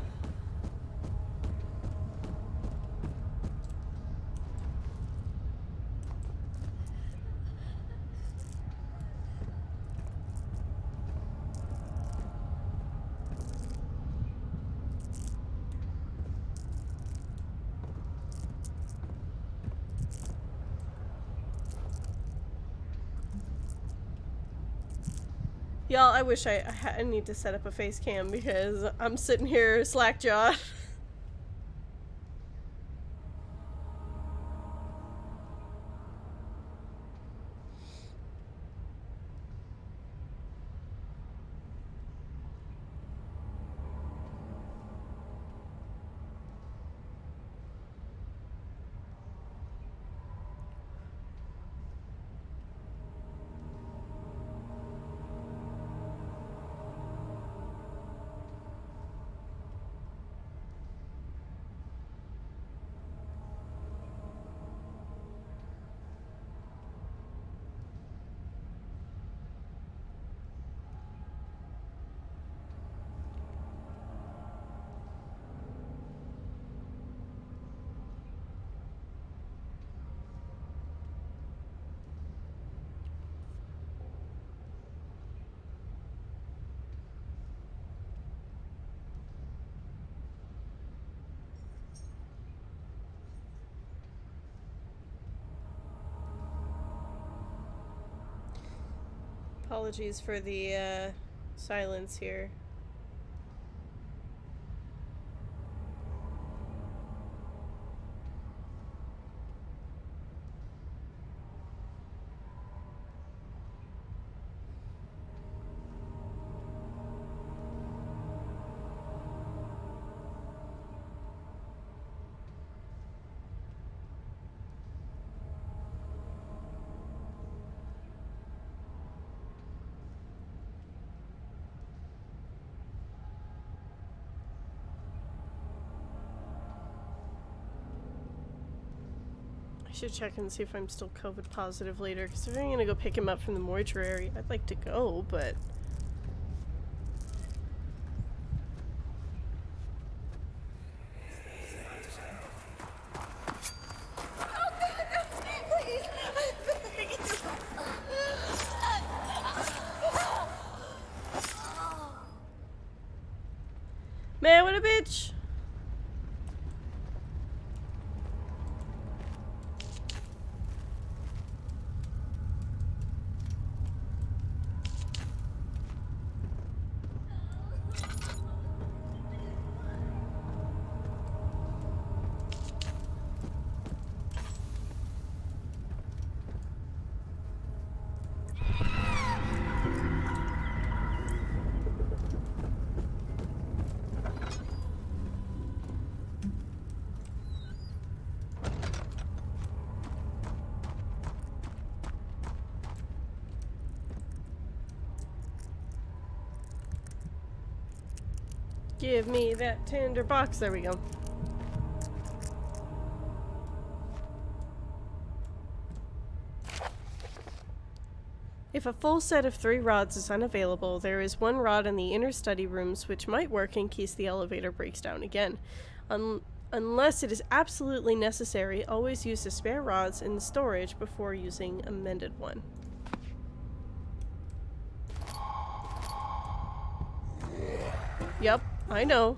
[SPEAKER 1] Y'all, I wish I need to set up a face cam because I'm sitting here slack-jawed. Apologies for the silence here. I should check and see if I'm still COVID positive later, because if I'm gonna go pick him up from the mortuary, I'd like to go, but... Man, what a bitch! Give me that tinder box. There we go. If a full set of 3 rods is unavailable, there is 1 rod in the inner study rooms which might work in case the elevator breaks down again. Unless it is absolutely necessary, always use the spare rods in the storage before using a mended one. Yep, I know.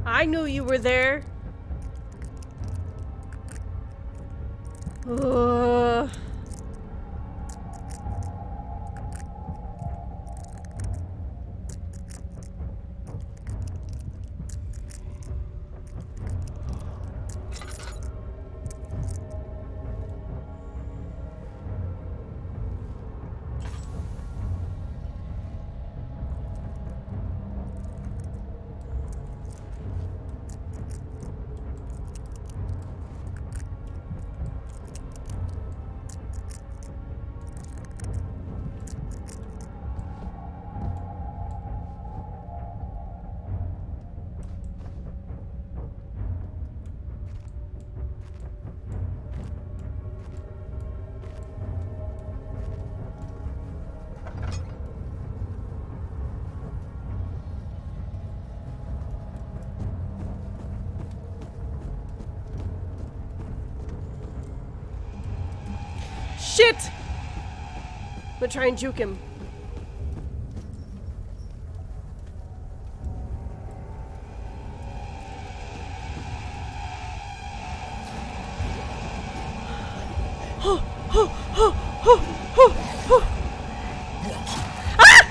[SPEAKER 1] I knew you were there. Ugh. Shit! I'm gonna try and juke him. Ah!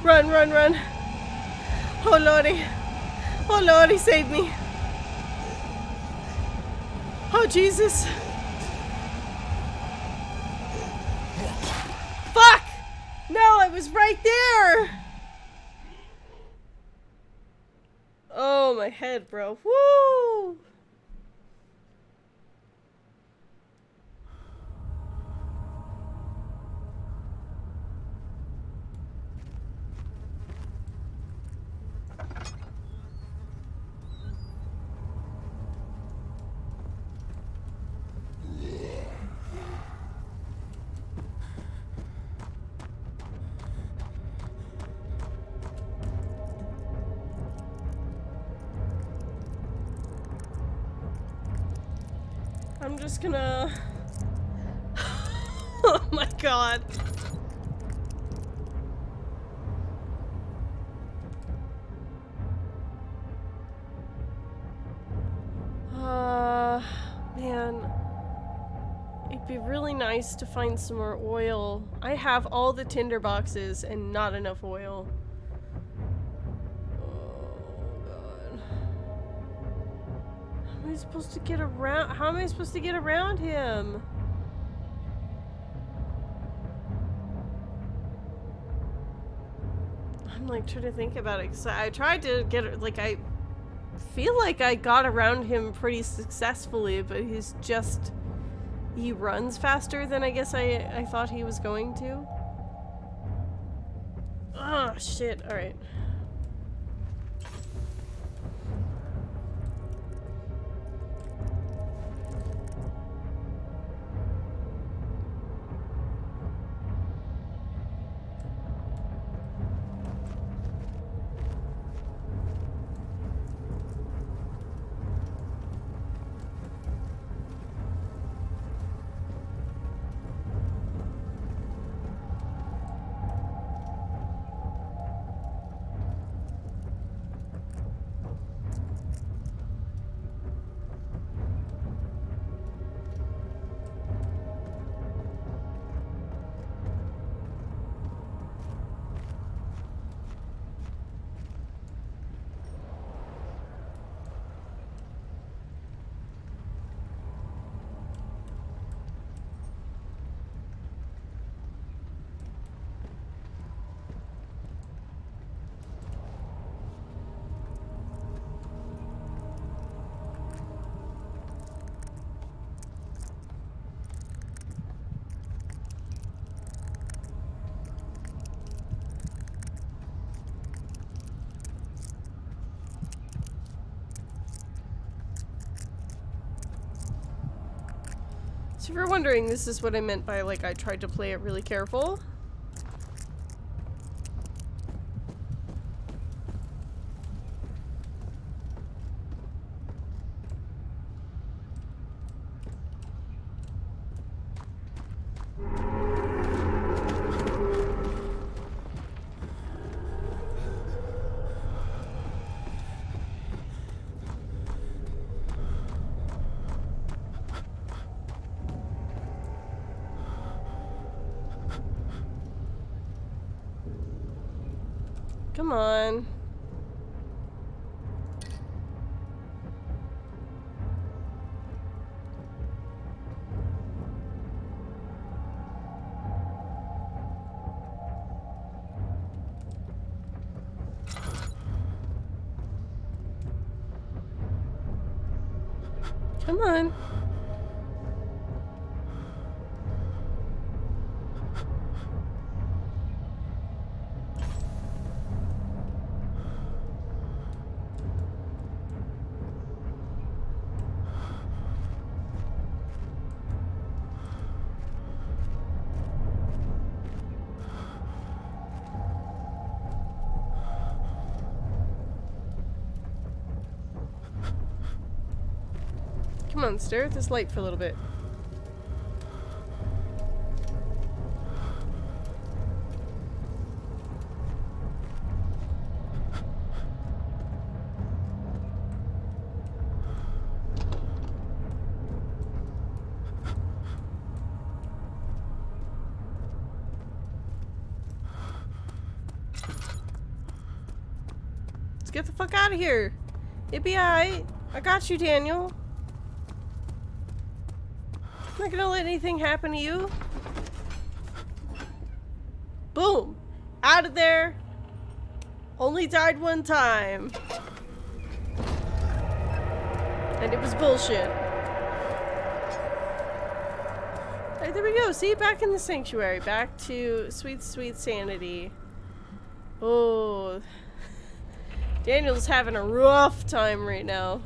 [SPEAKER 1] Run, run, run. Oh lordy. Oh lordy, save me. Oh Jesus. Fuck! No, I was right there! Oh, my head, bro. Woo! I'm just gonna... Oh my god. Man. It'd be really nice to find some more oil. I have all the tinder boxes and not enough oil. How am I supposed to get around? How am I supposed to get around him? I'm like trying to think about it because I tried to get like I feel like I got around him pretty successfully, but he's just he runs faster than I guess I thought he was going to. Oh shit! All right. So if you're wondering, this is what I meant by, like, I tried to play it really careful. Come on. Come on. Come on, stare at this light for a little bit. Let's get the fuck out of here. It'd be alright. I got you, Daniel. I'm not gonna let anything happen to you. Boom! Out of there! Only died one time. And it was bullshit. Alright, there we go. See, back in the sanctuary. Back to sweet, sweet sanity. Oh. Daniel's having a rough time right now.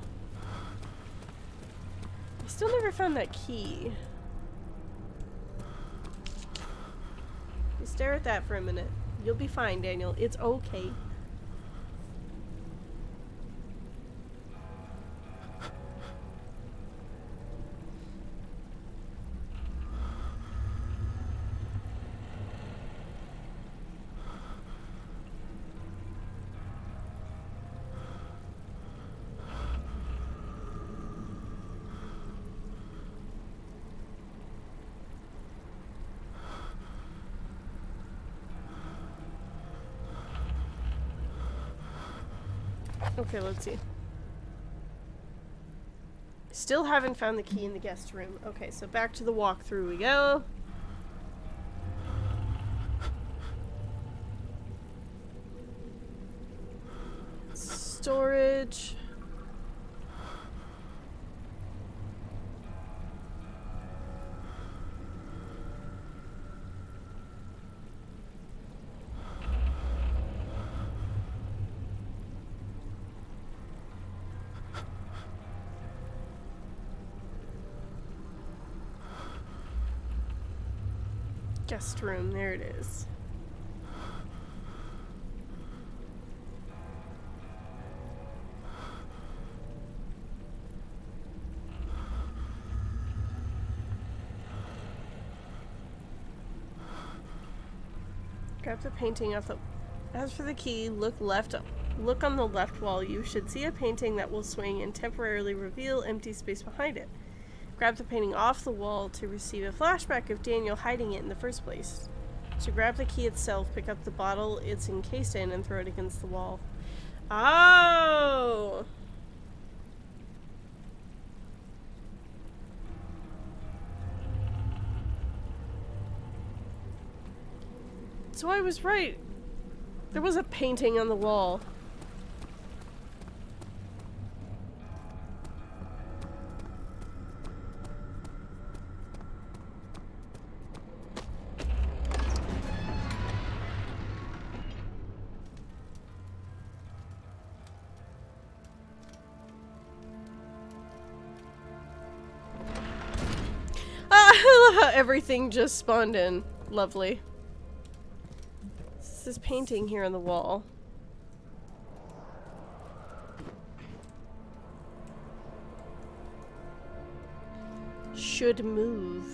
[SPEAKER 1] I still never found that key. You stare at that for a minute. You'll be fine, Daniel. It's okay. Okay, let's see. Still haven't found the key in the guest room. Okay, so back to the walkthrough we go. Storage. Guest room, there it is. Grab the painting off the... As for the key, look on the left wall. You should see a painting that will swing and temporarily reveal empty space behind it. Grab the painting off the wall to receive a flashback of Daniel hiding it in the first place. So grab the key itself, pick up the bottle it's encased in, and throw it against the wall. Oh! So I was right. There was a painting on the wall. Ah! I love how everything just spawned in. Lovely. This is painting here on the wall. Should move.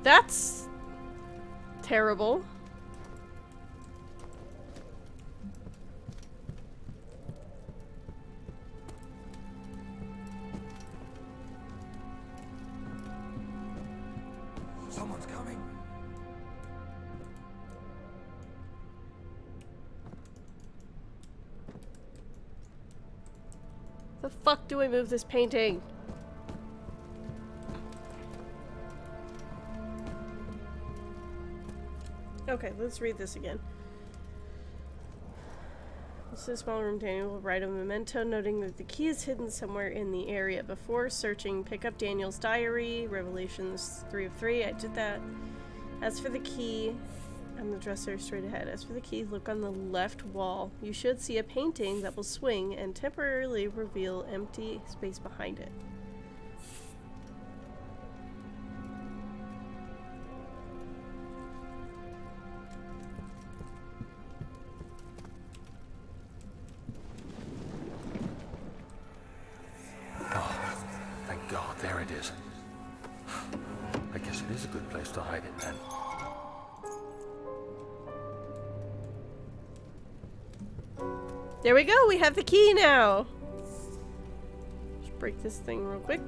[SPEAKER 1] That's terrible.
[SPEAKER 2] Someone's coming.
[SPEAKER 1] The fuck do I move this painting? Okay, let's read this again. This is a small room. Daniel will write a memento noting that the key is hidden somewhere in the area. Before searching, pick up Daniel's diary, Revelations 3 of 3. I did that. As for the key, on the dresser straight ahead. As for the key, look on the left wall. You should see a painting that will swing and temporarily reveal empty space behind it.
[SPEAKER 2] Thank God, there it is. I guess it is a good place to hide it then.
[SPEAKER 1] There we go, we have the key now! Just break this thing real quick.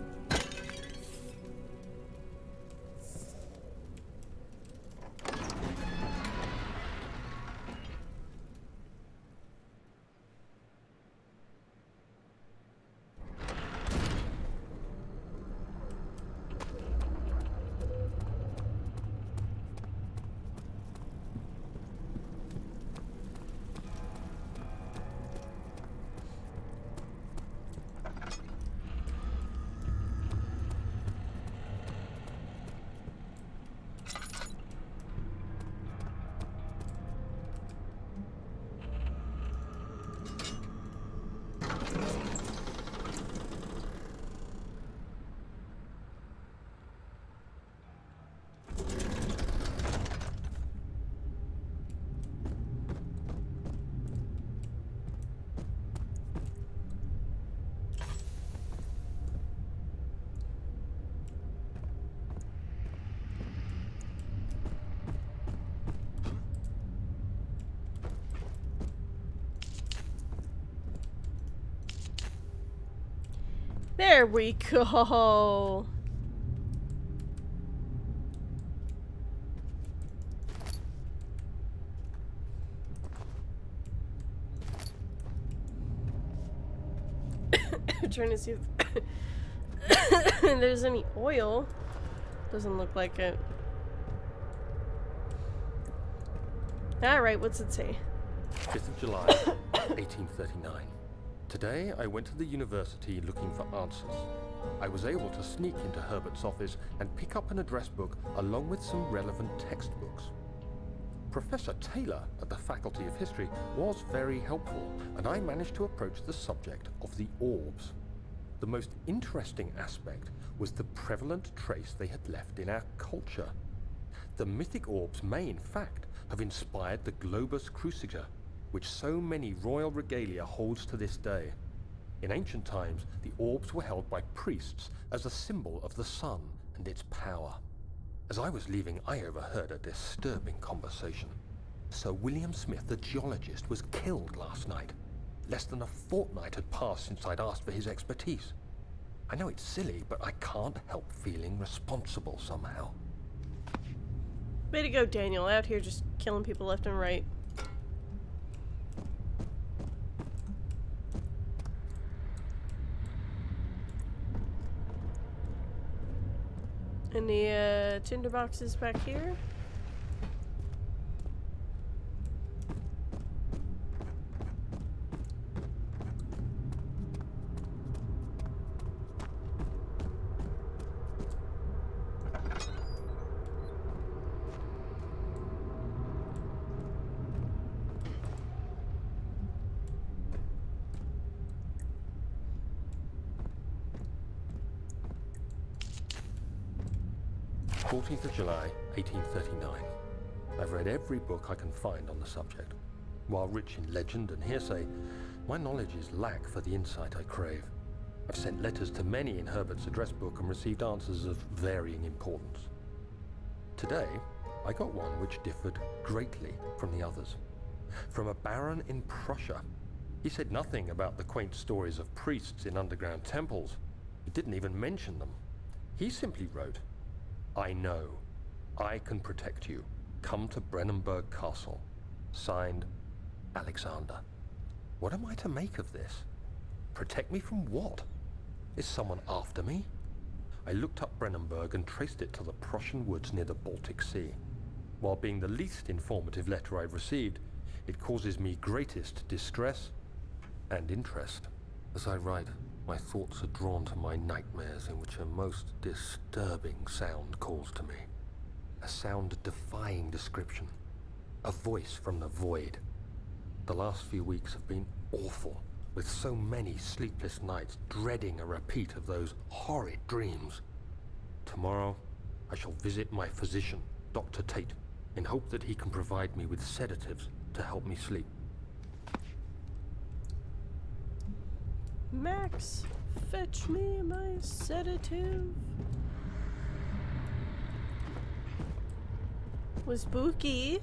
[SPEAKER 1] There we go. I'm trying to see if there's any oil. Doesn't look like it. Alright, what's it say?
[SPEAKER 3] 5th of July, 1839. Today, I went to the university looking for answers. I was able to sneak into Herbert's office and pick up an address book along with some relevant textbooks. Professor Taylor at the Faculty of History was very helpful, and I managed to approach the subject of the orbs. The most interesting aspect was the prevalent trace they had left in our culture. The mythic orbs may, in fact, have inspired the globus cruciger, which so many royal regalia holds to this day. In ancient times, the orbs were held by priests as a symbol of the sun and its power. As I was leaving, I overheard a disturbing conversation. Sir William Smith, the geologist, was killed last night. Less than a fortnight had passed since I'd asked for his expertise. I know it's silly, but I can't help feeling responsible somehow.
[SPEAKER 1] Way to go, Daniel. Out here just killing people left and right. Any tinder boxes back here?
[SPEAKER 3] 14th of July, 1839. I've read every book I can find on the subject. While rich in legend and hearsay, my knowledge is lack for the insight I crave. I've sent letters to many in Herbert's address book and received answers of varying importance. Today, I got one which differed greatly from the others. From a baron in Prussia. He said nothing about the quaint stories of priests in underground temples. He didn't even mention them. He simply wrote, "I know. I can protect you. Come to Brennenburg Castle." Signed, Alexander. What am I to make of this? Protect me from what? Is someone after me? I looked up Brennenburg and traced it to the Prussian woods near the Baltic Sea. While being the least informative letter I've received, it causes me greatest distress and interest. As I write, my thoughts are drawn to my nightmares in which a most disturbing sound calls to me. A sound defying description. A voice from the void. The last few weeks have been awful, with so many sleepless nights dreading a repeat of those horrid dreams. Tomorrow, I shall visit my physician, Dr. Tate, in hope that he can provide me with sedatives to help me sleep.
[SPEAKER 1] Max, fetch me my sedative. Was spooky.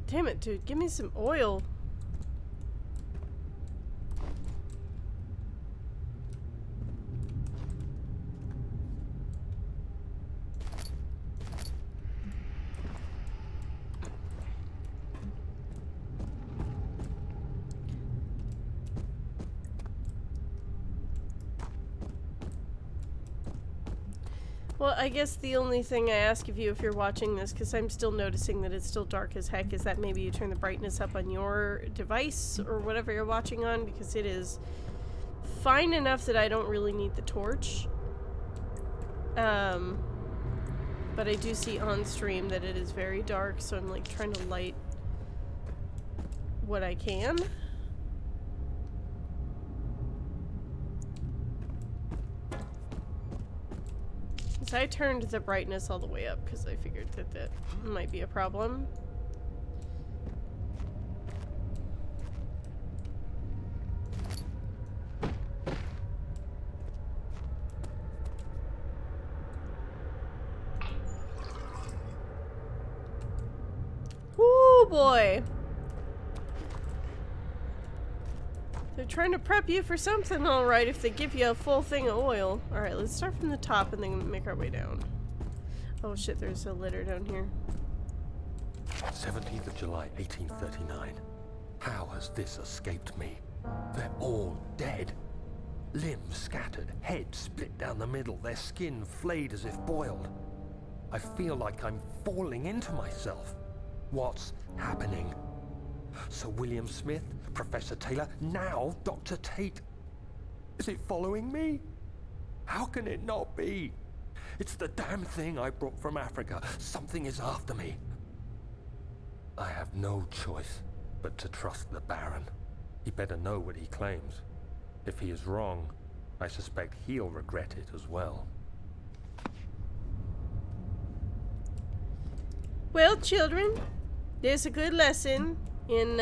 [SPEAKER 1] Damn it, dude. Give me some oil. Well, I guess the only thing I ask of you if you're watching this, because I'm still noticing that it's still dark as heck, is that maybe you turn the brightness up on your device or whatever you're watching on, because it is fine enough that I don't really need the torch. But I do see on stream that it is very dark, so I'm like trying to light what I can. So I turned the brightness all the way up because I figured that that might be a problem. Woo boy! They're trying to prep you for something, alright, if they give you a full thing of oil. Alright, let's start from the top and then make our way down. Oh shit, there's a litter down here.
[SPEAKER 3] 17th of July, 1839. How has this escaped me? They're all dead. Limbs scattered, heads split down the middle, their skin flayed as if boiled. I feel like I'm falling into myself. What's happening? Sir William Smith, Professor Taylor, now Dr. Tate. Is it following me? How can it not be? It's the damn thing I brought from Africa. Something is after me. I have no choice but to trust the Baron. He better know what he claims. If he is wrong, I suspect he'll regret it as well.
[SPEAKER 1] Well, children, there's a good lesson in,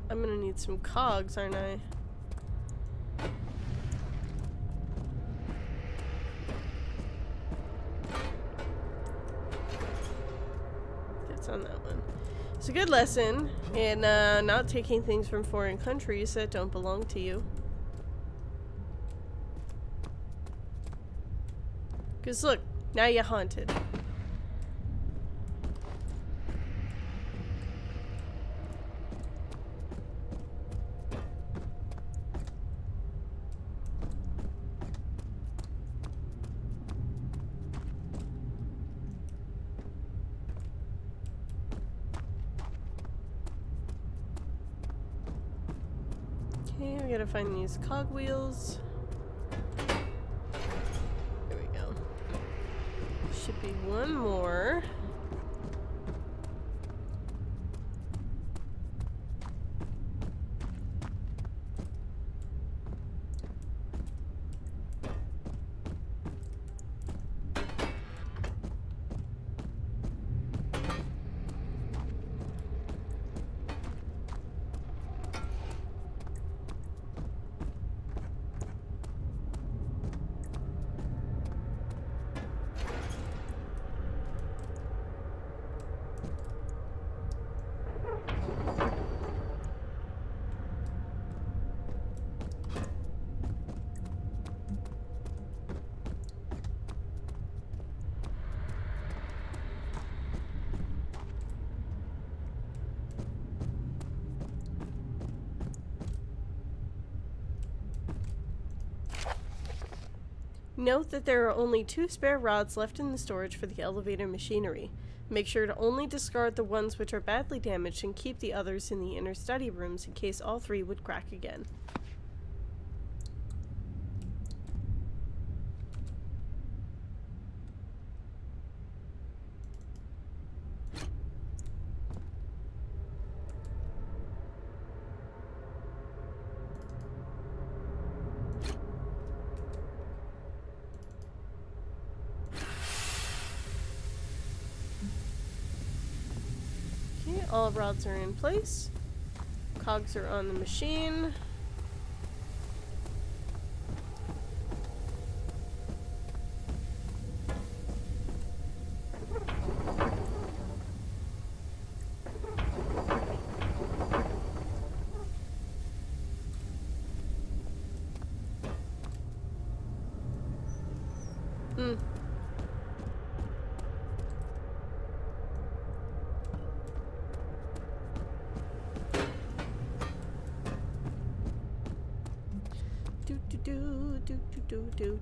[SPEAKER 1] I'm gonna need some cogs, aren't I? That's on that one. It's a good lesson in, not taking things from foreign countries that don't belong to you. Because look, now you're haunted. Okay, we gotta find these cogwheels. There we go. Should be one more. Note that there are only 2 spare rods left in the storage for the elevator machinery. Make sure to only discard the ones which are badly damaged and keep the others in the inner study rooms in case all 3 would crack again. Okay, all rods are in place. Cogs are on the machine.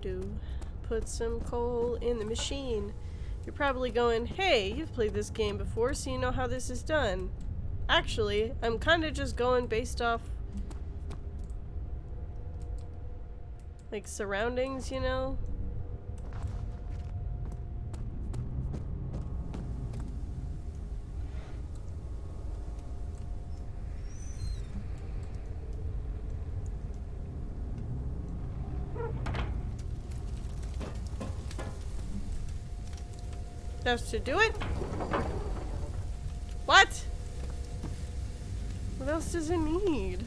[SPEAKER 1] Do. Put some coal in the machine. You're probably going, hey, you've played this game before, so you know how this is done. Actually, I'm kind of just going based off, like, surroundings, you know? That's to do it? What? What else does it need?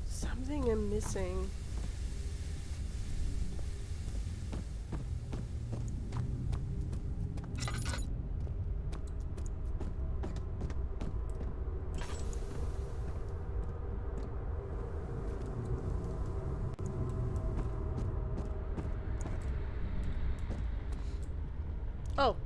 [SPEAKER 1] Something I'm missing. Oh.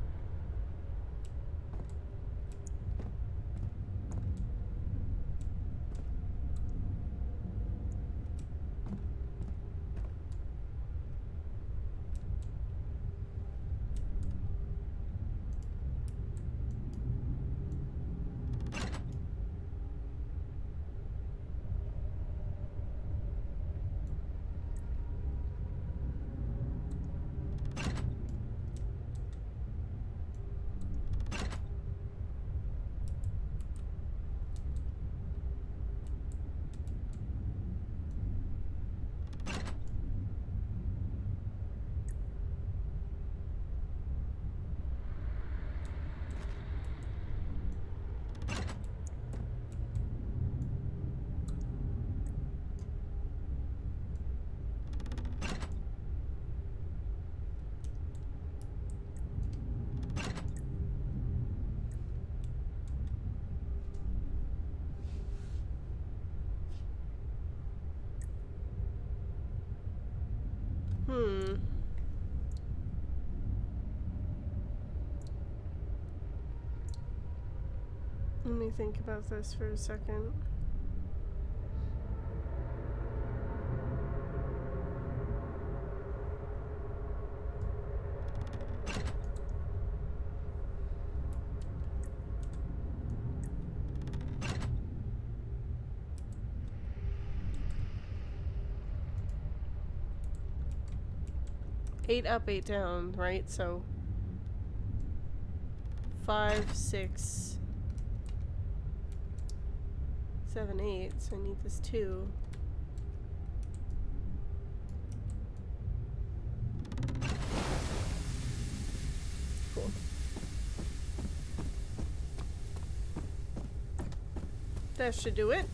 [SPEAKER 1] Let me think about this for a second. 8 up, 8 down, right? So 5, 6, 7, 8. So I need this 2. Cool. That should do it.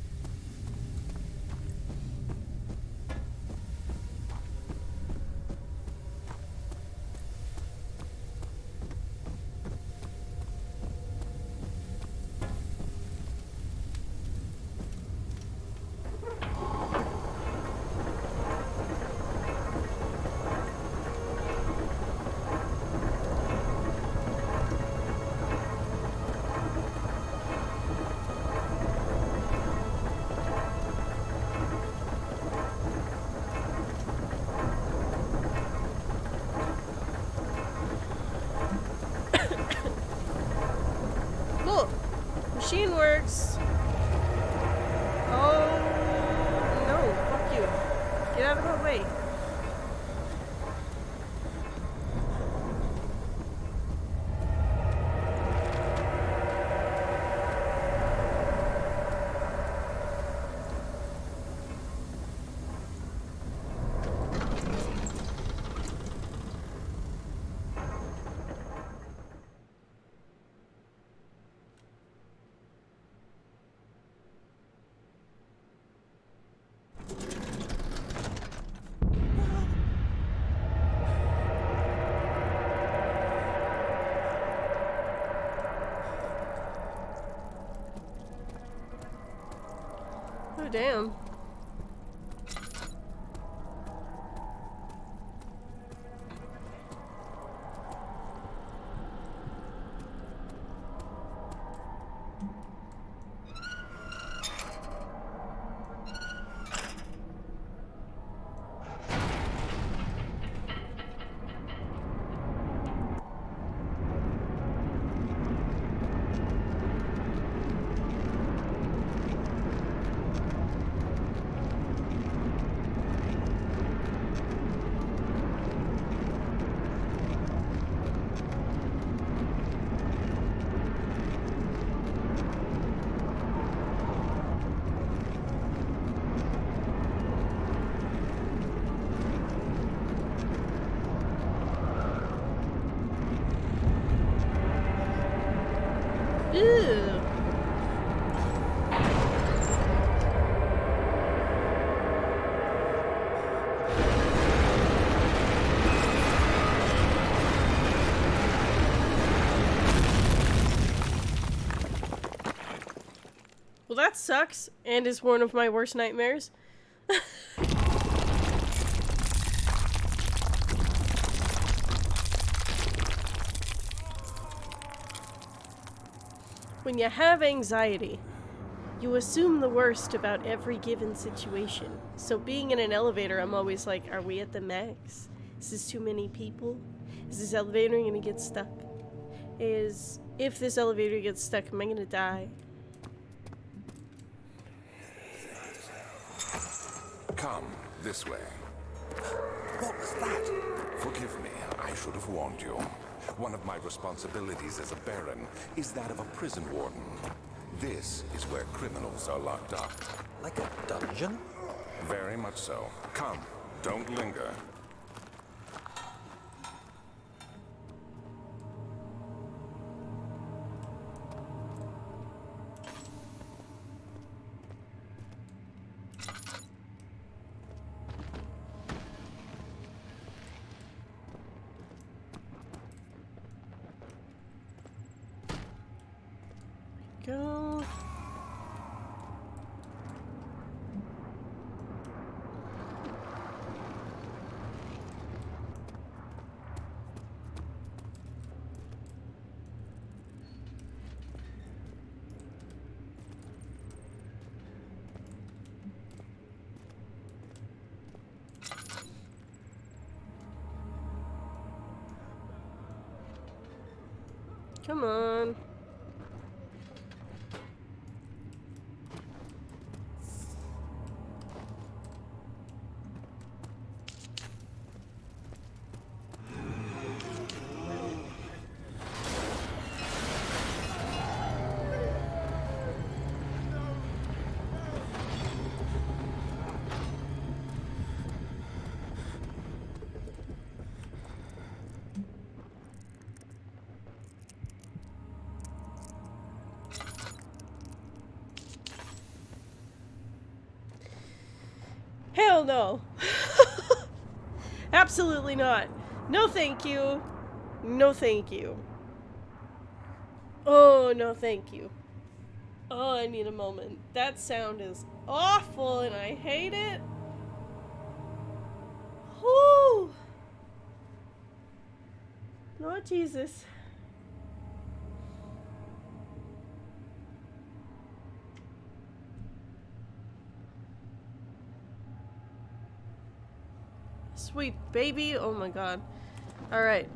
[SPEAKER 1] Look, machine works. Oh no, fuck you. Get out of my way. Oh damn. Ew. Well, that sucks, and is one of my worst nightmares. When you have anxiety, you assume the worst about every given situation. So being in an elevator, I'm always like, are we at the max? Is this too many people? Is this elevator gonna get stuck? If this elevator gets stuck, am I gonna die?
[SPEAKER 4] Come this way. What was that? Forgive me, I should have warned you. One of my responsibilities as a Baron is that of a prison warden. This is where criminals are locked up.
[SPEAKER 3] Like a dungeon?
[SPEAKER 4] Very much so. Come, don't linger.
[SPEAKER 1] Go. Come on. hell no. Absolutely not. No thank you. No thank you. Oh, no thank you. Oh, I need a moment. That sound is awful and I hate it. Whoo! Lord Jesus. Sweet baby. Oh my god. Alright.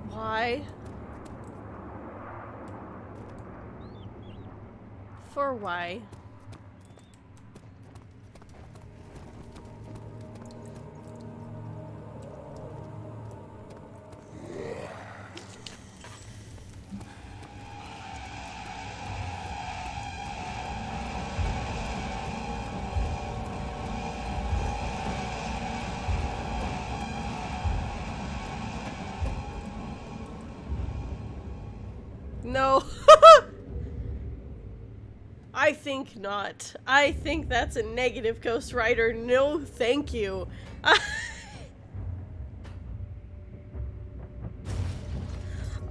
[SPEAKER 1] Why? For why? No. I think not. I think that's a negative Ghost Rider. No, thank you.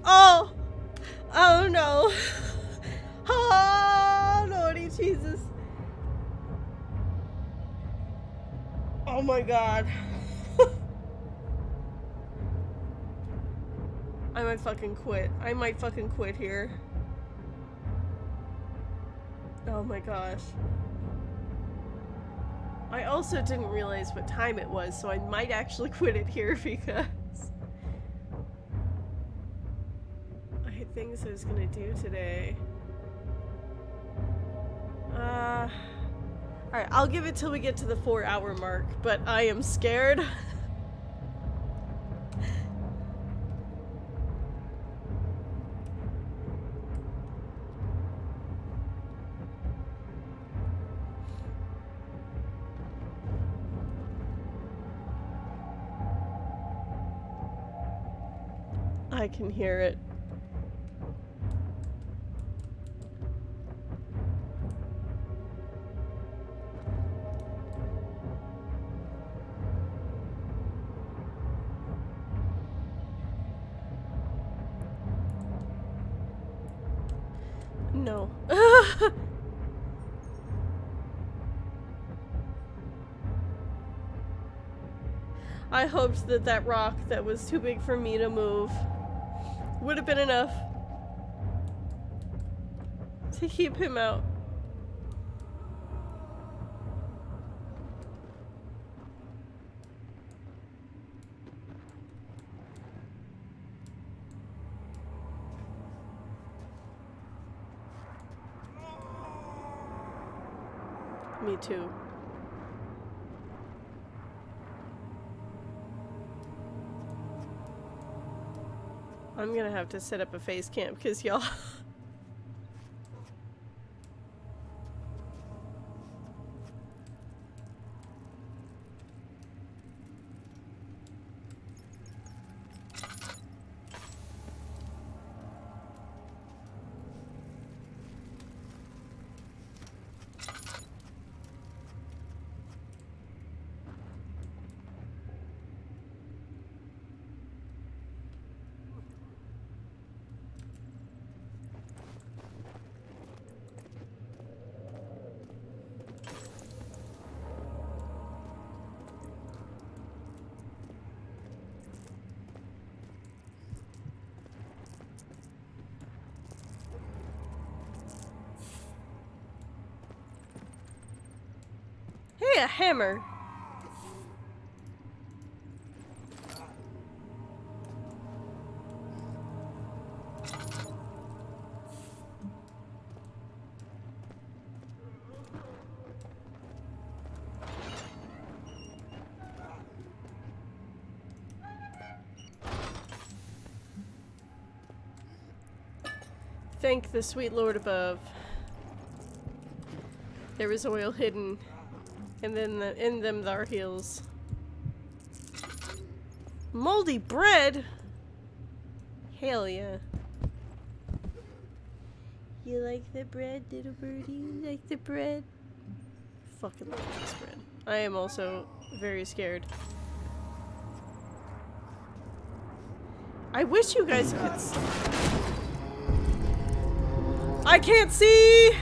[SPEAKER 1] Oh! Oh no. Oh, Lordy Jesus. Oh my god. I might fucking quit. I might fucking quit here. Oh my gosh. I also didn't realize what time it was, so I might actually quit it here because I had things I was gonna do today. Alright, I'll give it till we get to the 4-hour mark, but I am scared. I can hear it. No. I hoped that that rock that was too big for me to move would have been enough to keep him out. Me too. I'm gonna have to set up a face cam because y'all. Hey, a hammer. thank the sweet Lord above. There was oil hidden, and then in them thar heels. Moldy bread? Hell yeah. You like the bread, little birdie? You like the bread? Fucking love this bread. I am also very scared. I wish you guys could I can't see!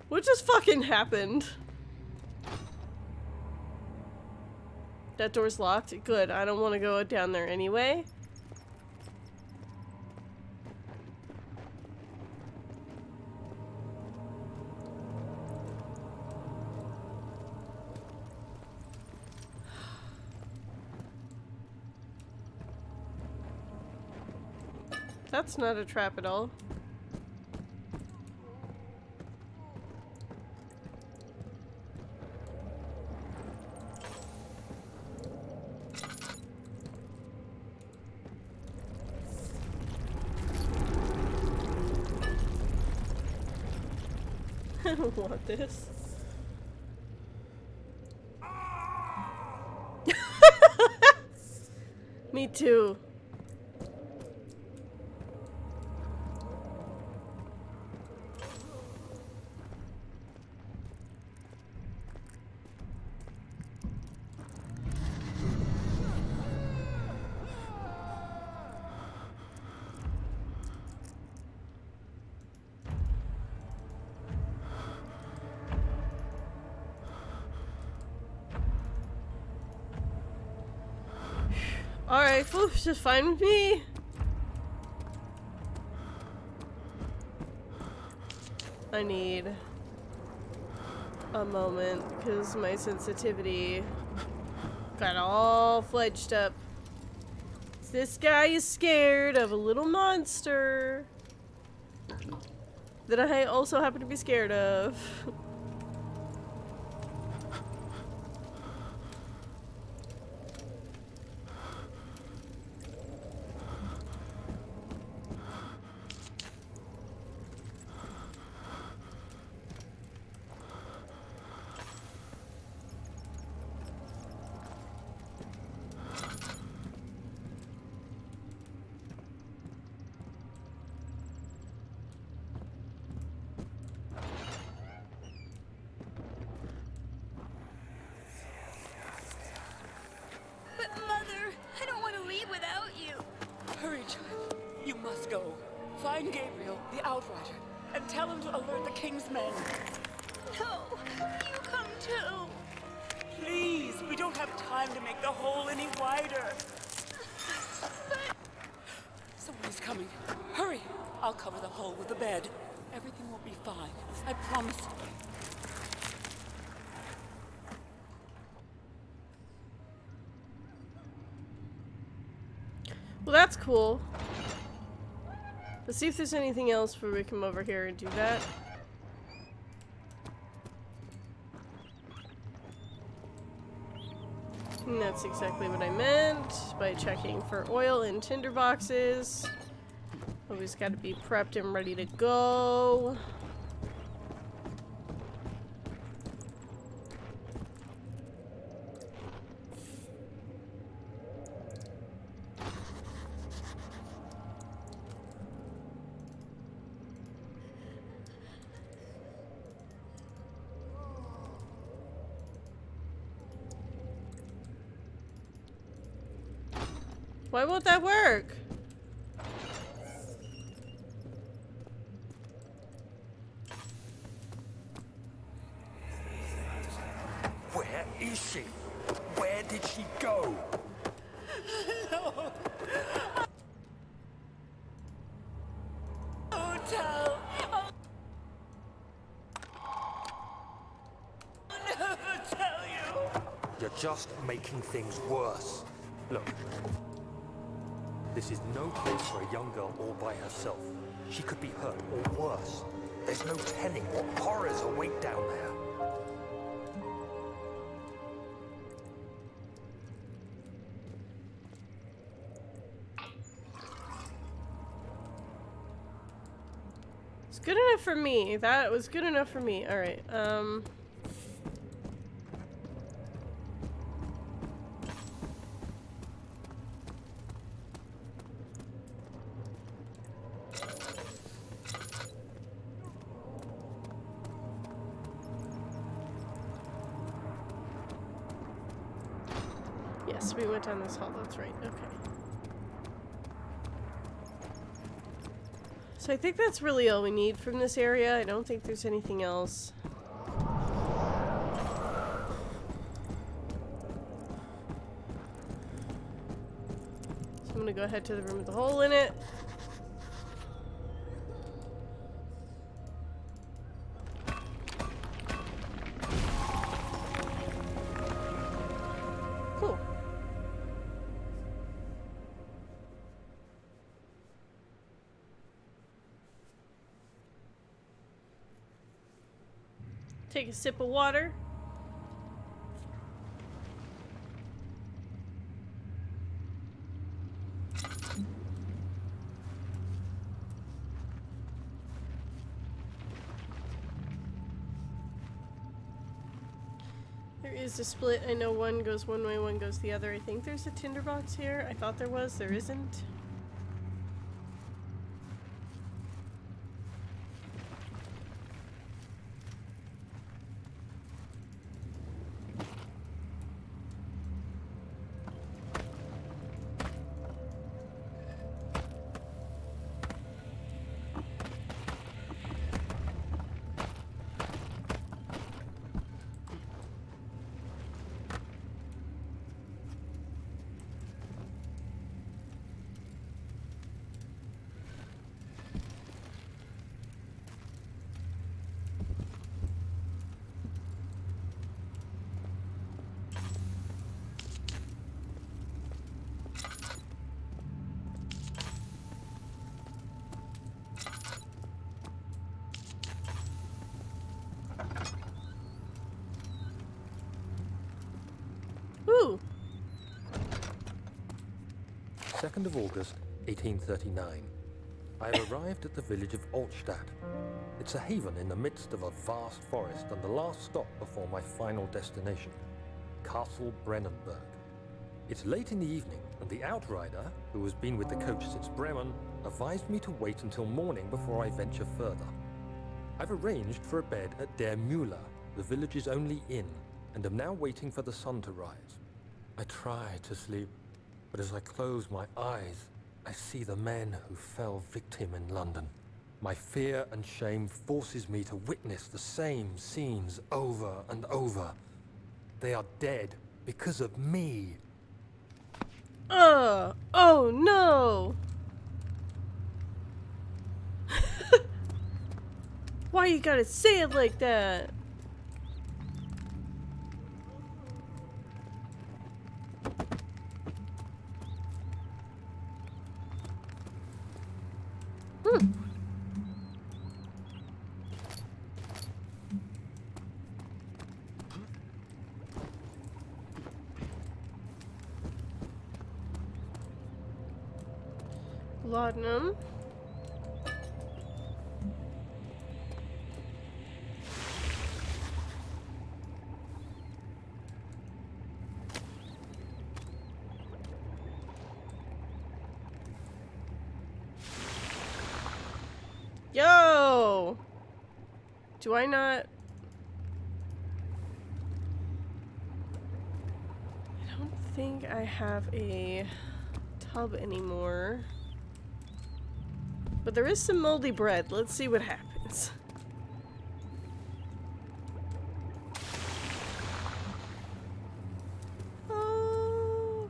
[SPEAKER 1] What just fucking happened? That door's locked? Good, I don't want to go down there anyway. That's not a trap at all. I don't want this. Me too. Alright, just fine with me. I need a moment because my sensitivity got all fledged up. This guy is scared of a little monster that I also happen to be scared of.
[SPEAKER 9] Go. Find Gabriel, the Outrider, and tell him to alert the King's men.
[SPEAKER 8] No, you come too.
[SPEAKER 9] Please, we don't have time to make the hole any wider.
[SPEAKER 8] But...
[SPEAKER 9] Someone's coming. Hurry! I'll cover the hole with the bed. Everything will be fine. I promise.
[SPEAKER 1] Well, that's cool. Let's see if there's anything else before we come over here and do that. And that's exactly what I meant by checking for oil in tinder boxes. Always got to be prepped and ready to go. Why won't that work?
[SPEAKER 2] Where is she? Where did she go?
[SPEAKER 9] No. Hotel. I'll never tell you.
[SPEAKER 3] You're just making things worse. Look, this is no place for a young girl all by herself. She could be hurt, or worse. There's no telling what horrors await down there.
[SPEAKER 1] It's good enough for me. That was good enough for me. Alright, yes, we went down this hall, that's right, okay. So I think that's really all we need from this area. I don't think there's anything else. So I'm gonna go ahead to the room with the hole in it. Cool. Take a sip of water. There is a split. I know one goes one way, one goes the other. I think there's a tinderbox here. I thought there was. There isn't. Ooh.
[SPEAKER 3] 2nd of August, 1839. I have arrived at the village of Altstadt. It's a haven in the midst of a vast forest and the last stop before my final destination, Castle Brennenburg. It's late in the evening, and the outrider, who has been with the coach since Bremen, advised me to wait until morning before I venture further. I've arranged for a bed at Der Müller, the village's only inn, and am now waiting for the sun to rise. I try to sleep, but as I close my eyes, I see the men who fell victim in London. My fear and shame forces me to witness the same scenes over and over. They are dead because of me.
[SPEAKER 1] Oh no! Why you gotta say it like that? Laudanum. Yo! Do I not? I don't think I have a tub anymore. But there is some moldy bread. Let's see what happens. Oh.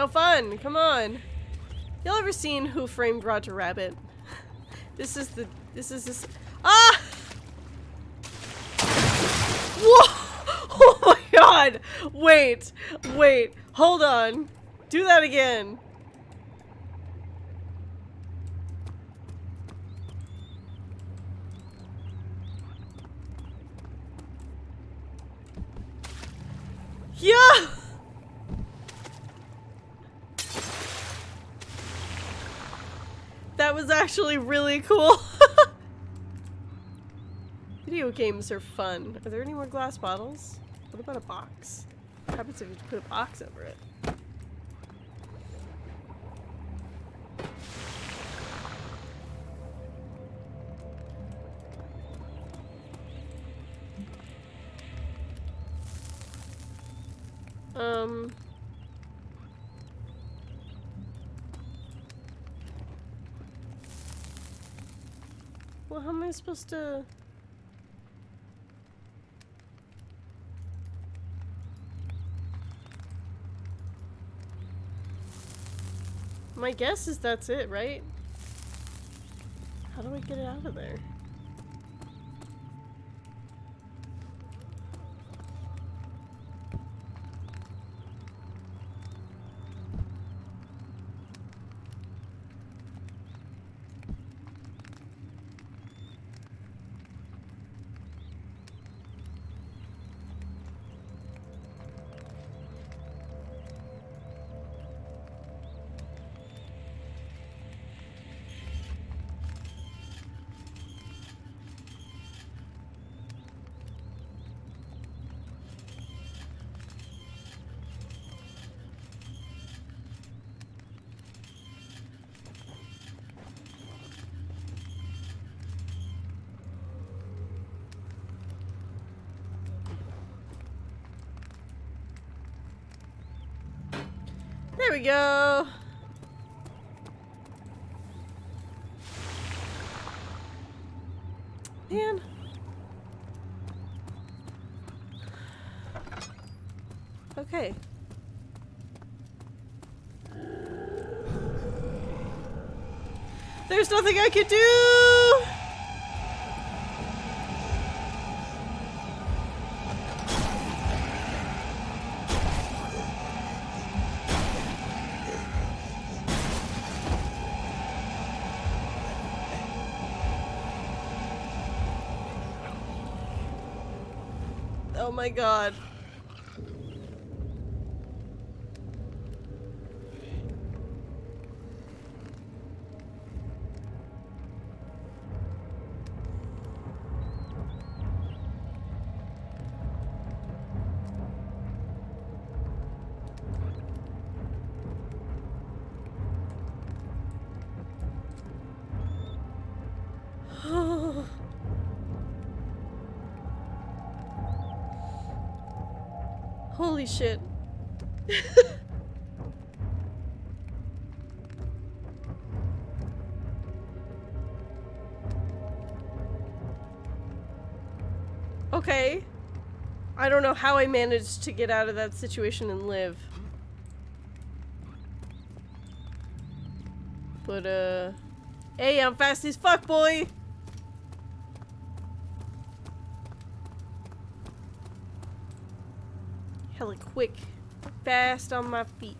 [SPEAKER 1] no fun. Come on. Y'all ever seen Who Framed Roger Rabbit? This is this. Ah! Whoa! Oh my god! Wait. Hold on. Do that again. Yeah! That was actually really cool. Video games are fun. Are there any more glass bottles? What about a box? What happens if you put a box over it? Well, how am I supposed to... My guess is that's it, right? How do I get it out of there? There we go. Man. Okay. There's nothing I can do! Oh my god. Holy shit. Okay. I don't know how I managed to get out of that situation and live. But, hey, I'm fast as fuck, boy! Hella quick. Fast on my feet.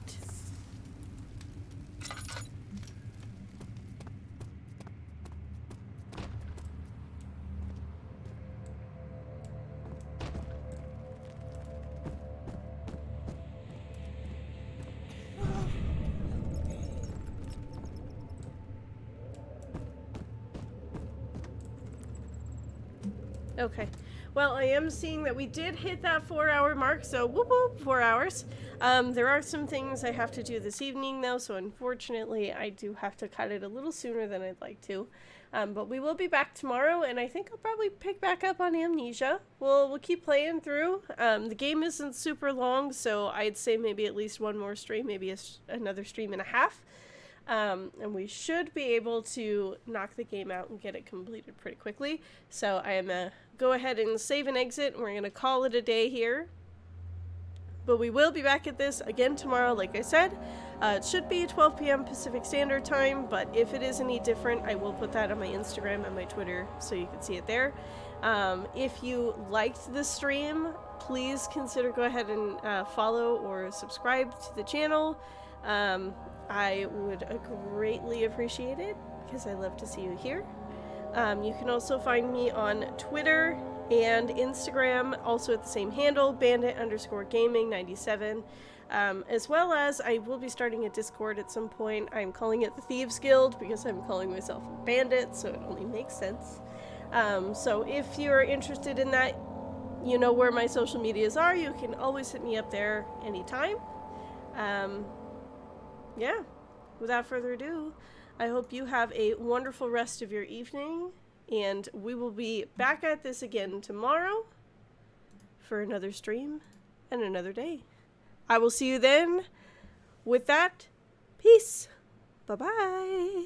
[SPEAKER 1] Okay. Well, I am seeing that we did hit that 4-hour mark, so whoop whoop, 4 hours. There are some things I have to do this evening, though, so unfortunately I do have to cut it a little sooner than I'd like to. But we will be back tomorrow, and I think I'll probably pick back up on Amnesia. We'll keep playing through. The game isn't super long, so I'd say maybe at least one more stream, maybe another stream and a half. And we should be able to knock the game out and get it completed pretty quickly. So I am go ahead and save and exit, and we're going to call it a day here. But we will be back at this again tomorrow, like I said. It should be 12 p.m. Pacific Standard Time, but if it is any different, I will put that on my Instagram and my Twitter so you can see it there. If you liked the stream, please consider go ahead and follow or subscribe to the channel. I would greatly appreciate it because I love to see you here. You can also find me on Twitter and Instagram, also at the same handle, bandit_gaming97. As well as I will be starting a Discord at some point. I'm calling it the Thieves Guild because I'm calling myself a bandit, so it only makes sense. So if you're interested in that, you know where my social medias are. You can always hit me up there anytime. Yeah, without further ado, I hope you have a wonderful rest of your evening, and we will be back at this again tomorrow for another stream and another day. I will see you then. With that, peace. Bye-bye.